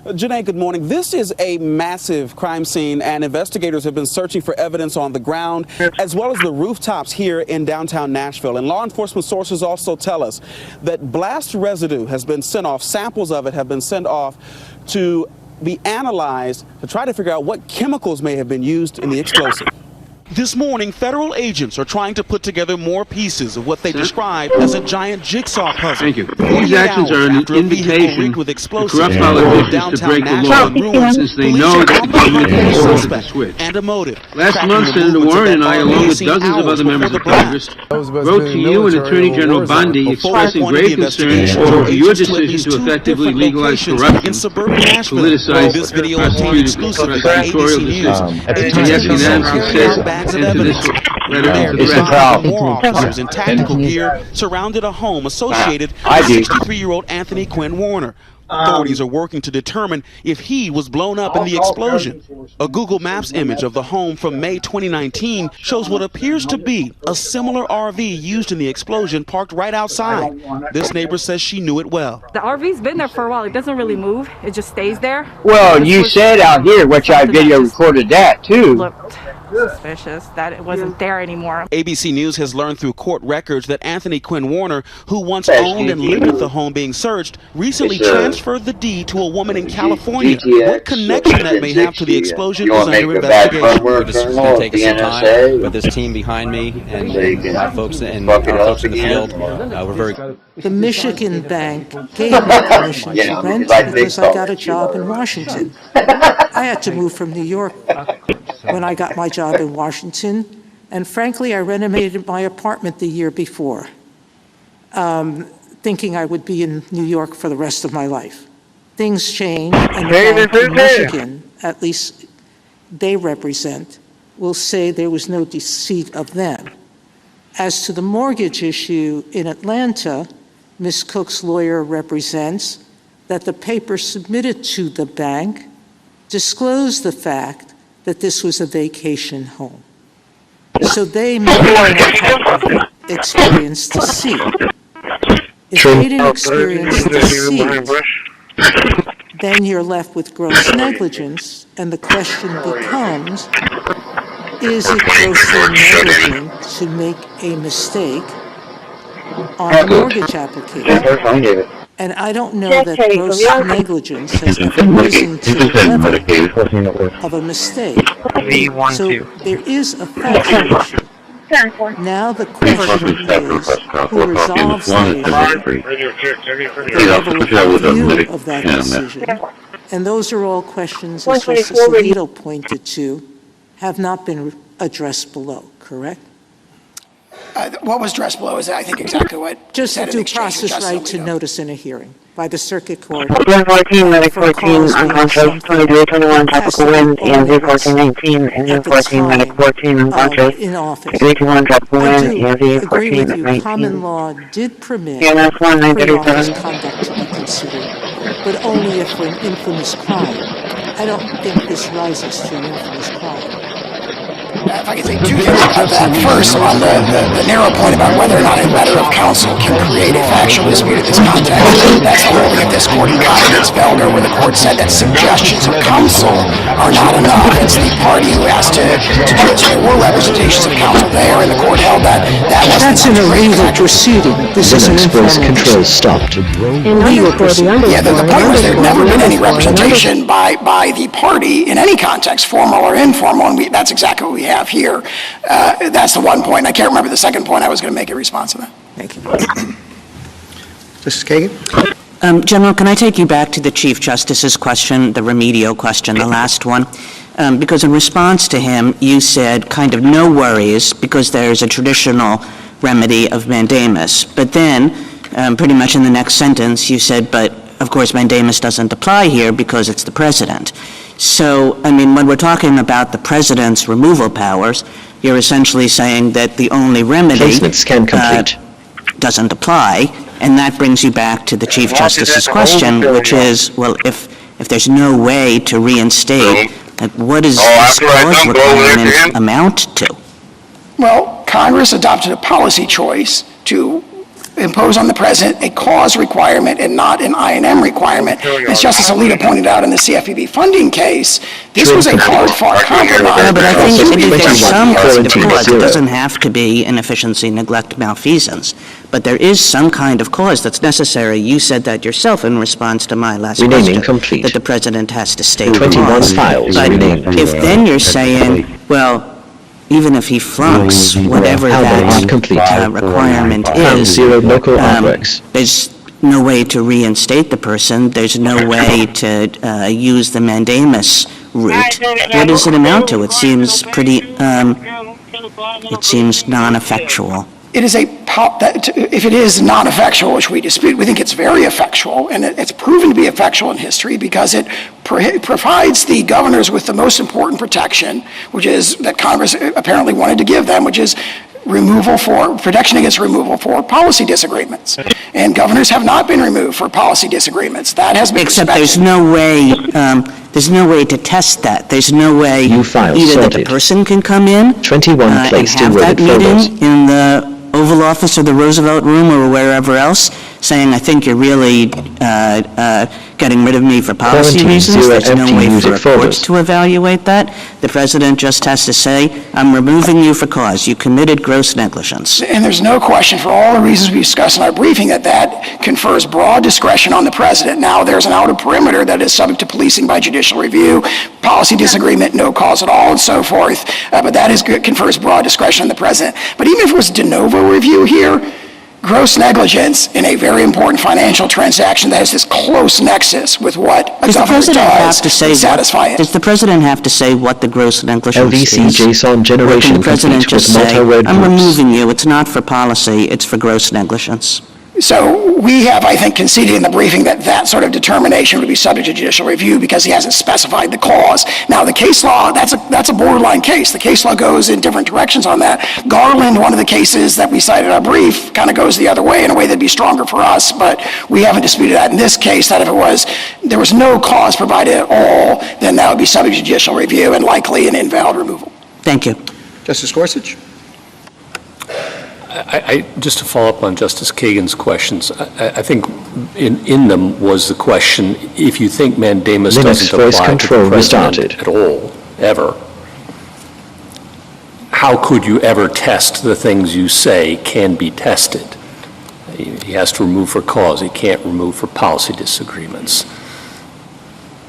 Janae, good morning. This is a massive crime scene, and investigators have been searching for evidence on the ground as well as the rooftops here in downtown Nashville. And law enforcement sources also tell us that blast residue has been sent off, samples of it have been sent off to be analyzed to try to figure out what chemicals may have been used in the explosive. This morning, federal agents are trying to put together more pieces of what they describe as a giant jigsaw puzzle. Thank you. These actions are an invitation to corrupt politicians to break the law, since they know that the government has sold the switch. And a motive. Last month, Senator Warren and I, along with dozens of other members of Congress, wrote to you and Attorney General Bondi expressing grave concern over your decision to effectively legalize corruption, politicize prosecutorial decisions. We ask unanimous consent stacks of evidence. More officers in tactical gear surrounded a home associated with 63-year-old Anthony Quinn Warner. Authorities are working to determine if he was blown up in the explosion. A Google Maps image of the home from May 2019 shows what appears to be a similar RV used in the explosion parked right outside. This neighbor says she knew it well. The RV's been there for a while. It doesn't really move. It just stays there. Well, you said out here, which I video recorded that too. Looked suspicious that it wasn't there anymore. ABC News has learned through court records that Anthony Quinn Warner, who once owned and lived with the home being searched, recently transferred the deed to a woman in California. What connection that may have to the explosion is under investigation. This is going to take us some time, but this team behind me and our folks in the field, we're very. The Michigan bank gave me permission to rent because I got a job in Washington. I had to move from New York when I got my job in Washington, and frankly, I renovated my apartment the year before, thinking I would be in New York for the rest of my life. Things change, and the bank in Michigan, at least they represent, will say there was no deceit of them. As to the mortgage issue in Atlanta, Ms. Cook's lawyer represents that the paper submitted to the bank disclosed the fact that this was a vacation home. So they may not have experienced deceit. If they didn't experience deceit, then you're left with gross negligence, and the question becomes, is it grossly negligent to make a mistake on a mortgage application? And I don't know that gross negligence has ever risen to the level of a mistake. So there is a factual issue. Now the question is, who resolves the level of review of that decision? And those are all questions, as Justice Alito pointed to, have not been addressed below, correct? What was addressed below is, I think, exactly what just a due process right to notice in a hearing by the circuit court. 14, medic 14, unconscious, 2321, tropical wind, EMV 1419, engine 14, medic 14, unconscious, in office. 321, tropical wind, EMV Agree with you, 1419. common law did permit EMS 1937. conduct to be considered, but only if for an infamous crime. I don't think this rises to an infamous crime. If I could say two things about that. First, on the narrow point about whether or not a letter of counsel can create a factual dispute in this context, that's the holding of this court in Confidence Felder, where the court said that suggestions of counsel are not enough. It's the party who has to do it. So there were representations of counsel there, and the court held that that wasn't. That's in a legal proceeding. This is an informal control stopped. In legal proceeding. Yeah, the point was there'd never been any representation by the party in any context, formal or informal, and that's exactly what we have here. That's the one point. I can't remember the second point I was going to make in response to that. Thank you. Mrs. Kagan? General, can I take you back to the Chief Justice's question, the remedial question, the last one? Because in response to him, you said kind of no worries because there's a traditional remedy of mandamus. But then, pretty much in the next sentence, you said, but of course mandamus doesn't apply here because it's the president. So, I mean, when we're talking about the president's removal powers, you're essentially saying that the only remedy doesn't apply, and that brings you back to the Chief Justice's question, which is, well, if there's no way to reinstate, what does this clause requirement amount to? Well, Congress adopted a policy choice to impose on the president a cause requirement and not an I&M requirement. As Justice Alito pointed out in the CFPB funding case, this was a hard-fought compromise. Yeah, but I think there's some kind of cause. It doesn't have to be inefficiency, neglect, malfeasance. But there is some kind of cause that's necessary. You said that yourself in response to my last question, that the president has to state the cause. But if then you're saying, well, even if he flunks whatever that requirement is, there's no way to reinstate the person. There's no way to use the mandamus route. What does it amount to? It seems pretty, it seems non-effectual. It is if it is non-effectual, which we dispute, we think it's very effectual, and it's proven to be effectual in history because it provides the governors with the most important protection, which is that Congress apparently wanted to give them, which is protection against removal for policy disagreements. And governors have not been removed for policy disagreements. That has been Except respected. there's no way to test that. There's no way either that the person can come in 21 and placed have in that wooded folders. meeting in the Oval Office or the Roosevelt Room or wherever else, saying, I think you're really getting rid of me for policy Quarantine reasons. 0 There's no empty way for music a court folders. to evaluate that. The president just has to say, I'm removing you for cause. You committed gross negligence. And there's no question, for all the reasons we discussed in our briefing, that confers broad discretion on the president. Now, there's an outer perimeter that is subject to policing by judicial review, policy disagreement, no cause at all, and so forth. But that confers broad discretion on the president. But even if it was de novo review here, gross negligence in a very important financial transaction that has this close nexus with what a governor does would satisfy it. Does the president have to say what the gross negligence is? LDC JSON generation Or can the president complete with just say, multi-word I'm groups. removing you, it's not for policy, it's for gross negligence? So we have, I think, conceded in the briefing that that sort of determination would be subject to judicial review because he hasn't specified the cause. Now, the case law, that's a borderline case. The case law goes in different directions on that. Garland, one of the cases that we cited in our brief, kind of goes the other way in a way that'd be stronger for us, but we haven't disputed that in this case, that if there was no cause provided at all, then that would be subject to judicial review and likely an invalid removal. Thank you. Justice Gorsuch? Just to follow up on Justice Kagan's questions, I think in them was the question, if you think mandamus doesn't apply to the president at all, ever, how could you ever test the things you say can be tested? He has to remove for cause. He can't remove for policy disagreements.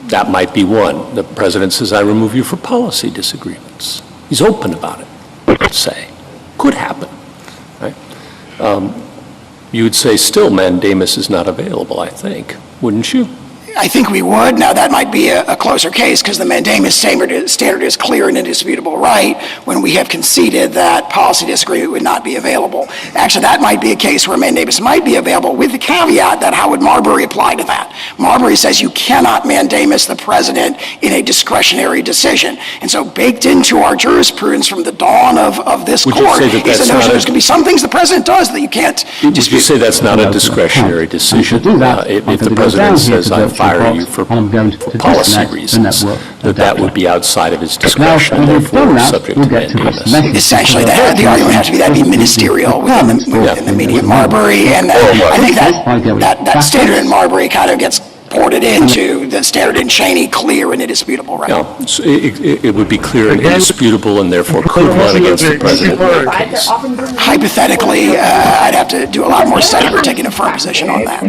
That might be one. The president says, I remove you for policy disagreements. He's open about it, let's say. Could happen. You would say still mandamus is not available, I think, wouldn't you? I think we would. Now, that might be a closer case because the mandamus standard is clear and indisputable right when we have conceded that policy disagreement would not be available. Actually, that might be a case where mandamus might be available with the caveat that how would Marbury apply to that? Marbury says you cannot mandamus the president in a discretionary decision. And so baked into our jurisprudence from the dawn of this court is the notion there's going to be some things the president does that you can't dispute. Would you say that's not a discretionary decision? If the president says, I fire you for policy reasons, that would be outside of his discretion and therefore subject to mandamus. Essentially, the argument has to be that'd be ministerial within the meaning of Marbury, and I think that standard in Marbury kind of gets ported into the standard in Cheney, clear and indisputable, right? No, so it would be clear and indisputable and therefore could run against the president in that case. Hypothetically, I'd have to do a lot more study. We're taking a firm position on that.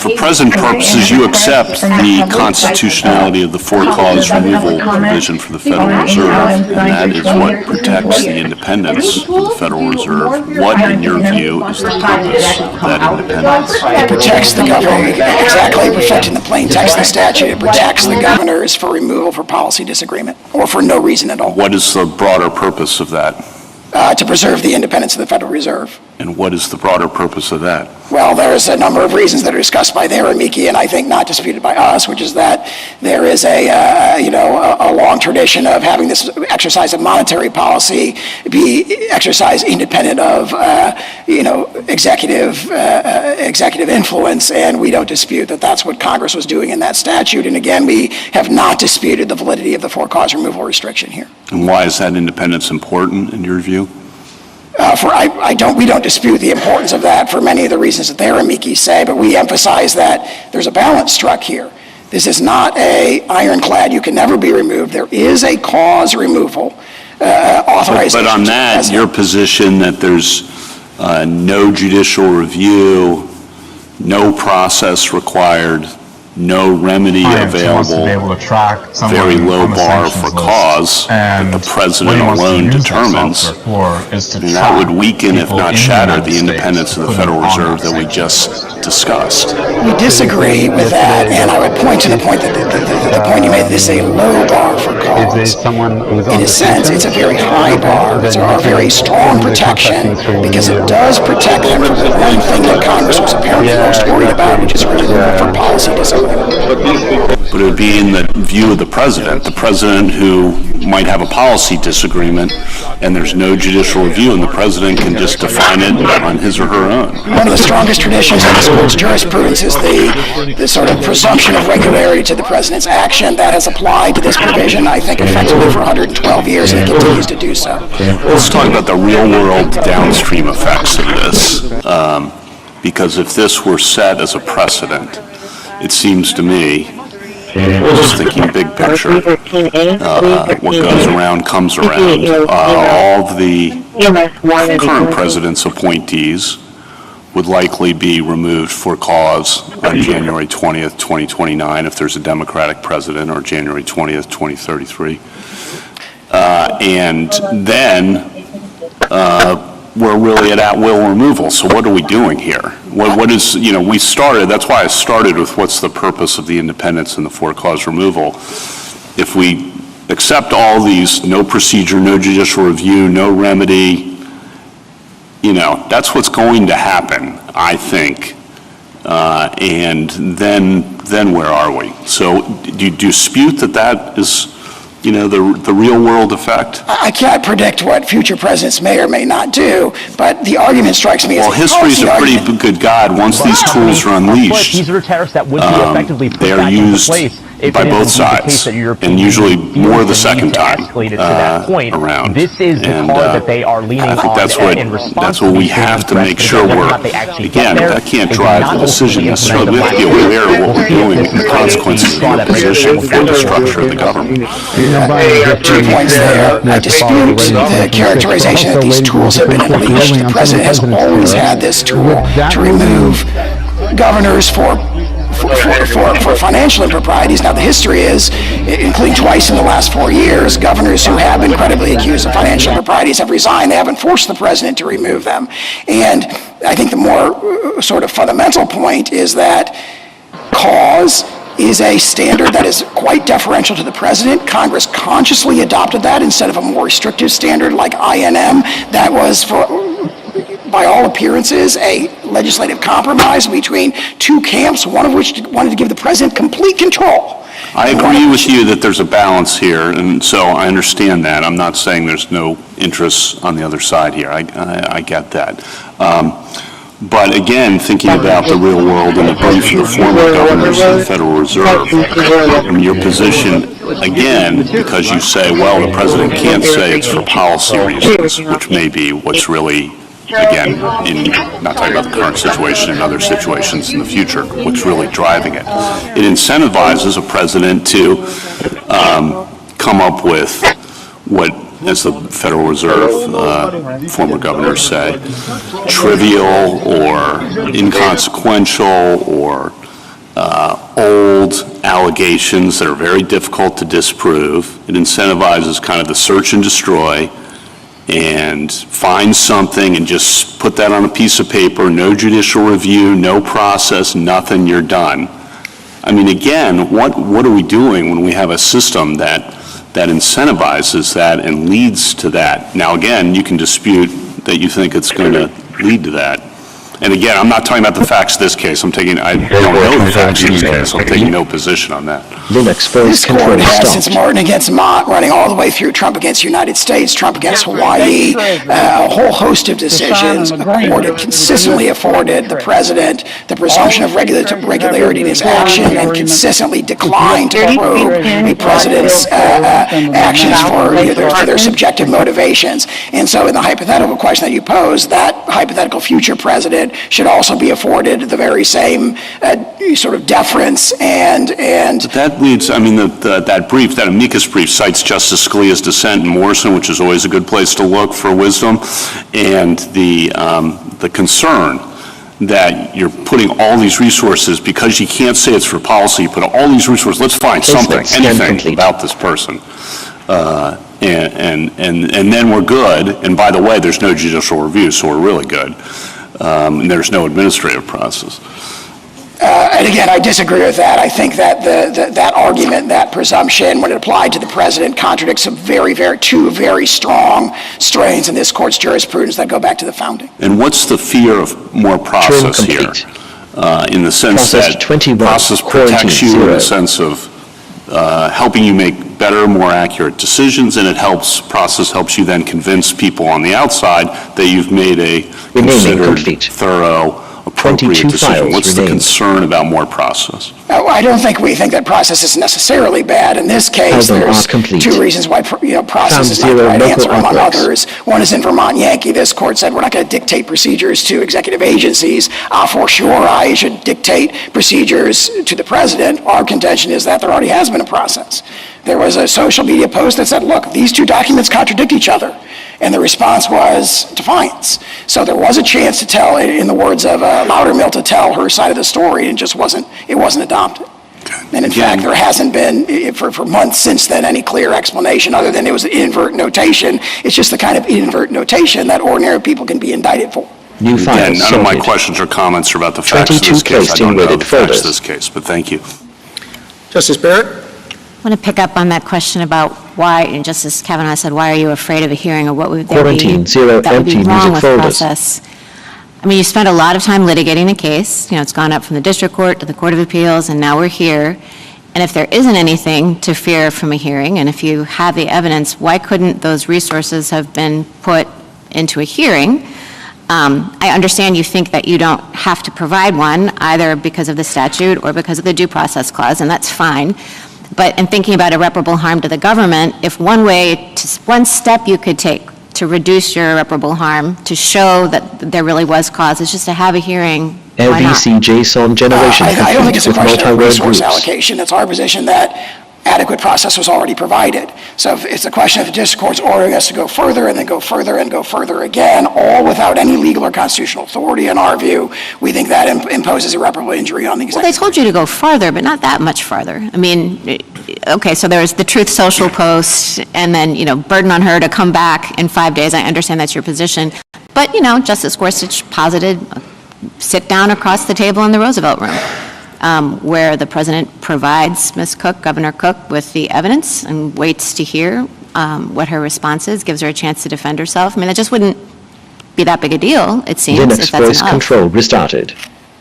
For present purposes, you accept the constitutionality of the four-cause removal provision for the Federal Reserve, and that is what protects the independence of the Federal Reserve. What, in your view, is the purpose of that independence? It protects the governor, exactly, reflecting the plain text of the statute. It protects the governors for removal for policy disagreement or for no reason at all. What is the broader purpose of that? To preserve the independence of the Federal Reserve. And what is the broader purpose of that? Well, there's a number of reasons that are discussed by their amici, and I think not disputed by us, which is that there is a long tradition of having this exercise of monetary policy be exercised independent of executive influence, and we don't dispute that that's what Congress was doing in that statute. And again, we have not disputed the validity of the four-cause removal restriction here. And why is that independence important in your view? We don't dispute the importance of that for many of the reasons that their amici say, but we emphasize that there's a balance struck here. This is not a ironclad, you can never be removed. There is a cause removal authorization. But on that, your position that there's no judicial review, no process required, no remedy available, very low bar for cause that the president alone determines, and that would weaken, if not shatter, the independence of the Federal Reserve that we just discussed. We disagree with that, and I would point to the point that the point you made, this is a low bar for cause. cause. In a sense, it's a very high bar. It's a very strong protection because it does protect them from the one thing that Congress was apparently most worried about, which is removal for policy disagreement. But it would be in the view of the president who might have a policy disagreement, and there's no judicial review, and the president can just define it on his or her own. One of the strongest traditions in this court's jurisprudence is the sort of presumption of regularity to the president's action that has applied to this provision, I think, effectively for 112 years, and it continues to do so. Let's talk about the real-world downstream effects of this, because if this were set as a precedent, it seems to me, just thinking big picture, what goes around comes around. All of the current president's appointees would likely be removed for cause on January 20th, 2029, if there's a Democratic president, or January 20th, 2033. And then we're really at will removal. So what are we doing here? What is, we started, that's why I started with what's the purpose of the independence and the for-cause removal. If we accept all these, no procedure, no judicial review, no remedy, that's what's going to happen, I think. And then where are we? So do you dispute that is, the real world effect? I can't predict what future presidents may or may not do, but the argument strikes me as history's a pretty good guide. Once these tools are unleashed, they are used by both sides, and usually more the second time around. This is the card that they are leaning on. I think that's what we have to make sure again, that can't drive the decision necessarily. We have to be aware of what we're doing and the consequences of your position for the structure of the government. 2 points there. I dispute the characterization that these tools have been unleashed. The president has always had this tool to remove governors for financial improprieties. Now, the history is, including twice in the last 4 years, governors who have been credibly accused of financial improprieties have resigned. They haven't forced the president to remove them. And I think the more sort of fundamental point is that cause is a standard that is quite deferential to the president. Congress consciously adopted that instead of a more restrictive standard like INM that was, by all appearances, a legislative compromise between two camps, one of which wanted to give the president complete control. I agree with you that there's a balance here, and so I understand that. I'm not saying there's no interests on the other side here. I get that. But again, thinking about the real world and the brief of the former governors of the Federal Reserve, and your position, again, because you say, well, the president can't say it's for policy reasons, which may be what's really, again, not talking about the current situation and other situations in the future, what's really driving it. It incentivizes a president to come up with what, as the Federal Reserve former governors say, trivial or inconsequential or old allegations that are very difficult to disprove. It incentivizes kind of the search and destroy and find something and just put that on a piece of paper, no judicial review, no process, nothing, you're done. I mean, again, what are we doing when we have a system that incentivizes that and leads to that? Now, again, you can dispute that you think it's going to lead to that. And again, I'm not talking about the facts of this case. I don't know the facts of this case. I'm taking no position on that. This court has, since Martin against Mott, running all the way through Trump against the United States, Trump against Hawaii, a whole host of decisions, the court had consistently afforded the president the presumption of regularity in his action and consistently declined to probe a president's actions for their subjective motivations. And so in the hypothetical question that you pose, that hypothetical future president should also be afforded the very same sort of deference and. But that leads, I mean, that brief, that amicus brief cites Justice Scalia's dissent in Morrison, which is always a good place to look for wisdom, and the concern that you're putting all these resources, because you can't say it's for policy, you put all these resources, let's find something, anything about this person. And then we're good, and by the way, there's no judicial review, so we're really good. And there's no administrative process. And again, I disagree with that. I think that that argument, that presumption, when it applied to the president, contradicts some two very strong strains in this court's jurisprudence that go back to the founding. And what's the fear of more process here? In the sense that process protects you in the sense of helping you make better, more accurate decisions, and process helps you then convince people on the outside that you've made a considered, thorough, appropriate decision. What's the concern about more process? I don't think we think that process is necessarily bad. In this case, there's two reasons why process is not the right answer, among others. One is in Vermont Yankee. This court said we're not going to dictate procedures to executive agencies. For sure, I should dictate procedures to the president. Our contention is that there already has been a process. There was a social media post that said, look, these two documents contradict each other. And the response was defiance. So there was a chance to tell, in the words of Loudermill, to tell her side of the story, and it wasn't adopted. And in fact, there hasn't been, for months since then, any clear explanation other than it was an inadvertent notation. It's just the kind of inadvertent notation that ordinary people can be indicted for. Again, none of my questions or comments are about the facts of this case. I don't know the facts of this case, but thank you. Justice Barrett? I want to pick up on that question about why, and Justice Kavanaugh said, why are you afraid of a hearing, or what would there be that would be wrong with process? I mean, you spent a lot of time litigating the case. It's gone up from the district court to the Court of Appeals, and now we're here. And if there isn't anything to fear from a hearing, and if you have the evidence, why couldn't those resources have been put into a hearing? I understand you think that you don't have to provide one, either because of the statute or because of the due process clause, and that's fine. But in thinking about irreparable harm to the government, if one step you could take to reduce your irreparable harm, to show that there really was cause, is just to have a hearing. LVC JSON generation. I don't think it's a question of resource allocation. It's our position that adequate process was already provided. So if it's a question of the district court's ordering us to go further and then go further and go further again, all without any legal or constitutional authority, in our view, we think that imposes irreparable injury on the executive. Well, they told you to go farther, but not that much farther. I mean, okay, so there's the Truth Social post, and then, burden on her to come back in 5 days. I understand that's your position. But, Justice Gorsuch posited sit down across the table in the Roosevelt room. Where the president provides Ms. Cook, Governor Cook, with the evidence and waits to hear what her response is, gives her a chance to defend herself. I mean, that just wouldn't be that big a deal, it seems, Linux if that's voice enough. control restarted.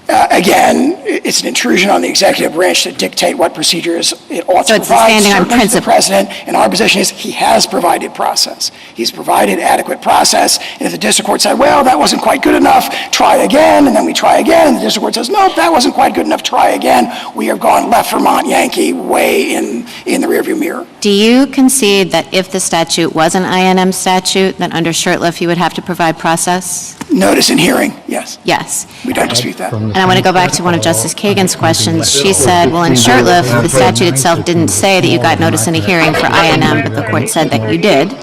Again, it's an intrusion on the executive branch to dictate what procedures it ought to provide. So it's standing on principle. The president, and our position is he has provided process. He's provided adequate process. And if the district court said, well, that wasn't quite good enough, try again, and then we try again, and the district court says, nope, that wasn't quite good enough, try again, we have gone left Vermont Yankee way in the rearview mirror. Do you concede that if the statute was an INM statute, that under Shurtleff you would have to provide process? Notice and hearing, yes. Yes. We don't dispute that. And I want to go back to one of Justice Kagan's questions. She said, well, in Shurtleff, the statute itself didn't say that you got notice and a hearing for INM, but the court said that you did.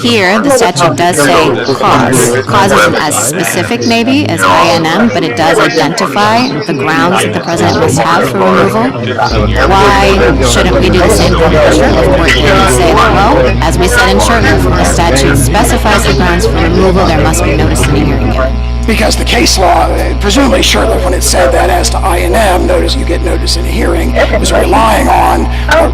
Here, the statute does say cause. Cause isn't as specific, maybe, as INM, but it does identify the grounds that the president must have for removal. Why shouldn't we do the same thing with the Shurtleff court and say, well, as we said in Shurtleff, the statute specifies the grounds for removal, there must be notice and a hearing given? Because the case law, presumably Shurtleff, when it said that as to INM, you get notice in a hearing, was relying on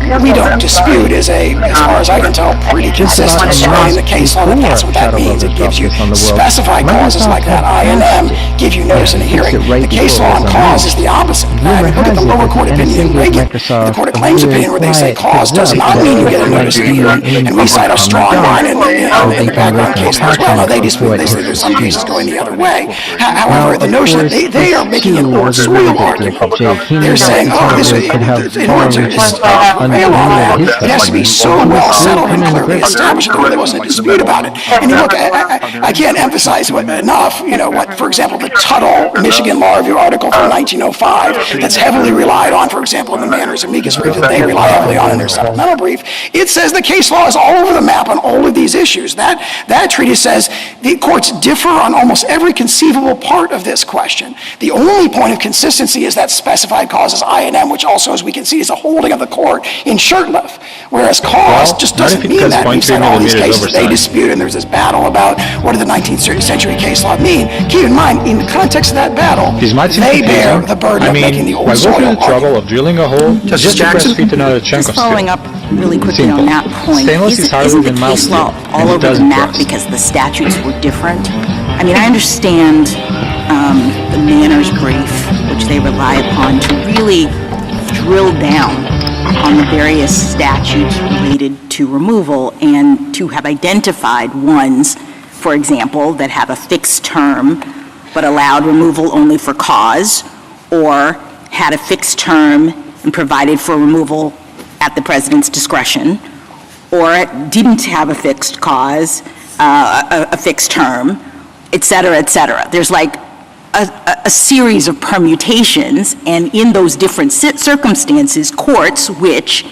what we don't dispute is as far as I can tell, pretty consistent strain in the case law. That's what that means. It gives you specified causes like that. INM give you notice in a hearing. The case law on cause is the opposite. Look at the lower court opinion in Reagan, the Court of Claims opinion, where they say cause does not mean you get a notice in a hearing. And we cite a strong line in the background case law as well. Now, they dispute. They say there's some cases going the other way. However, the notion that they are making an old soil argument. They're saying, this in order to prevail on that, it has to be so well settled and clearly established that there wasn't a dispute about it. And look, I can't emphasize enough, what, for example, the Tuttle Michigan Law Review article from 1905 that's heavily relied on, for example, in the Manners amicus brief that they rely heavily on in their supplemental brief. It says the case law is all over the map on all of these issues. That treatise says the courts differ on almost every consideration conceivable part of this question. The only point of consistency is that specified cause is I&M, which also, as we can see, is a holding of the court in Shurtleff, whereas cause just doesn't mean that. We've said all these cases they dispute, and there's this battle about what did the 19th century case law mean. Keep in mind, in the context of that battle, they bear the burden of making the old soil argument. Trouble of drilling a hole Justice Jackson? Just following up really quickly on that point, isn't the case law all over the map because the statutes were different? I mean, I understand the Manners brief, which they rely upon to really drill down on the various statutes related to removal and to have identified ones, for example, that have a fixed term but allowed removal only for cause, or had a fixed term and provided for removal at the president's discretion, or didn't have a fixed cause, a fixed term, et cetera, et cetera. There's like a series of permutations, and in those different circumstances, courts, which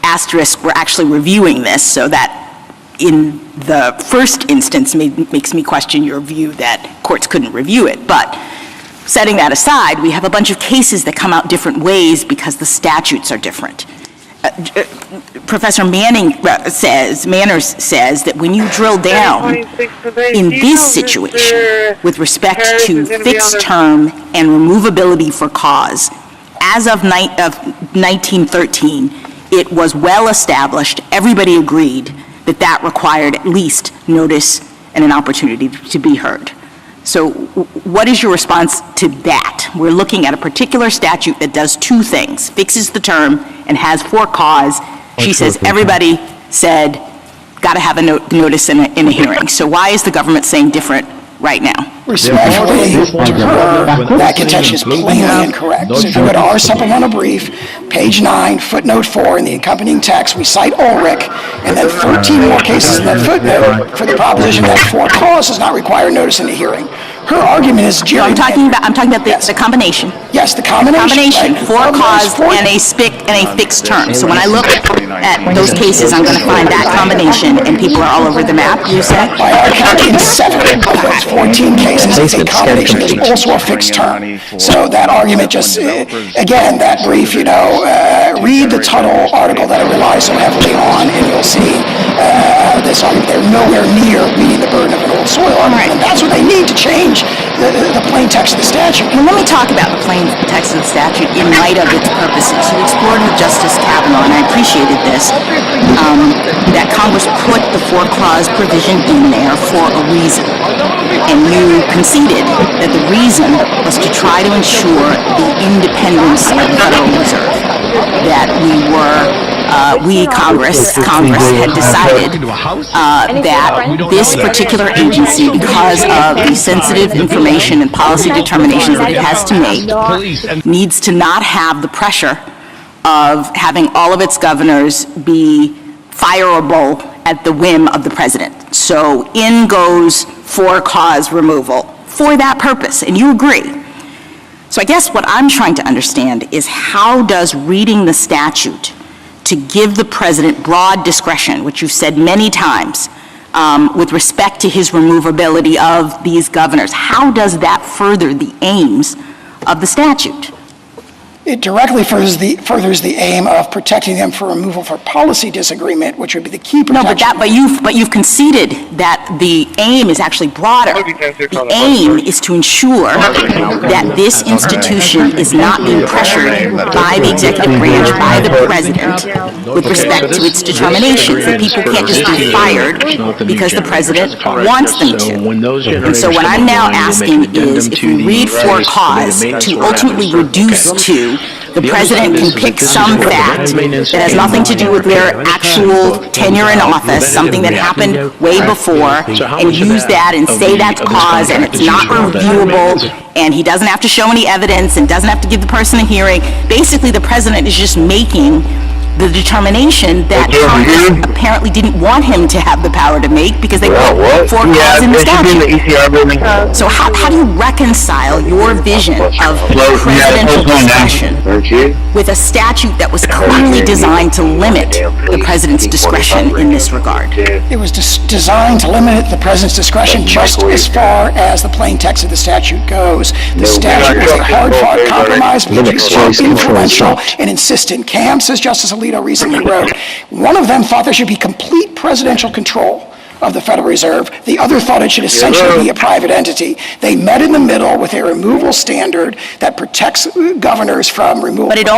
asterisk were actually reviewing this, so that in the first instance makes me question your view that courts couldn't review it. But setting that aside, we have a bunch of cases that come out different ways because the statutes are different. Professor Manners says that when you drill down in this situation with respect to fixed term and removability for cause, as of 1913, it was well established, everybody agreed, that required at least notice and an opportunity to be heard. So what is your response to that? We're looking at a particular statute that does two things, fixes the term and has for cause. She says everybody said, got to have a notice in a hearing. So why is the government saying different right now? Respectfully to her, that contention is plainly incorrect. So if you go to our supplemental brief, page 9, footnote 4, in the accompanying text, we cite Ulrich, and then 13 more cases in that footnote for the proposition that for cause does not require notice in a hearing. Her argument is I'm talking about the combination. Yes, the combination. Right. For cause and a fixed term. So when I look at those cases, I'm going to find that combination, and people are all over the map, you said? By our count, in 7 of those 14 cases, it's a combination. There's also a fixed term. So that argument just, again, that brief, read the Tuttle article that it relies so heavily on, and you'll see this argument. They're nowhere near meeting the burden of an old soil argument, and that's what they need to change the plain text of the statute. Well, let me talk about the plain text of the statute in light of its purposes. You explored with Justice Kavanaugh, and I appreciated this, that Congress put the four-clause provision in there for a reason. And you conceded that the reason was to try to ensure the independence of the Federal Reserve, that Congress had decided that this particular agency, because of the sensitive information and policy determinations that it has to make, needs to not have the pressure of having all of its governors be fireable at the whim of the president. So in goes for-cause removal for that purpose, and you agree. So I guess what I'm trying to understand is how does reading the statute to give the president broad discretion, which you've said many times, with respect to his removability of these governors, how does that further the aims of the statute? It directly furthers the aim of protecting them for removal for policy disagreement, which would be the key protection. No, but you've conceded that the aim is actually broader. The aim is to ensure that this institution is not being pressured by the executive branch, by the president, with respect to its determinations. That people can't just be fired because the president wants them to. And so what I'm now asking is, if we read for cause to ultimately reduce to the president can pick some fact that has nothing to do with their actual tenure in office, something that happened way before, and use that and say that's cause, and it's not reviewable, and he doesn't have to show any evidence and doesn't have to give the person a hearing. Basically, the president is just making the determination that Congress apparently didn't want him to have the power to make because they put for cause in the statute. So how do you reconcile your vision of presidential discretion with a statute that was clearly designed to limit the president's discretion in this regard? It was designed to limit the president's discretion just as far as the plain text of the statute goes. The statute was a hard-fought compromise between influential and insistent camps, as Justice Alito recently wrote. One of them thought there should be complete presidential control of the Federal Reserve. The other thought it should essentially be a private entity. They met in the middle with a removal standard that protects governors from removal. But it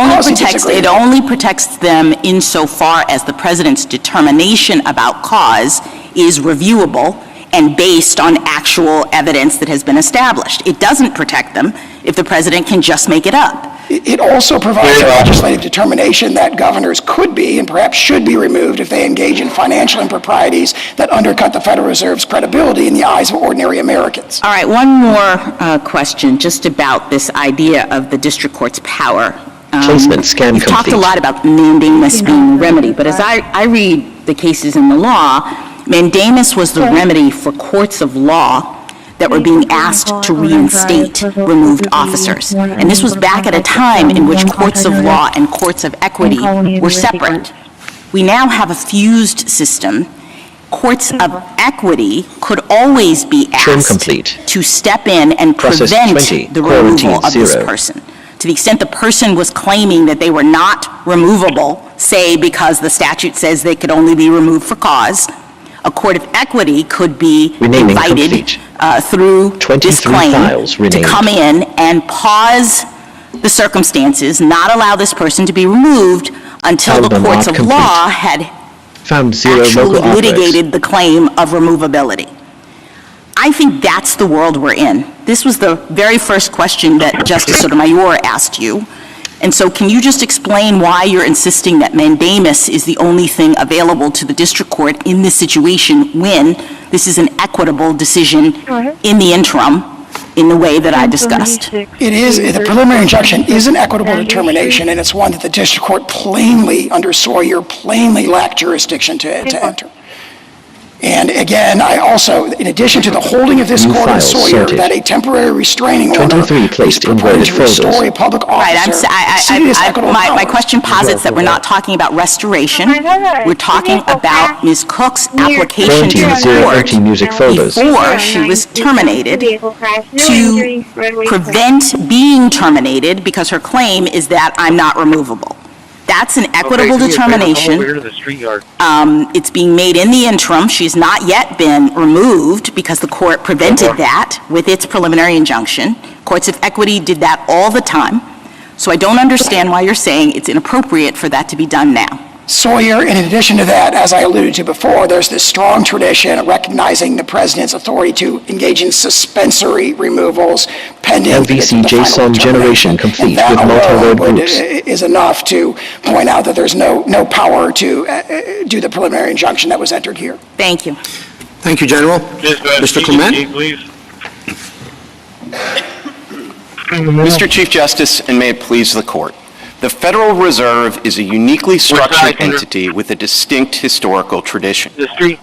only protects them insofar as the president's determination about cause is reviewable and based on actual evidence that has been established. It doesn't protect them if the president can just make it up. It also provides a legislative determination that governors could be and perhaps should be removed if they engage in financial improprieties that undercut the Federal Reserve's credibility in the eyes of ordinary Americans. All right, one more question just about this idea of the district court's power. You've talked a lot about mandamus being a remedy, but as I read the cases in the law, mandamus was the remedy for courts of law that were being asked to reinstate removed officers. And this was back at a time in which courts of law and courts of equity were separate. We now have a fused system. Courts of equity could always be asked to step in and prevent the removal of this person. To the extent the person was claiming that they were not removable, say because the statute says they could only be removed for cause, a court of equity could be invited through this claim to come in and pause the circumstances, not allow this person to be removed until the courts of law had actually litigated the claim of removability. I think that's the world we're in. This was the very first question that Justice Sotomayor asked you. And so can you just explain why you're insisting that mandamus is the only thing available to the district court in this situation when this is an equitable decision in the interim in the way that I discussed? It is. The preliminary injunction is an equitable determination, and it's one that the district court plainly, under Sawyer, plainly lacked jurisdiction to enter. And again, I also, in addition to the holding of this court in Sawyer, that a temporary restraining order is purported to restore a public officer. My question posits that we're not talking about restoration. We're talking about Ms. Cook's application to the court before she was terminated to prevent being terminated because her claim is that I'm not removable. That's an equitable determination. It's being made in the interim. She's not yet been removed because the court prevented that with its preliminary injunction. Courts of equity did that all the time. So I don't understand why you're saying it's inappropriate for that to be done now. Sawyer, in addition to that, as I alluded to before, there's this strong tradition of recognizing the president's authority to engage in suspensory removals pending LVC JSON generation complete with multi-word groups. Is enough to point out that there's no power to do the preliminary injunction that was entered here. Thank you. Thank you, General. Mr. Clement? Mr. Chief Justice, and may it please the Court. The Federal Reserve is a uniquely structured entity with a distinct historical tradition.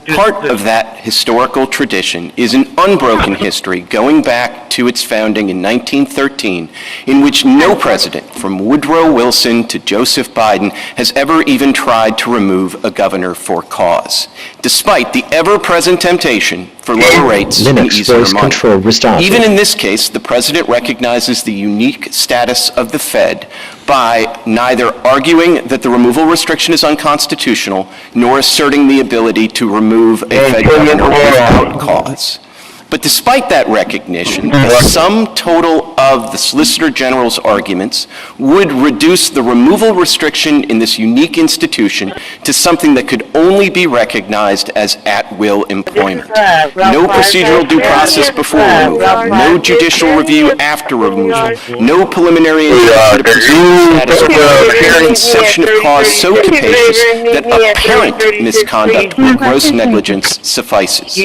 Part of that historical tradition is an unbroken history going back to its founding in 1913, in which no president, from Woodrow Wilson to Joseph Biden, has ever even tried to remove a governor for cause, despite the ever-present temptation for lower rates and easier money. Even in this case, the president recognizes the unique status of the Fed by neither arguing that the removal restriction is unconstitutional nor asserting the ability to remove a Fed governor without cause. But despite that recognition, the sum total of the Solicitor General's arguments would reduce the removal restriction in this unique institution to something that could only be recognized as at-will employment. No procedural due process before removal, no judicial review after removal, no preliminary injunction to preserve the status quo, a conception of cause so capacious that apparent misconduct or gross negligence suffices.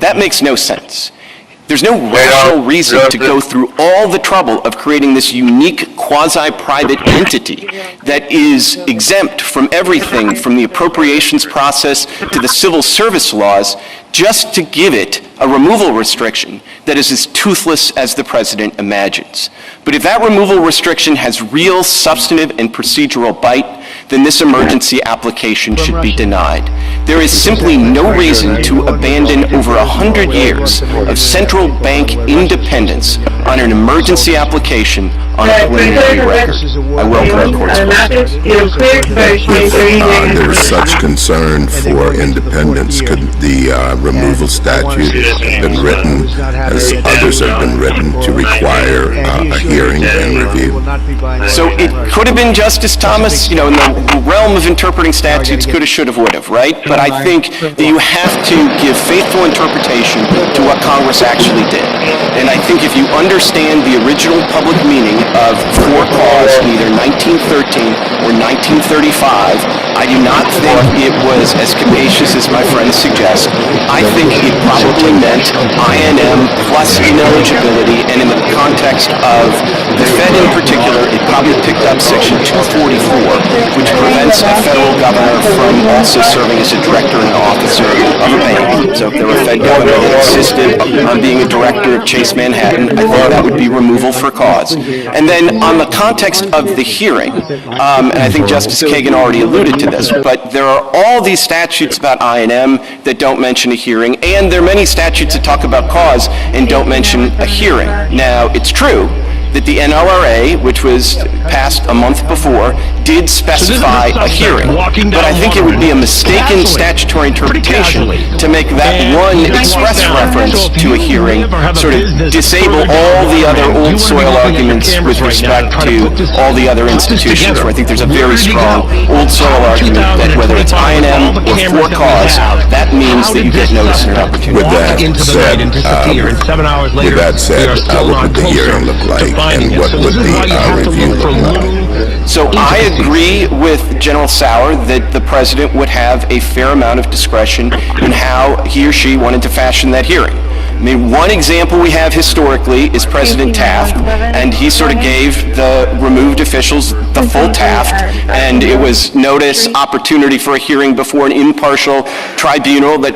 That makes no sense. There's no rational reason to go through all the trouble of creating this unique quasi-private entity that is exempt from everything from the appropriations process to the civil service laws just to give it a removal restriction that is as toothless as the president imagines. But if that removal restriction has real substantive and procedural bite, then this emergency application should be denied. There is simply no reason to abandon over 100 years of central bank independence on an emergency application on a preliminary record. I welcome the court's There's such concern for independence. Could the removal statute have been written, as others have been written, to require a hearing and review? So it could have been, Justice Thomas, in the realm of interpreting statutes, coulda, shoulda, woulda, right? But I think that you have to give faithful interpretation to what Congress actually did. And I think if you understand the original public meaning of for cause in either 1913 or 1935, I do not think it was as capacious as my friends suggest. I think it probably meant INM plus ineligibility, and in the context of the Fed in particular, it probably picked up Section 244, which prevents a federal governor from also serving as a director and officer of a bank. So if there were a Fed governor that insisted on being a director of Chase Manhattan, I think that would be removal for cause. And then on the context of the hearing, and I think Justice Kagan already alluded to this, but there are all these statutes about INM that don't mention a hearing, and there are many statutes that talk about cause and don't mention a hearing. Now, it's true that the NLRA, which was passed a month before, did specify a hearing. But I think it would be a mistaken statutory interpretation to make that one express reference to a hearing sort of disable all the other old soil arguments with respect to all the other institutions, where I think there's a very strong old soil argument that whether it's INM or for cause, that means that you get notice and an opportunity. With that said, what would the hearing look like? And what would the review look like? So I agree with General Sauer that the president would have a fair amount of discretion in how he or she wanted to fashion that hearing. I mean, one example we have historically is President Taft, and he sort of gave the removed officials the full Taft, and it was notice, opportunity for a hearing before an impartial tribunal that,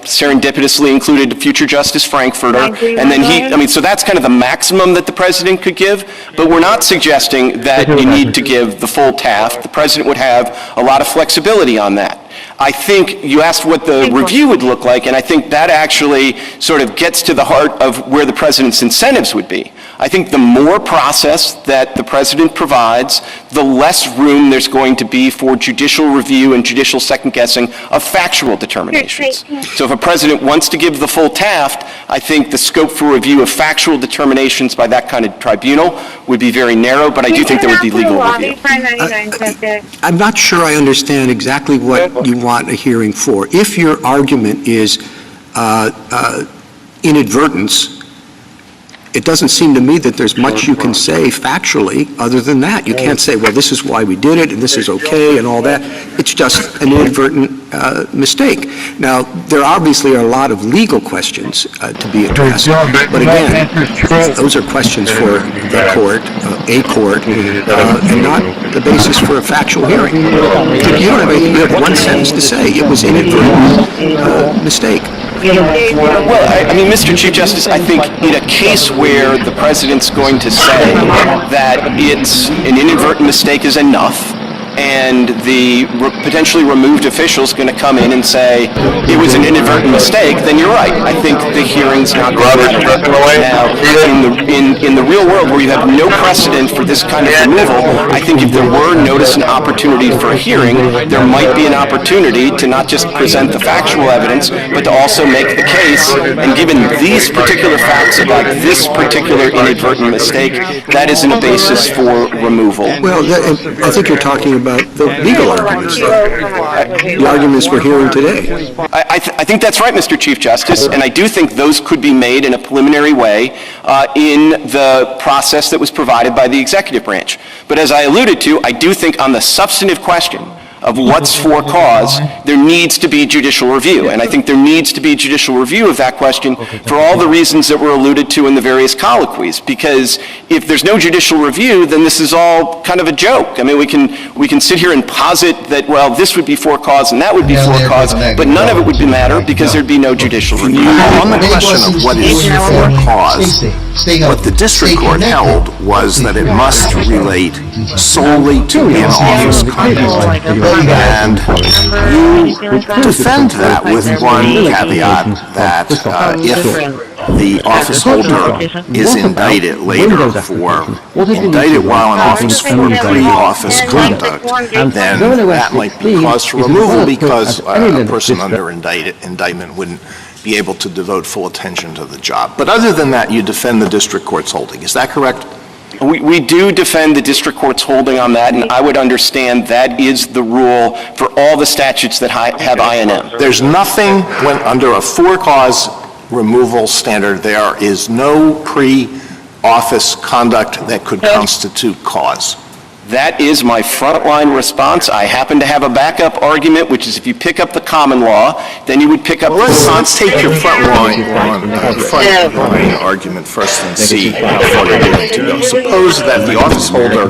serendipitously included future Justice Frankfurter, and then so that's kind of the maximum that the president could give, but we're not suggesting that you need to give the full Taft. The president would have a lot of flexibility on that. I think you asked what the review would look like, and I think that actually sort of gets to the heart of where the president's incentives would be. I think the more process that the president provides, the less room there's going to be for judicial review and judicial second-guessing of factual determinations. So if a president wants to give the full Taft, I think the scope for review of factual determinations by that kind of tribunal would be very narrow, but I do think there would be legal review. I'm not sure I understand exactly what you want a hearing for. If your argument is inadvertence, it doesn't seem to me that there's much you can say factually other than that. You can't say, well, this is why we did it, and this is okay, and all that. It's just an inadvertent mistake. Now, there obviously are a lot of legal questions to be addressed, but again, those are questions for the court, and not the basis for a factual hearing. You have one sentence to say. It was inadvertent mistake. Well, I mean, Mr. Chief Justice, I think in a case where the president's going to say that it's an inadvertent mistake is enough, and the potentially removed official is going to come in and say it was an inadvertent mistake, then you're right. I think the hearing's not going to happen. Now, in the real world where you have no precedent for this kind of removal, I think if there were notice and opportunity for a hearing, there might be an opportunity to not just present the factual evidence, but to also make the case, and given these particular facts about this particular inadvertent mistake, that isn't a basis for removal. Well, I think you're talking about the legal arguments, the arguments we're hearing today. I think that's right, Mr. Chief Justice, and I do think those could be made in a preliminary way in the process that was provided by the executive branch. But as I alluded to, I do think on the substantive question of what's for cause, there needs to be judicial review. And I think there needs to be judicial review of that question for all the reasons that were alluded to in the various colloquies. Because if there's no judicial review, then this is all kind of a joke. I mean, we can sit here and posit that, well, this would be for cause and that would be for cause, but none of it would matter because there'd be no judicial review. On the question of what is for cause, what the district court held was that it must relate solely to in-office conduct. And you defend that with one caveat, that if the office holder is indicted later indicted while in office for pre-office conduct, then that might be cause for removal because a person under indictment wouldn't be able to devote full attention to the job. But other than that, you defend the district court's holding. Is that correct? We do defend the district court's holding on that, and I would understand that is the rule for all the statutes that have INM. There's nothing under a for-cause removal standard. There is no pre-office conduct that could constitute cause. That is my frontline response. I happen to have a backup argument, which is if you pick up the common law, then you would pick up let's take your frontline argument first and see how far you're willing to go. Suppose that the office holder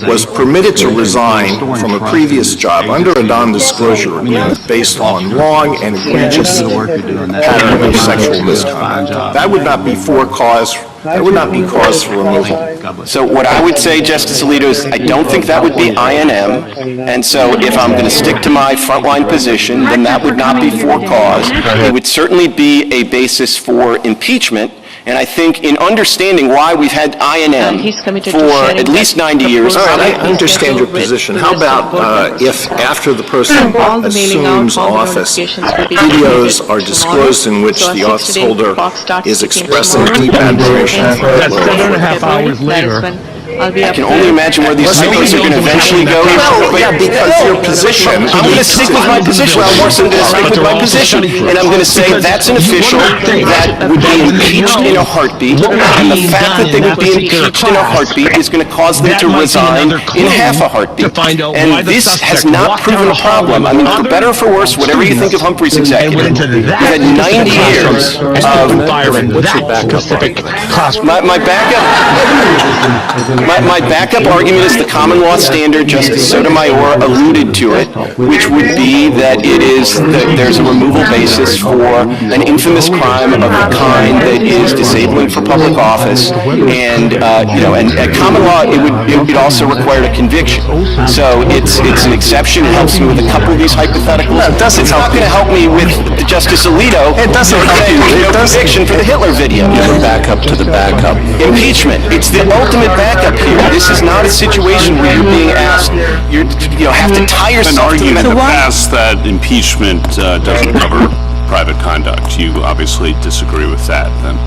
was permitted to resign from a previous job under a non-disclosure agreement based on long and egregious pattern of sexual misconduct. That would not be for cause. That would not be cause for removal. So what I would say, Justice Alito, is I don't think that would be INM, and so if I'm going to stick to my frontline position, then that would not be for cause. It would certainly be a basis for impeachment, and I think in understanding why we've had INM for at least 90 years. All right, I understand your position. How about if after the person assumes office, videos are disclosed in which the office holder is expressing deep admiration? That's 7.5 hours later. I can only imagine where these studies are going to eventually go. Because your position. I'm going to stick with my position. Of course, I'm going to stick with my position, and I'm going to say that's an official that would be impeached in a heartbeat, and the fact that they would be impeached in a heartbeat is going to cause them to resign in half a heartbeat. And this has not proven a problem. I mean, for better or for worse, whatever you think of Humphrey's executive, we've had 90 years of My backup argument is the common law standard. Justice Sotomayor alluded to it, which would be that there's a removal basis for an infamous crime of the kind that is disabling for public office, and at common law it would also require a conviction. So it's an exception. It helps me with a couple of these hypotheticals. No, it's not going to help me with Justice Alito. It doesn't help you. No conviction for the Hitler video. The backup to the backup. Impeachment. It's the ultimate backup here. This is not a situation where you're being asked, you have to tie yourself to an argument in the past that impeachment doesn't cover private conduct. You obviously disagree with that, then.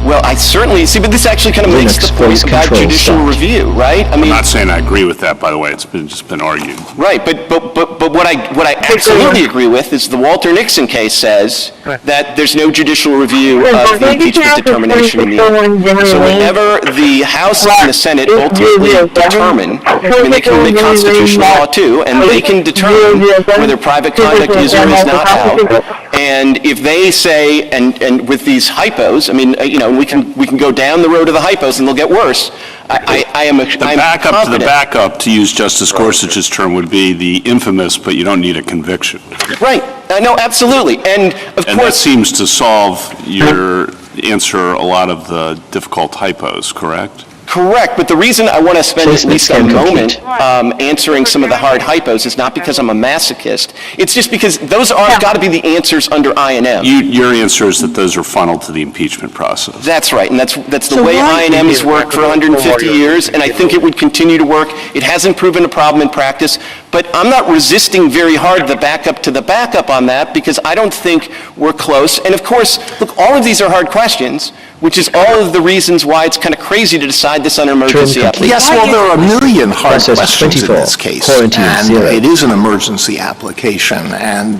Well, I certainly see, but this actually kind of makes the point about judicial review, right? I mean, I'm not saying I agree with that, by the way. It's just been argued. Right, but what I absolutely agree with is the Walter Nixon case says that there's no judicial review of the impeachment determination in the end. So whenever the House and the Senate ultimately determine, I mean, they can make constitutional law too, and they can determine whether private conduct is or is not out. And if they say, and with these hypos, I mean, we can go down the road of the hypos and they'll get worse. I'm confident. The backup, to use Justice Gorsuch's term, would be the infamous, but you don't need a conviction. Right. No, absolutely. And of course, that seems to answer a lot of the difficult hypos, correct? Correct, but the reason I want to spend at least a moment answering some of the hard hypos is not because I'm a masochist. It's just because those are got to be the answers under INM. Your answer is that those are funneled to the impeachment process. That's right, and that's the way INM has worked for 150 years, and I think it would continue to work. It hasn't proven a problem in practice, but I'm not resisting very hard the backup to the backup on that because I don't think we're close. And of course, look, all of these are hard questions, which is all of the reasons why it's kind of crazy to decide this on an emergency application. Yes, well, there are a million hard questions in this case, and it is an emergency application, and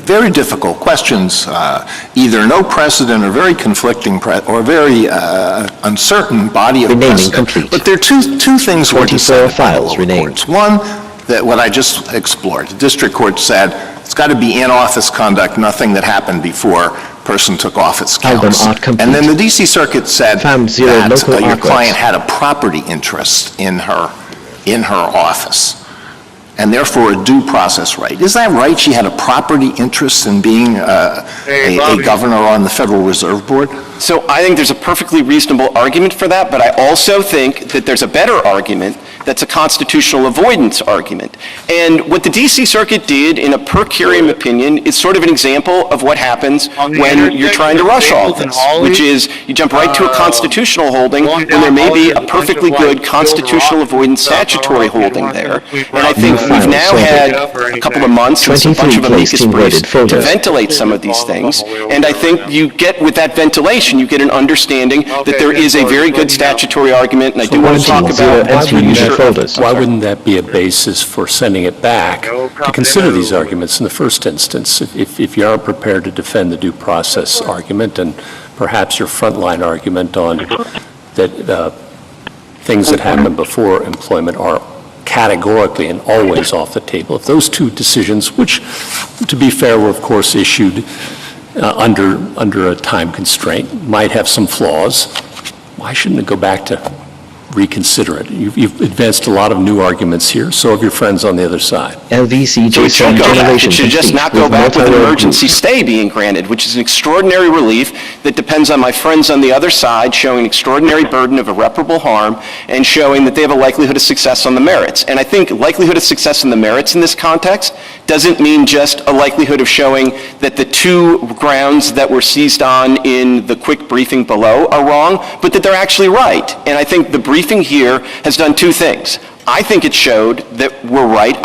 very difficult questions, either no precedent or very conflicting or very uncertain body of precedent. But there are two things we're deciding. One, that what I just explored. The district court said it's got to be in-office conduct, nothing that happened before person took office counts. And then the D.C. Circuit said that your client had a property interest in her office, and therefore a due process right. Is that right? She had a property interest in being a governor on the Federal Reserve Board? So I think there's a perfectly reasonable argument for that, but I also think that there's a better argument that's a constitutional avoidance argument. And what the D.C. Circuit did in a per curiam opinion is sort of an example of what happens when you're trying to rush all this, which is you jump right to a constitutional holding when there may be a perfectly good constitutional avoidance statutory holding there. And I think we've now had a couple of months and a bunch of amicus briefs to ventilate some of these things. And I think you get, with that ventilation, you get an understanding that there is a very good statutory argument, and I do want to talk about why wouldn't that be a basis for sending it back to consider these arguments in the first instance? If you aren't prepared to defend the due process argument and perhaps your frontline argument on that things that happen before employment are categorically and always off the table. If those two decisions, which, to be fair, were of course issued under a time constraint, might have some flaws, why shouldn't it go back to reconsider it? You've advanced a lot of new arguments here, so have your friends on the other side. LVC so it should go back. It should just not go back with an emergency stay being granted, which is an extraordinary relief that depends on my friends on the other side showing an extraordinary burden of irreparable harm and showing that they have a likelihood of success on the merits. And I think likelihood of success on the merits in this context doesn't mean just a likelihood of showing that the two grounds that were seized on in the quick briefing below are wrong, but that they're actually right. And I think the briefing here has done two things. I think it showed that we're right.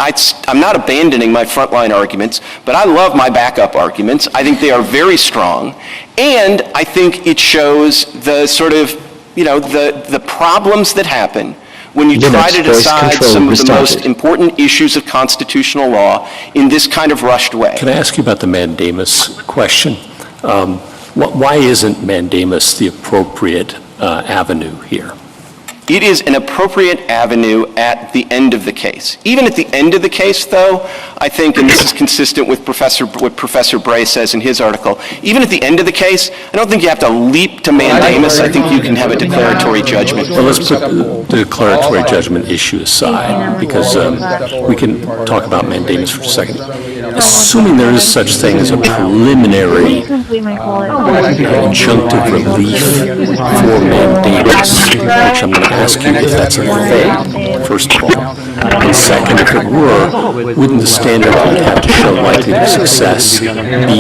I'm not abandoning my frontline arguments, but I love my backup arguments. I think they are very strong. And I think it shows the sort of, the problems that happen when you try to decide some of the most important issues of constitutional law in this kind of rushed way. Can I ask you about the mandamus question? Why isn't mandamus the appropriate avenue here? It is an appropriate avenue at the end of the case. Even at the end of the case, though, I think, and this is consistent with what Professor Bray says in his article, even at the end of the case, I don't think you have to leap to mandamus. I think you can have a declaratory judgment. Well, let's put the declaratory judgment issue aside, because we can talk about mandamus for a second. Assuming there is such thing as a preliminary injunctive relief for mandamus, which I'm going to ask you if that's a thing, first of all. And second, if it were, wouldn't the standard would have to show likelihood of success be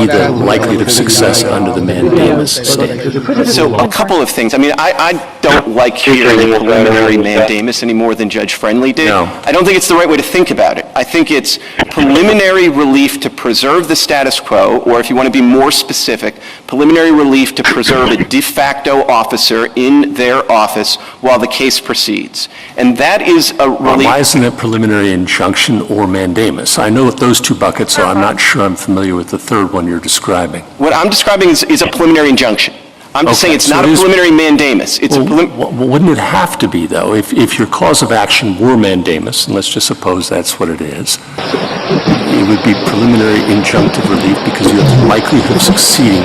the likelihood of success under the mandamus standard? So a couple of things. I mean, I don't like hearing preliminary mandamus any more than Judge Friendly did. No. I don't think it's the right way to think about it. I think it's preliminary relief to preserve the status quo, or if you want to be more specific, preliminary relief to preserve a de facto officer in their office while the case proceeds. And that is a relief. Why isn't it preliminary injunction or mandamus? I know what those two buckets are. I'm not sure I'm familiar with the third one you're describing. What I'm describing is a preliminary injunction. I'm just saying it's not a preliminary mandamus. It's wouldn't it have to be, though? If your cause of action were mandamus, and let's just suppose that's what it is, it would be preliminary injunctive relief because you have the likelihood of succeeding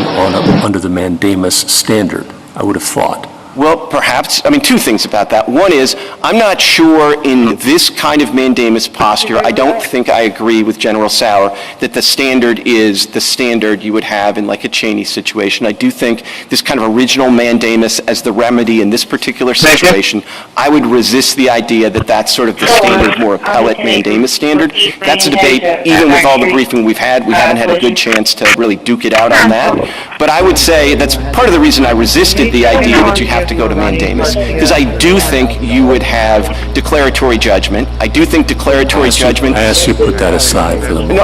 under the mandamus standard, I would have thought. Well, perhaps, I mean, two things about that. One is, I'm not sure in this kind of mandamus posture, I don't think I agree with General Sauer that the standard is the standard you would have in like a Cheney situation. I do think this kind of original mandamus as the remedy in this particular situation, I would resist the idea that that's sort of the standard, more appellate mandamus standard. That's a debate, even with all the briefing we've had, we haven't had a good chance to really duke it out on that. But I would say that's part of the reason I resisted the idea that you have to go to mandamus, because I do think you would have declaratory judgment. I do think declaratory judgment. I asked you to put that aside for the moment. No,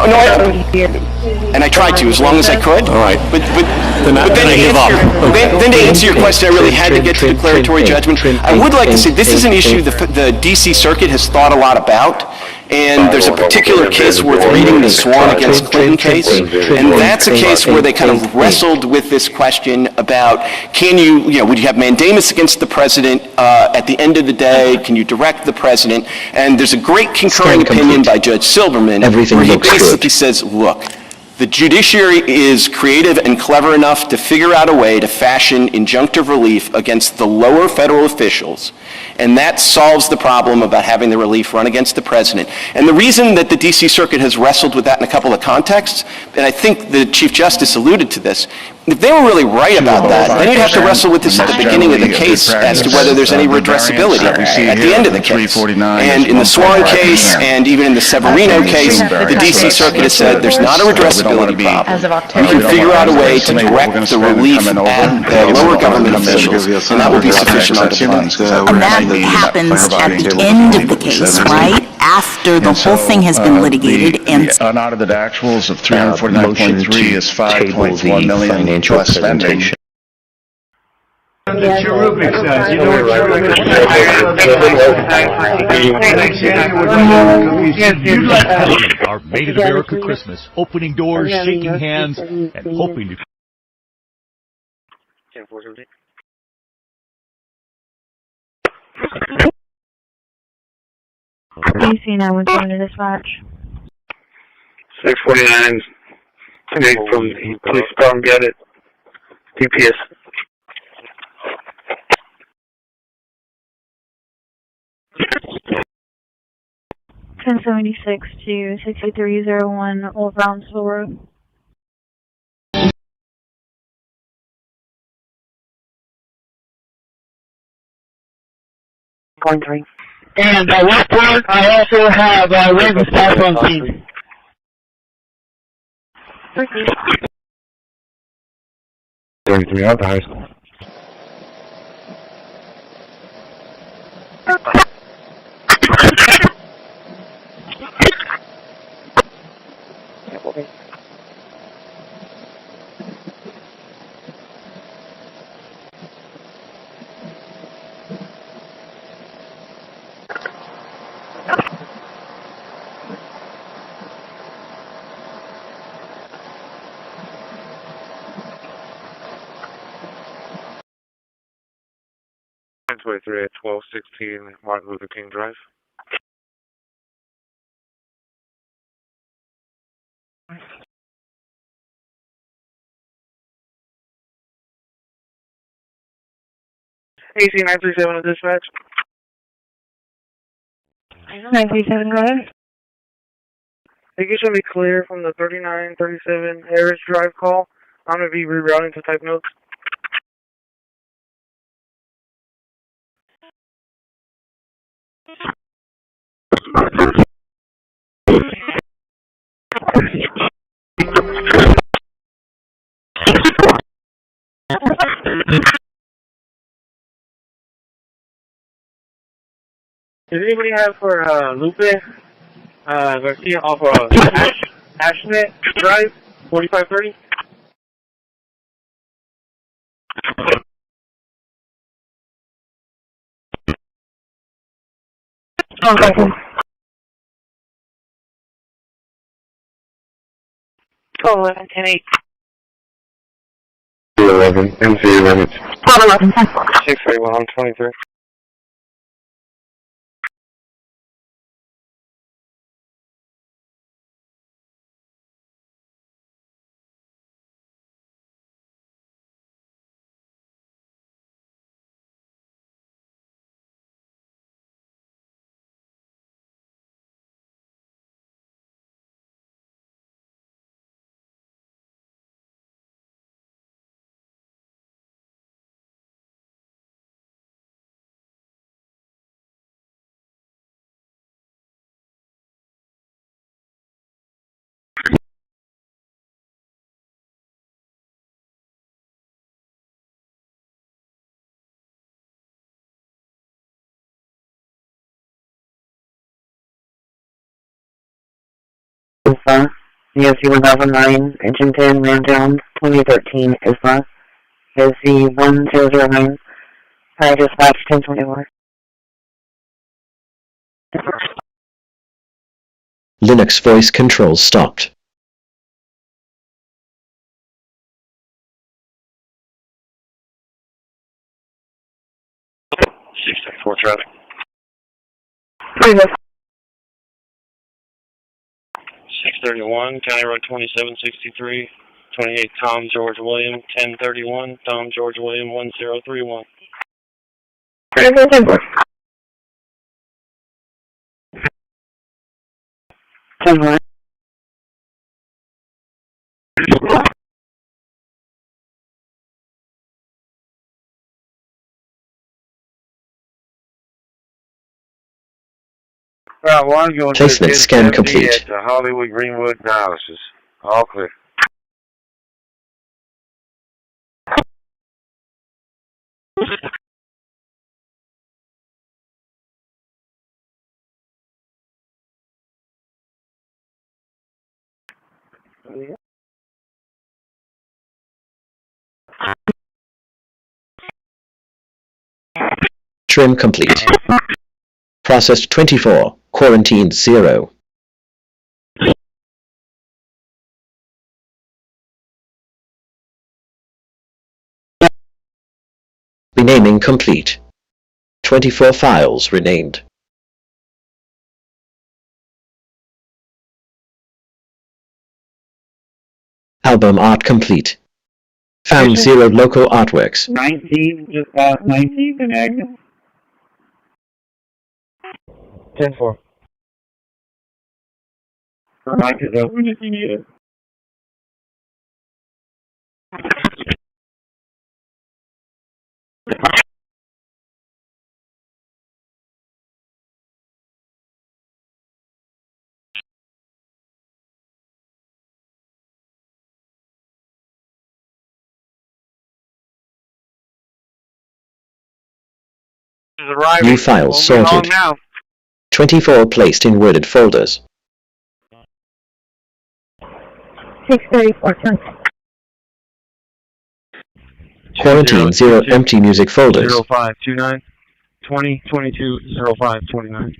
and I tried to as long as I could. All right. But then to answer your question, I really had to get to declaratory judgment. I would like to say this is an issue the D.C. Circuit has thought a lot about. And there's a particular case worth reading, the Swan against Clinton case, and that's a case where they kind of wrestled with this question about would you have mandamus against the president at the end of the day? Can you direct the president? And there's a great concurring opinion by Judge Silberman where he basically says, look, the judiciary is creative and clever enough to figure out a way to fashion injunctive relief against the lower federal officials, and that solves the problem about having the relief run against the president. And the reason that the D.C. Circuit has wrestled with that in a couple of contexts, and I think the Chief Justice alluded to this, if they were really right about that, then you'd have to wrestle with this at the beginning of the case as to whether there's any redressability at the end of the case. And in the Swan case and even in the Severino case, the D.C. Circuit has said there's not a redressability problem. You can figure out a way to direct the relief at the lower government officials, and that will be sufficient under the law. And that happens at the end of the case, right? After the whole thing has been litigated and unaudited actuals of 349.3 is 5.1 million plus spending. Our Made in America Christmas, opening doors, shaking hands, and hoping to... DC 911 to dispatch. 649, tonight from the police department, got it. DPS. Ten 76 to 6301 Old Brownsville Road. .3. And by what point I also have written staff on scene. Proceed. 33 out the high school. .23 at 1216 Martin Luther King Drive. AC 937 at dispatch. 937, go ahead. Think you should be clear from the 3937 Harris Drive call. I'm going to be rerouting to type notes. Does anybody have for Lupe Garcia off Ashmore Drive, 4530? Okay. Oh, 11, 10, 8. 11, MC 11. 631 on 23. Isla, ESC 1009, Engine 10, man down, 2013, Isla, ESC 1009, dispatch 1024. Linux voice control stopped. 634 traffic. 631, County Road 2763, 28 Tom George William, 1031, Tom George William 1031. 10-4. Placement scan complete. Hollywood Greenwood analysis. All clear. Trim complete. Processed 24, quarantined 0. Renaming complete. 24 files renamed. Album art complete. Found 0 local artworks. 19 connected. 10-4. Mike is open if you need it. New files sorted. 24 placed in worded folders. 634. Quarantine 0 empty music folders. 0529 2022 0529.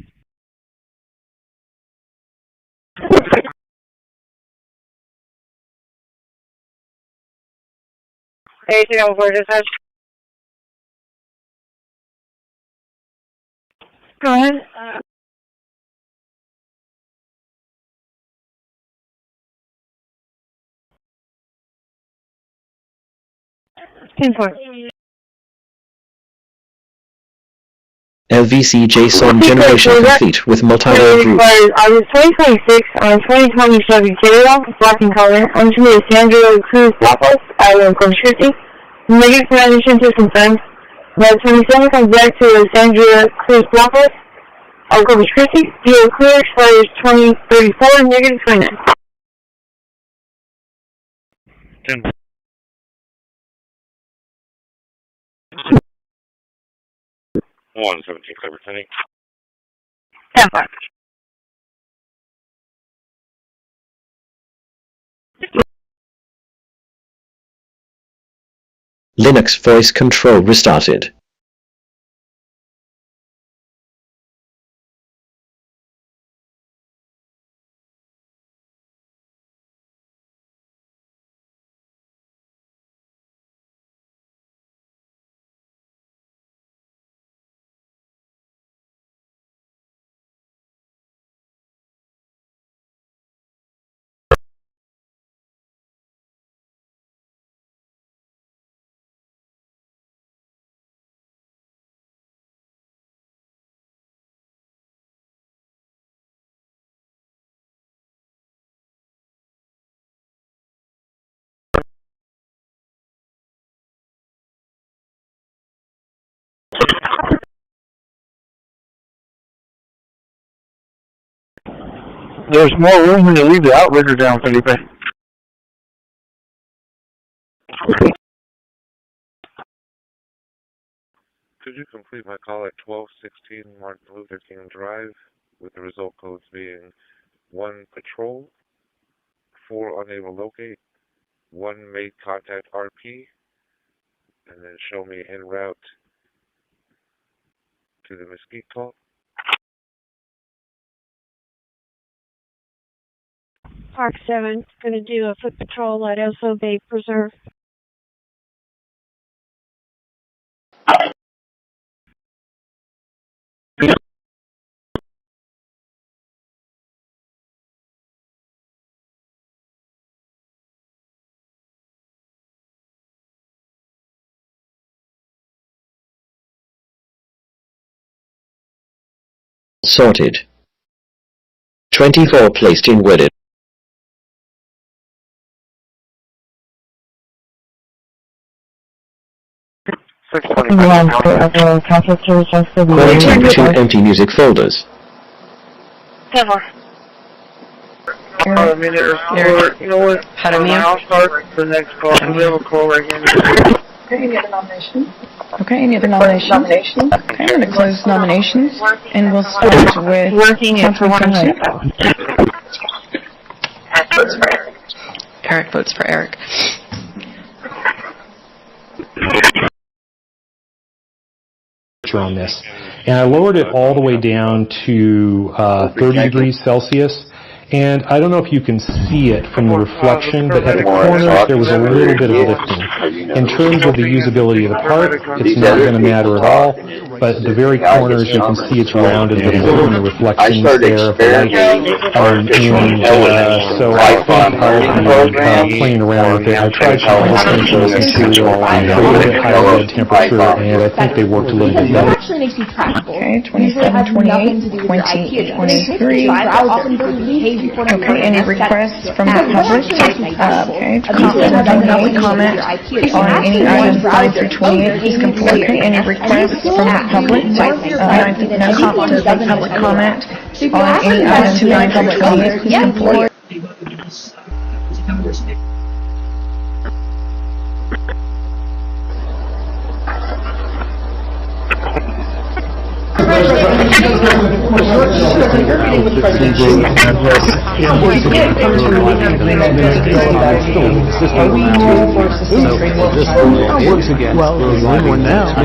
Hey, dispatch. Go ahead. 10-4. LVC JSON generation complete with multi-layer group. August 2026 on 2027 K-Walk, black in color. I'm to be Sandra Cruz Lopez. I will come shooting. Negative permissionto to confirm. The 27 comes back to Sandra Cruz Lopez. I'll go with Chrissy. Deal clear expires 2034, negative 29. 10. One 17 clear returning. 10-4. Linux voice control restarted. There's more room when you leave the outrigger down, Felipe. Could you complete my call at 1216 Martin Luther King Drive, with the result codes being 1 patrol, 4 unable locate, 1 made contact RP, and then show me en route to the Mesquite call? Park 7 going to do a foot patrol at Oso Bay Preserve. sorted. 24 placed in wedded. Quarantine 2 empty music folders. A minute or so. You know what? Pardon me? I'll start the next call. We have a call right here. Any other nominations? Okay, any other nominations? Okay, I'm going to close nominations, and we'll start with Councilman Smith. Eric votes for Eric. On this, and I lowered it all the way down to 30 degrees Celsius. And I don't know if you can see it from the reflection, but at the corners there was a little bit of lifting. In terms of the usability of the part, it's not going to matter at all, but the very corners you can see it's rounded a little bit from the reflections there of the light. So I think I'll be playing around with it. I tried some other things for this material, a little bit higher bed temperature, and I think they worked a little bit better. Okay, 27, 28, 28, 23. Okay, any requests from the public? Okay, 27, 28, comment on any items 5 through 28, please come forward. Okay, any requests from the public? No public comment on any items 9 through 28, please come forward. Well, one now.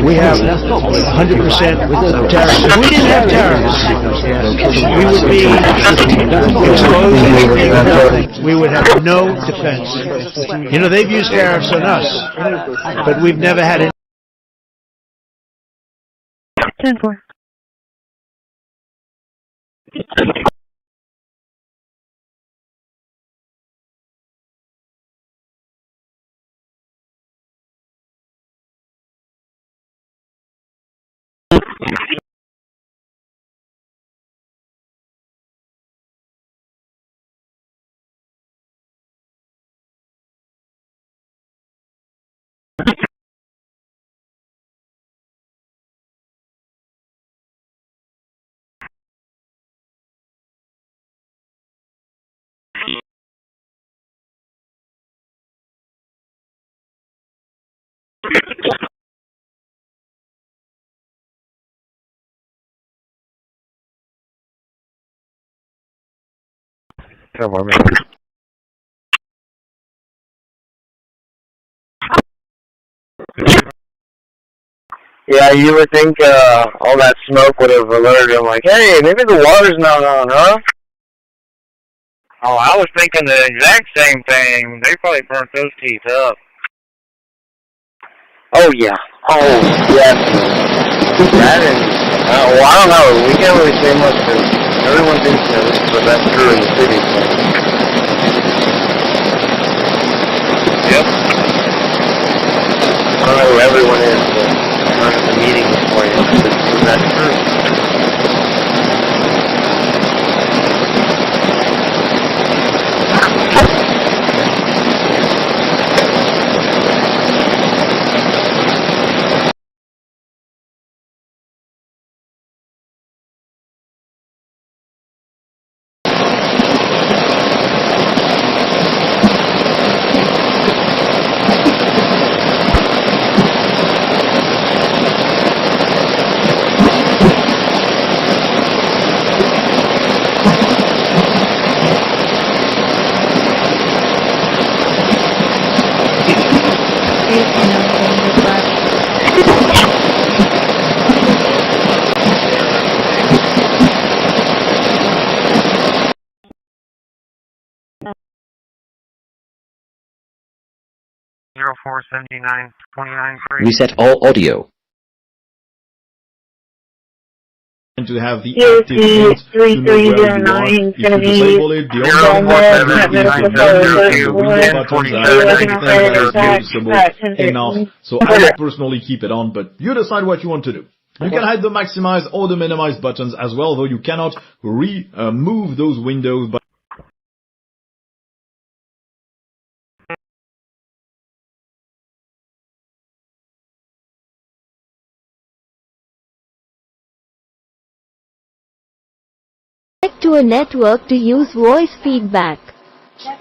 We have 100% tariffs. If we didn't have tariffs, we would be exposed. We would have no defense. You know, they've used tariffs on us, but we've never had any. 10-4. Come on, Yeah, you would think all that smoke would have alerted them, like, hey, maybe the water's not on, huh? Oh, I was thinking the exact same thing. They probably burnt those teeth up. Oh, yeah. Oh, yes. That is, well, I don't know. We can't really say much because everyone thinks that this is the best crew in the city. Yep. I don't know who everyone is, but I'm not at the meeting before you. This is the best crew. Reset all audio. To have the active hint to know where you are. If you disable it, the only enough. So I would personally keep it on, but you decide what you want to do. You can hide the maximize or the minimize buttons as well, though you cannot remove those windows. Connect to a network to use voice feedback.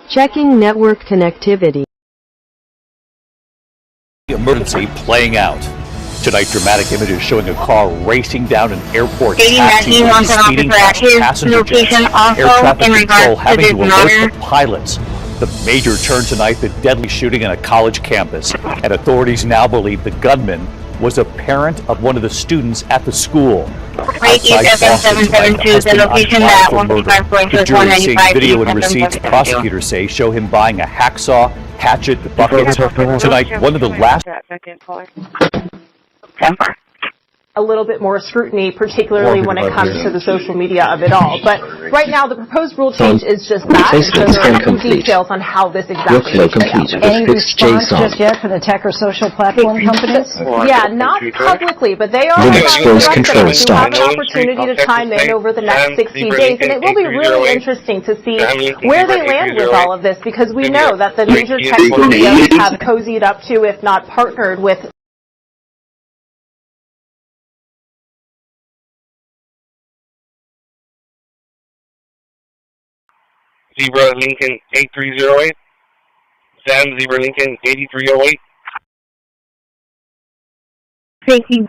Checking network connectivity. Emergency playing out. Tonight, dramatic images showing a car racing down an airport taxi with speeding passenger jets. Air traffic control having to alert the pilots. The major turn tonight, the deadly shooting in a college campus. And authorities now believe the gunman was a parent of one of the students at the school. Outside Boston tonight, a husband on trial for murder. The jury is seeing video and receipts prosecutors say show him buying a hacksaw, hatchet, buckets. Tonight, one of the last... A little bit more scrutiny, particularly when it comes to the social media of it all. But right now, the proposed rule change is just that. So there are some details on how this exactly is set up. Any response just yet from the tech or social platform companies? Yeah, not publicly, but they are Linux voice control to have an opportunity to chime in over the next 60 days. And it will be really interesting to see where they land with all of this, because we know that the major tech studios have cozied up to, if not partnered with, Zebra Lincoln 8308. Sam Zebra Lincoln 8308. Taking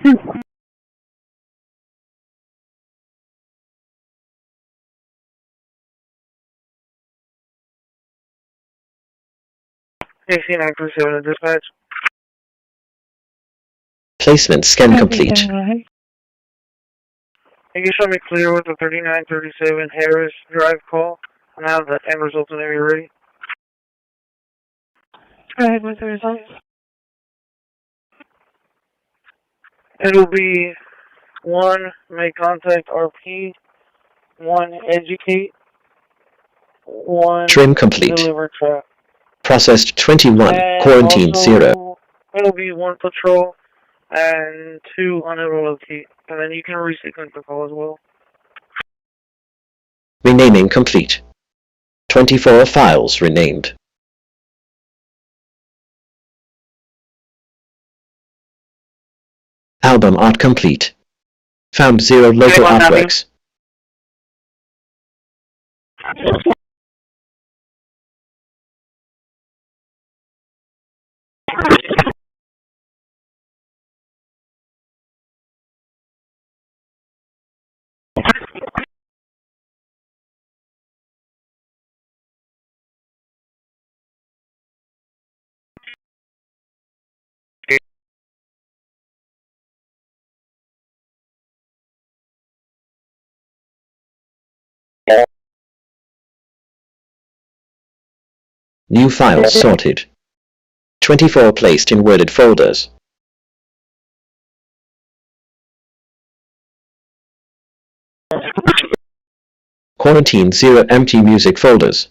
937 dispatch. Placement scan complete. Can you show me clear with the 3937 Harris Drive call? Now the end results whenever you're ready. Go ahead with the results. It'll be 1, make contact RP, 1, educate, 1, Trim complete. deliver trap. Processed 21, And quarantine also, 0. It'll be 1 patrol and 2 unable locate. And then you can resequence the call as well. Renaming complete. 24 files renamed. Album art complete. Found 0 local artworks. New files sorted. 24 placed in worded folders. Quarantine 0 empty music folders.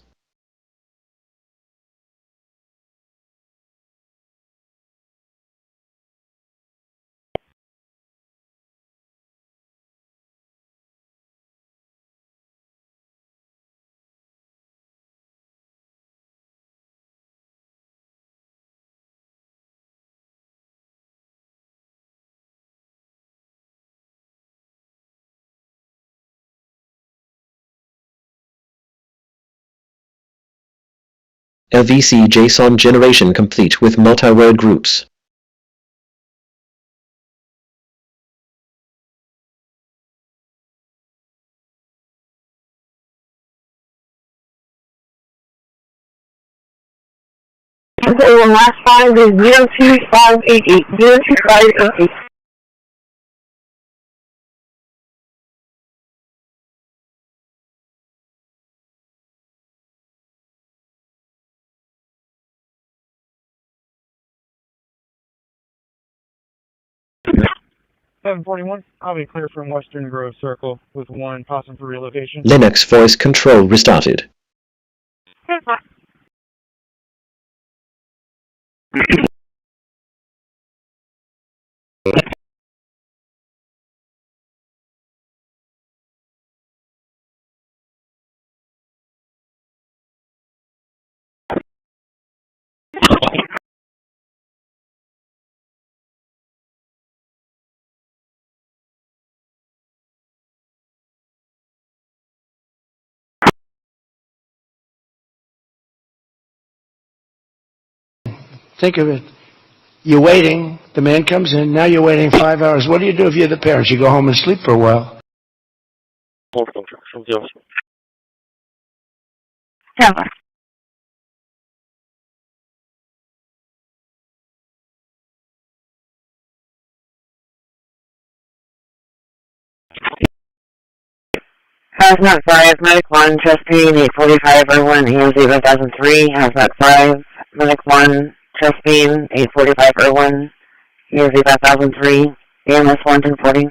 LVC JSON generation complete with multi-word groups. Okay, the last 5 is 02588. 02588. I'll be clear from Western Grove Circle with 1 possum for relocation. Linux voice control restarted. Think of it. You're waiting, the man comes in, now you're waiting 5 hours. What do you do if you're the parents? You go home and sleep for a while. Hazmat 5, Medic 1, chest pain, 84501, EMZ 1003, Hazmat 5, Medic 1, chest pain, 84501, EMZ 1003, EMS 1240.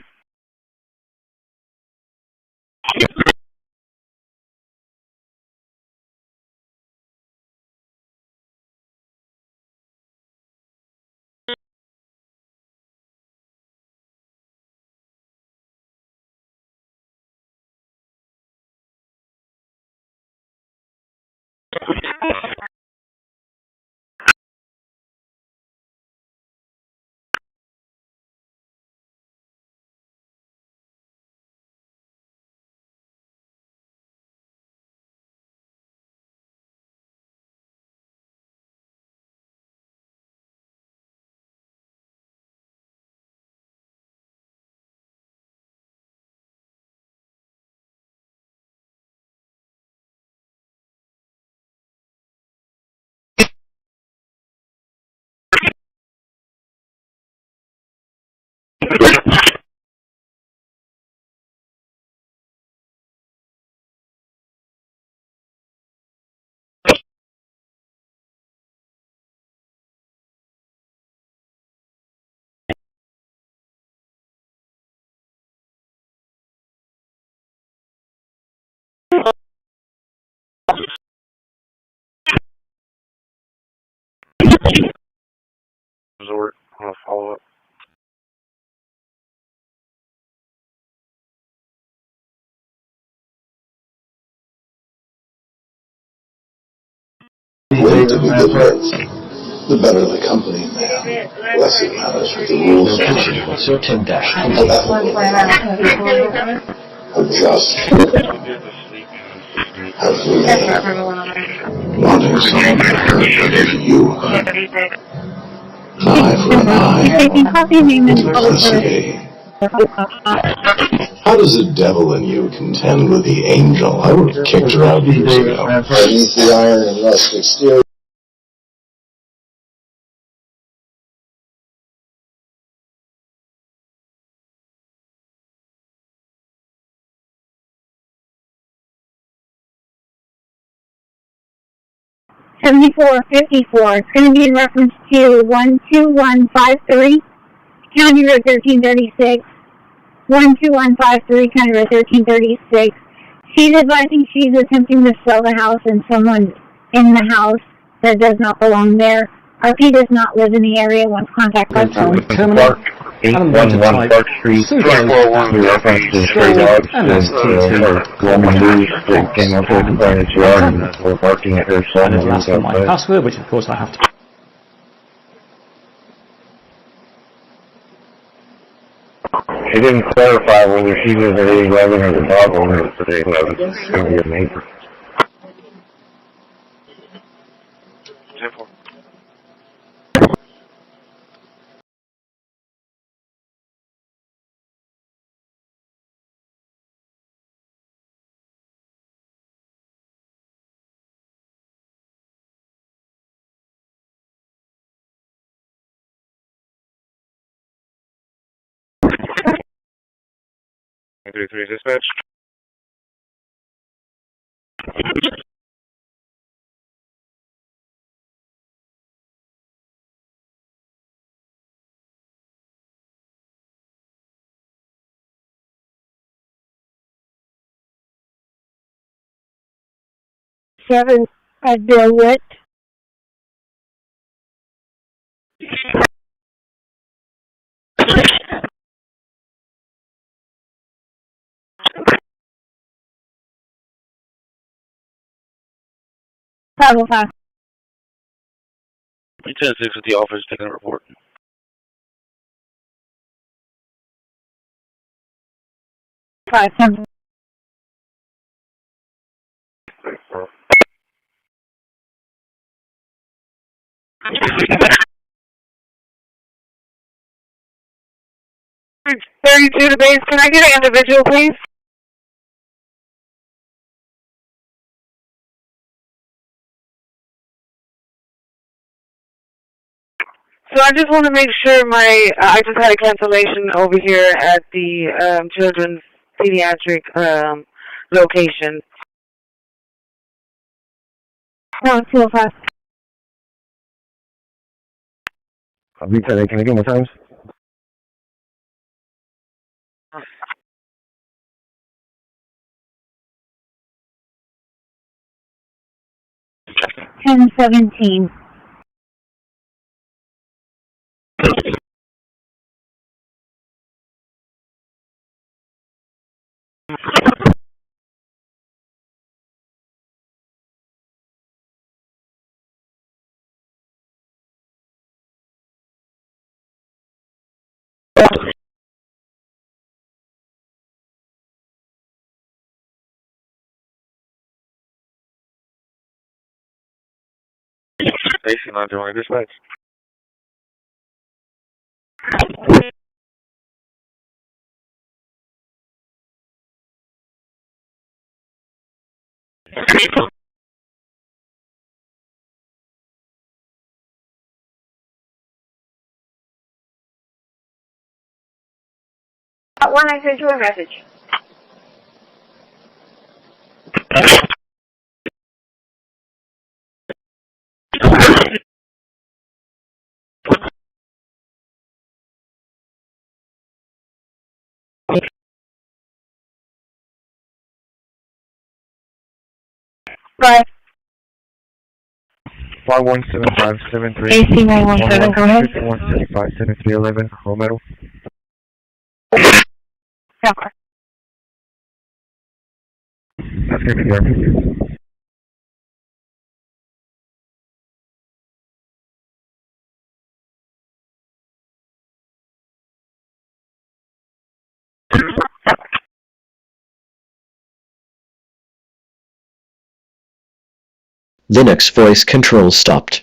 Resort, I'm gonna follow up. The later the good hits, the better the company, man. Less it matters what the rules are. Just have wanting someone to hurt better than you. An eye for an eye. Intensity. How does the devil in you contend with the angel? I would have kicked her out years ago. Beneath the iron and rust exterior. It's going to be in reference to 12153, County Road 1336. 12153, County Road 1336. She's advising she's attempting to sell the house and someone in the house that does not belong there. RP does not live in the area. Once contact by phone. 811 Park Street, 241 reference to stray dogs and one move that came up with the front of his yard and we're barking at her son and asked for my password, which of course I have to. She didn't clarify whether she was at 811 or the dog owner was at 811. It's going to be a neighbor. Three dispatch. Seven, Bill Witt. Travel fast. 10-6 with the office taking a report. Five, 7. 32 to base. Can I get an individual, please? So I just want to make sure I just had a cancellation over here at the children's pediatric location. 1205. Can I get more times? Ten 17. Station 921 dispatch. One, I sent you a message. Bye. 517573. AC 917, go ahead. 51757311, roll metal. Okay. That's going to be there. Linux voice control stopped.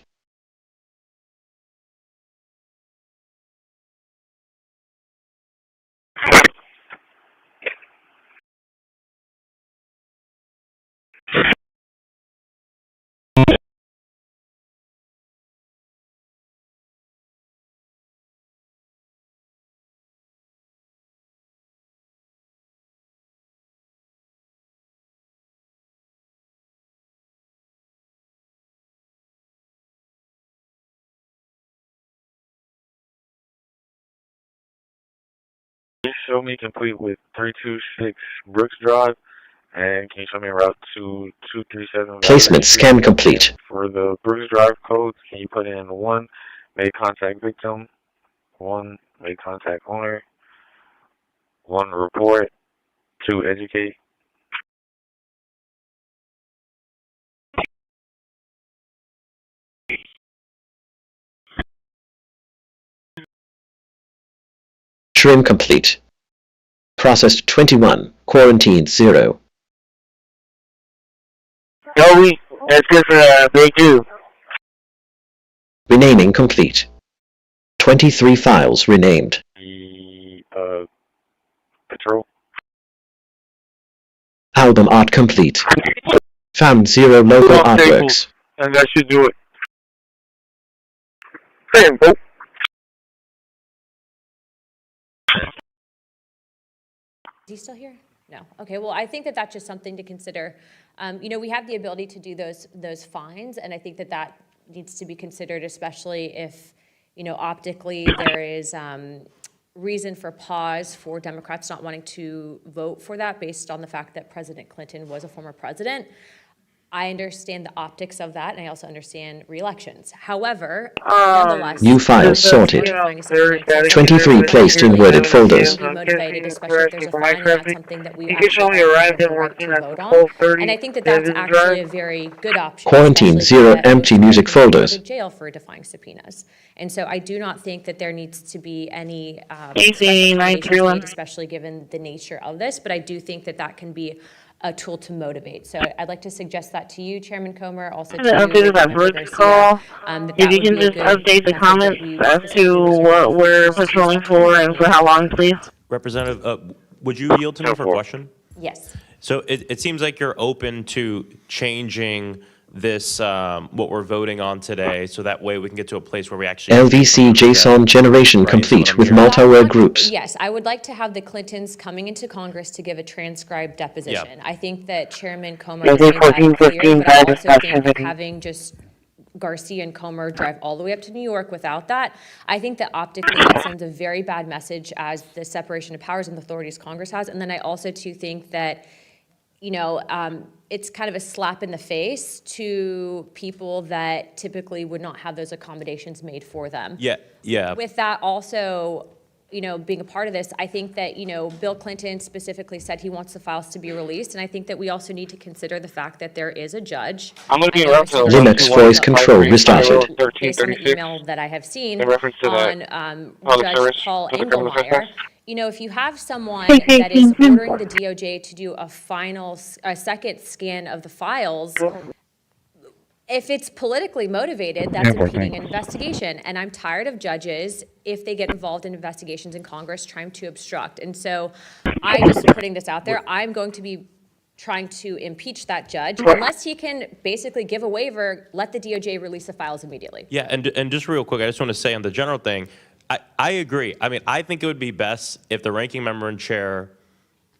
Can you show me complete with 326 Brooks Drive, and can you show me a route to 237? Placement scan complete. For the Brooks Drive codes, can you put in 1, make contact victim, 1, make contact owner, 1, report, 2, educate. Trim complete. Processed 21, quarantined 0. Toby, that's good for Big 2. Renaming complete. 23 files renamed. Patrol. Album art complete. Found 0 local artworks. And that should do it. Simple. Is he still here? No. Okay. Well, I think that that's just something to consider. You know, we have the ability to do those fines, and I think that that needs to be considered, especially if, you know, optically there is reason for pause for Democrats not wanting to vote for that based on the fact that President Clinton was a former president. I understand the optics of that, and I also understand re-elections. However, nonetheless, new files sorted. 23 placed in worded folders. Motivated, especially if there's a fine, and that's something that we actually have the right to vote on. And I think that that's actually a very good option. Quarantine 0 empty music folders. Jail for defying subpoenas. And so I do not think that there needs to be any made, especially given the nature of this, but I do think that that can be a tool to motivate. So I'd like to suggest that to you, Chairman Comer, also to The update of that verse call. If you can just update the comments as to what we're patrolling for and for how long, please. Representative, would you yield to me for a question? Yes. So it seems like you're open to changing this, what we're voting on today, so that way we can get to a place where we actually... LVC JSON generation complete with multi-word groups. Yes, I would like to have the Clintons coming into Congress to give a transcribed deposition. I think that Chairman Comer has made that clear, but I also think having just Garcia and Comer drive all the way up to New York without that, I think that optically that sends a very bad message as the separation of powers and authorities Congress has. And then I also too think that, you know, it's kind of a slap in the face to people that typically would not have those accommodations made for them. Yeah. With that also, you know, being a part of this, I think that, you know, Bill Clinton specifically said he wants the files to be released, and I think that we also need to consider the fact that there is a judge. Linux voice control restarted. Based on the email that I have seen on Judge Paul Engelmeyer. You know, if you have someone that is ordering the DOJ to do a second scan of the files, if it's politically motivated, that's impeding an investigation. And I'm tired of judges, if they get involved in investigations in Congress, trying to obstruct. And so I'm just putting this out there. I'm going to be trying to impeach that judge unless he can basically give a waiver, let the DOJ release the files immediately. Yeah, and just real quick, I just want to say on the general thing, I agree. I mean, I think it would be best if the ranking member and chair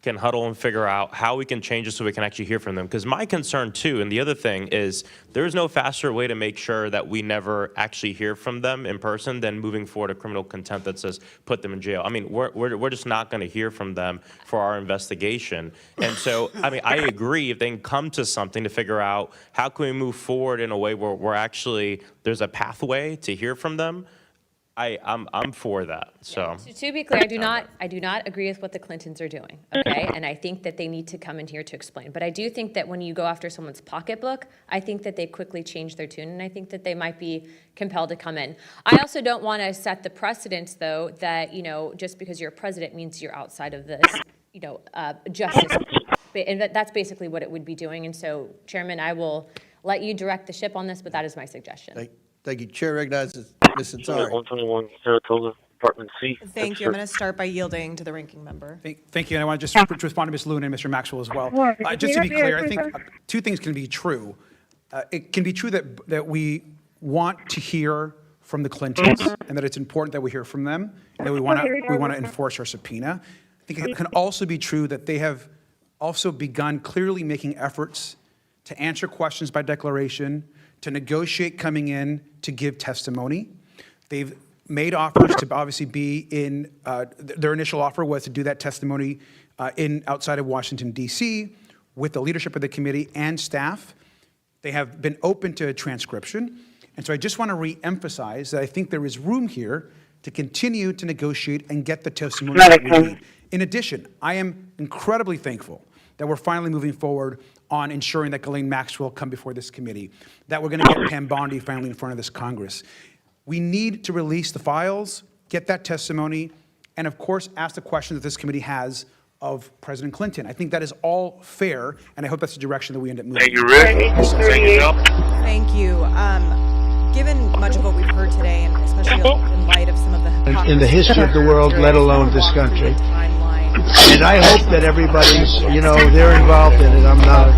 can huddle and figure out how we can change it so we can actually hear from them. Because my concern too, and the other thing is, there's no faster way to make sure that we never actually hear from them in person than moving forward a criminal contempt that says put them in jail. I mean, we're just not going to hear from them for our investigation. And so, I mean, I agree if they can come to something to figure out how can we move forward in a way where we're actually, there's a pathway to hear from them. I'm for that. So to be clear, I do not agree with what the Clintons are doing. Okay, and I think that they need to come in here to explain. But I do think that when you go after someone's pocketbook, I think that they quickly change their tune, and I think that they might be compelled to come in. I also don't want to set the precedence, though, that, you know, just because you're a president means you're outside of this, you know, justice. And that's basically what it would be doing. And so, Chairman, I will let you direct the ship on this, but that is my suggestion. Thank you. Chair recognizes Ms. Ansari. 121 Saratoga, Department C. Thank you. I'm going to start by yielding to the ranking member. Thank you. And I want to just respond to Ms. Luna and Mr. Maxwell as well. Just to be clear, I think two things can be true. It can be true that we want to hear from the Clintons and that it's important that we hear from them and that we want to enforce our subpoena. I think it can also be true that they have also begun clearly making efforts to answer questions by declaration, to negotiate coming in to give testimony. They've made offers to obviously be in, their initial offer was to do that testimony outside of Washington, D.C. with the leadership of the committee and staff. They have been open to transcription. And so I just want to re-emphasize that I think there is room here to continue to negotiate and get the testimony that we need. In addition, I am incredibly thankful that we're finally moving forward on ensuring that Ghislaine Maxwell come before this committee, that we're going to get Pam Bondi finally in front of this Congress. We need to release the files, get that testimony, and of course ask the questions that this committee has of President Clinton. I think that is all fair, and I hope that's the direction that we end up moving. Thank you, Rick. Thank you. Given much of what we've heard today, and especially in light of some of the in the history of the world, let alone this country. And I hope that everybody's, you know, they're involved in it. I'm not.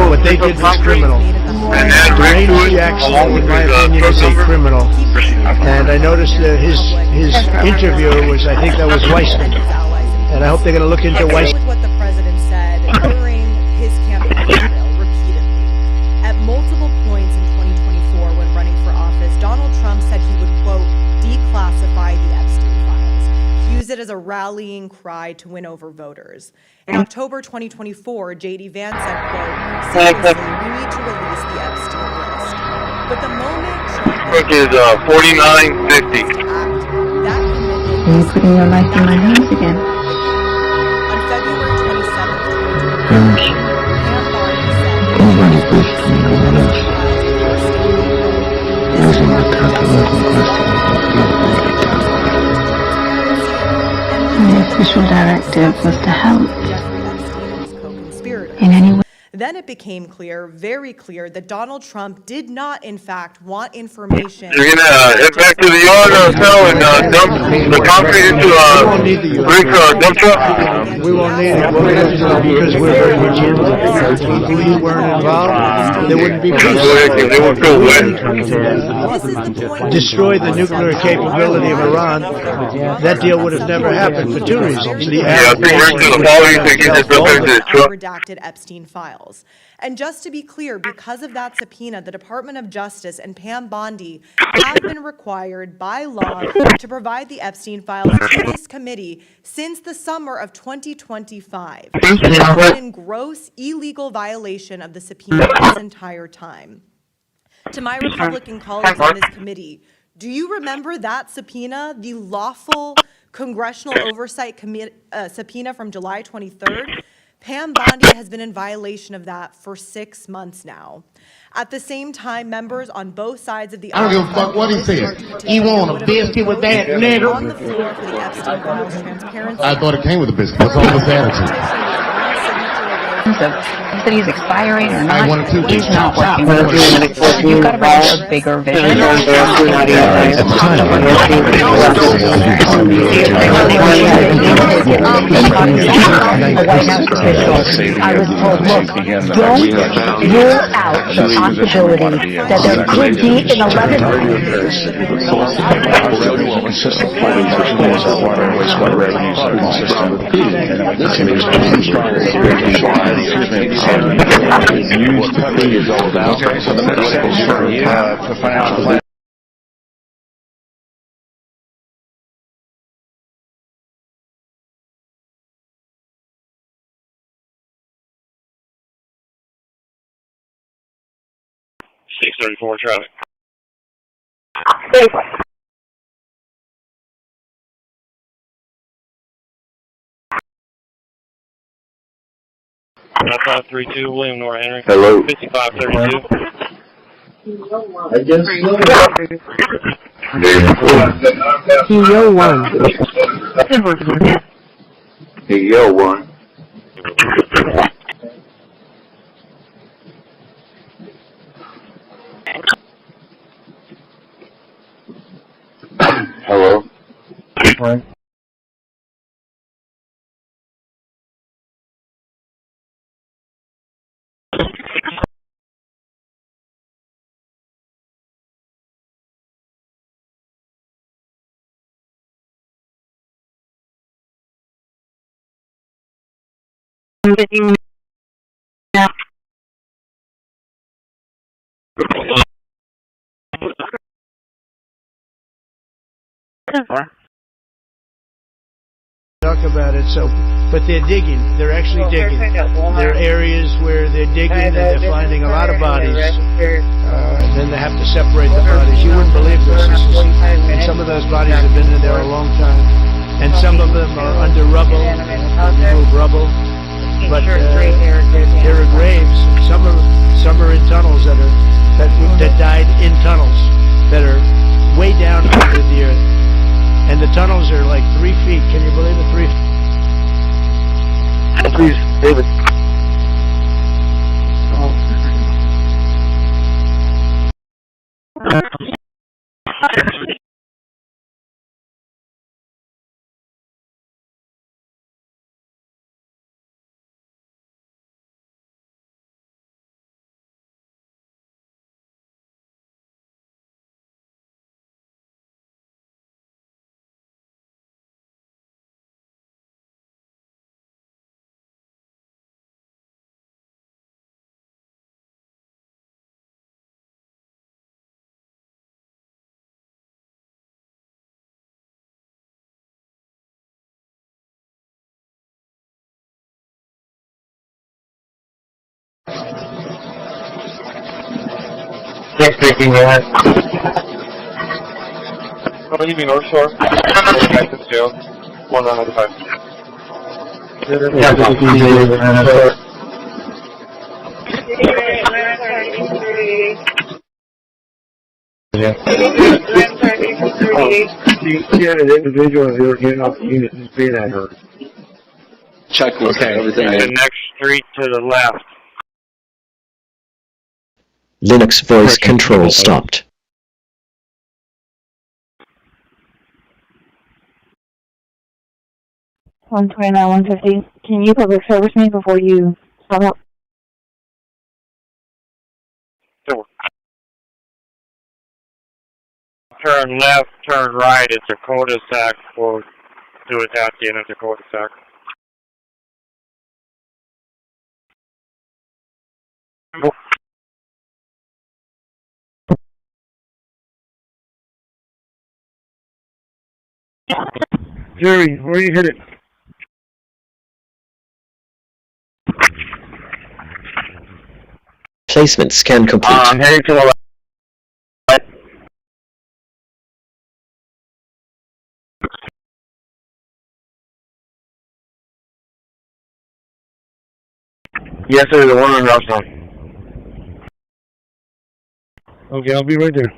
What they did was criminal. Rainey Jackson, in my opinion, is a criminal. And I noticed that his interview was, I think that was Weissman. And I hope they're going to look into Weissman. With what the president said during his campaign trail repeatedly, at multiple points in 2024 when running for office, Donald Trump said he would, quote, declassify the Epstein files, use it as a rallying cry to win over voters. In October 2024, J.D. Vance said, quote, seriously, we need to release the Epstein list. But the moment Trump is 4950. That commitment Are you putting your life in my hands again? on February 27th, 2024, Pam Bondi said Nobody's wasting your minutes. Using my calculating question. official directive was to help Jeffrey Epstein and his co-conspirators. in any way. Then it became clear, very clear, that Donald Trump did not, in fact, want information. You're gonna head back to the yard cell and dump the concrete into a brick dump truck? We won't need it because we're very much involved. If we weren't involved, there wouldn't be peace. They won't feel wet. Destroy the nuclear capability of Iran. That deal would have never happened for two reasons. Yeah, I think right to the fall, you can get this up into the truck. Redacted Epstein files. And just to be clear, because of that subpoena, the Department of Justice and Pam Bondi have been required by law to provide the Epstein files to this committee since the summer of 2025. It's been in gross illegal violation of the subpoena this entire time. To my Republican colleagues on this committee, do you remember that subpoena, the lawful congressional oversight subpoena from July 23rd? Pam Bondi has been in violation of that for 6 months now. At the same time, members on both sides of the I don't give a fuck what he said. He want a biscuit with that nigga. On the floor for the Epstein files transparency. I thought it came with a biscuit. What's wrong with that? He said he's expiring or not. He's not working. You've got to bring a bigger vision. I was told, look, don't rule out the possibility that there could be an 11th. Consistent planning for schools, our water and wastewater revenues are consistent with food. This is used PEPI is all about some of the principles for financial planning. 634 traffic. That's 532 William Nora Henry. Hello. 5532. I guess Yo one. Hey, yo, one. Hello. Right. Talk about it, so, but they're digging. They're actually digging. There are areas where they're digging and they're finding a lot of bodies. And then they have to separate the bodies. You wouldn't believe this. And some of those bodies have been in there a long time. And some of them are under rubble, remove rubble. But there are graves. Some are in tunnels that died in tunnels that are way down under the earth. And the tunnels are like 3 feet. Can you believe it? 3 feet. Please, David. Yes, speaking, go ahead. What do you mean, North Shore? Back to jail. 1995. Yeah. She had an individual who were getting off the unit and speed at her. Checklist and everything. The next street to the left. Linux voice control stopped. $129, $150. Can you public service me before you stop up? Sure. Turn left, turn right. It's a cul-de-sac. We'll do it at the end of the cul-de-sac. Jerry, where you headed? Placement scan complete. Heading to the left. Yes, sir, the one on Roswell. Okay, I'll be right there.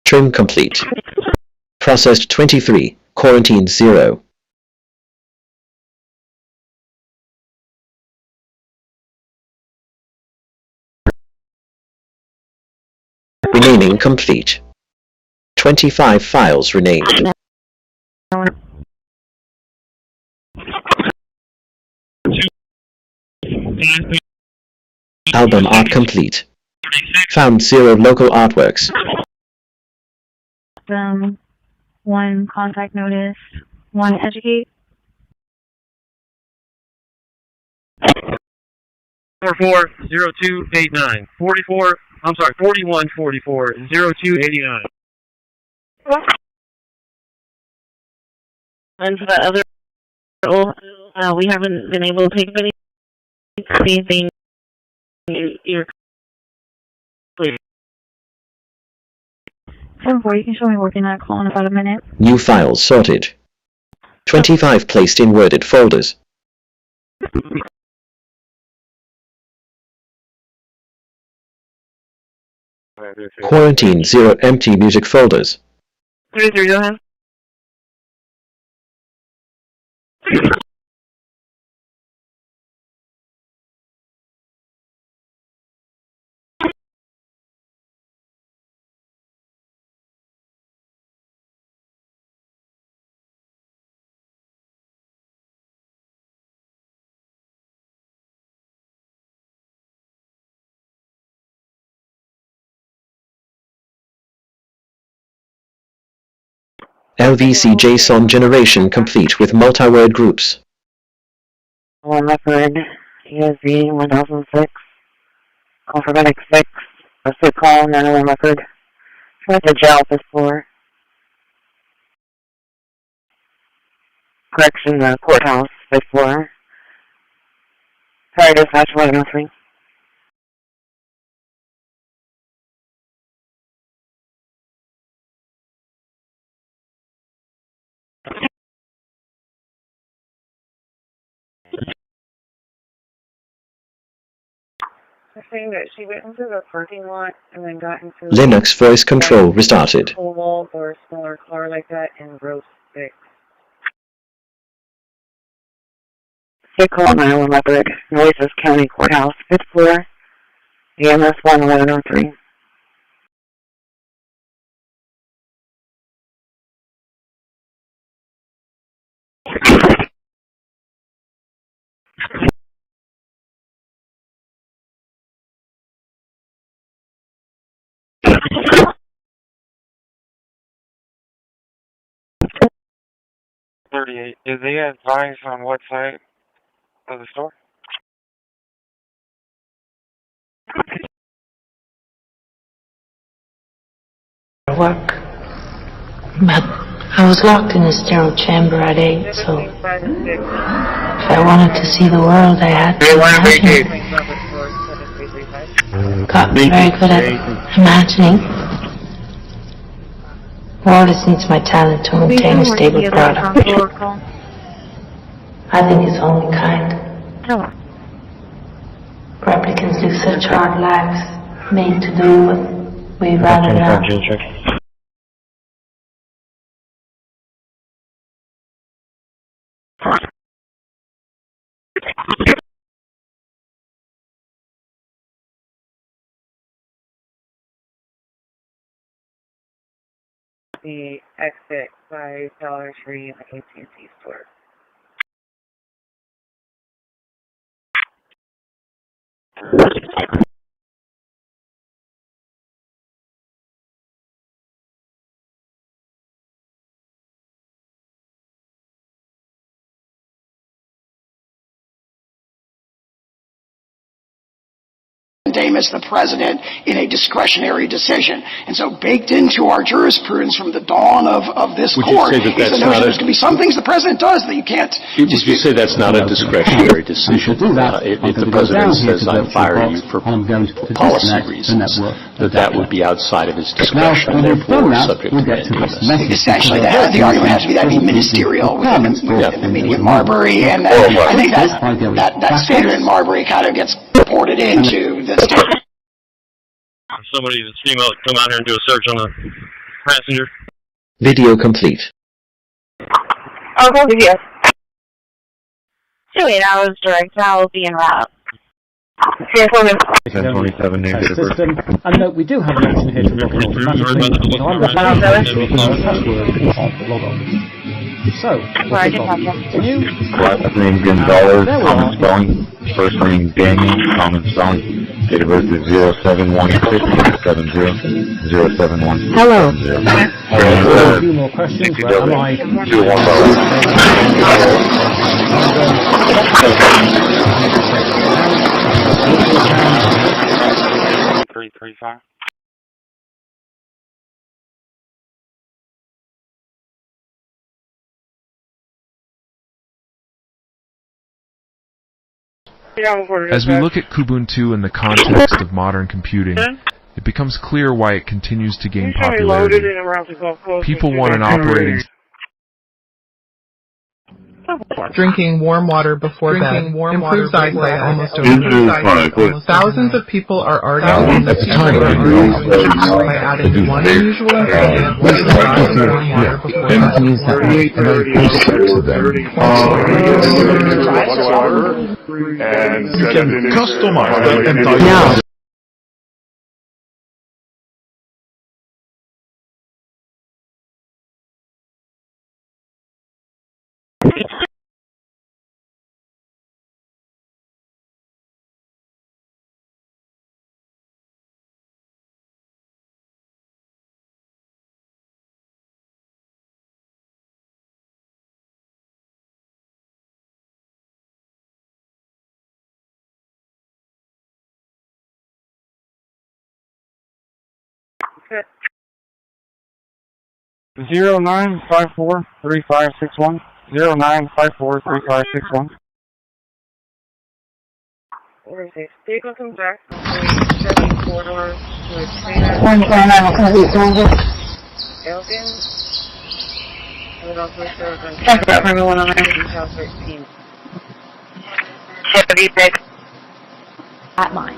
Trim complete. Processed 23, quarantine 0. Renaming complete. 25 files renamed. Album art complete. Found 0 local artworks. 1 contact notice, 1 educate. 440289. 4144 0289. And for the other, we haven't been able to take anything. You're clear. 74, you can show me working that call in about a minute. New files sorted. 25 placed in worded folders. Quarantine 0 empty music folders. 33, go ahead. LVC JSON generation complete with multi-word groups. One record, ESV 1006. Call for medic 6. A sick call, 901 record. Went to jail this floor. Correction, the courthouse, 5th floor. Fire dispatch 1103. Saying that she went into the parking lot and then got into Linux voice control restarted. a wall or a smaller car like that and broke 6. Sick call, 901 record. Nueces County Courthouse, 5th floor. EMS 1103. Is they advice on what side of the store? Work, but I was locked in a sterile chamber at 8, so if I wanted to see the world, I had to imagine. Got very good at imagining. World needs my talent to maintain a stable product. I think it's only kind. Propety Americans do such hard lives, made to do what we'd rather not. The exit by Dollar Tree and the AT&T store. As the president in a discretionary decision. And so baked into our jurisprudence from the dawn of this court is the notion there's going to be some things the president does that you can't Would you say that's not a discretionary decision? If the president says, I fire you for policy reasons, that would be outside of his discretion, and therefore subject to mandamus. essentially the argument has to be that'd be ministerial within the meaning of Marbury, and I think that standard in Marbury kind of gets reported into the state. Somebody to come out here and do a search on a passenger. Video complete. I'll go video. 2 8 hours direct. I'll be en route. 1027 negative. And we do have an option here to log in automatically. So, sorry, continue. Last name Gonzalez, common spelling. First name Daniel, common spelling. Date of birth is 07170 Hello. A few more questions. Where am I? 335. As we look at Kubuntu in the context of modern computing, it becomes clear why it continues to gain popularity. People want an operating Drinking warm water before bed improves eyesight almost overnight. Thousands of people are already doing this by adding one unusual ingredient to the glass of warm water before bed. You can customize the entire Okay. 09543561. 09543561. Vehicle comes back from the corridor to a trailer. Elgin. And it also shows on detail 13. 76. At mine.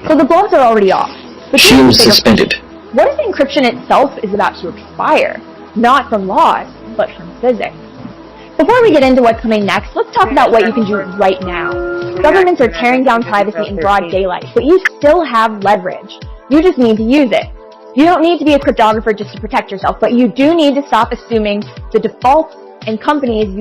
So the gloves are already off. But Shield suspended. what if encryption itself is about to expire? Not from laws, but from physics. Before we get into what's coming next, let's talk about what you can do right now. Governments are tearing down privacy in broad daylight, but you still have leverage. You just need to use it. You don't need to be a cryptographer just to protect yourself, but you do need to stop assuming the defaults and companies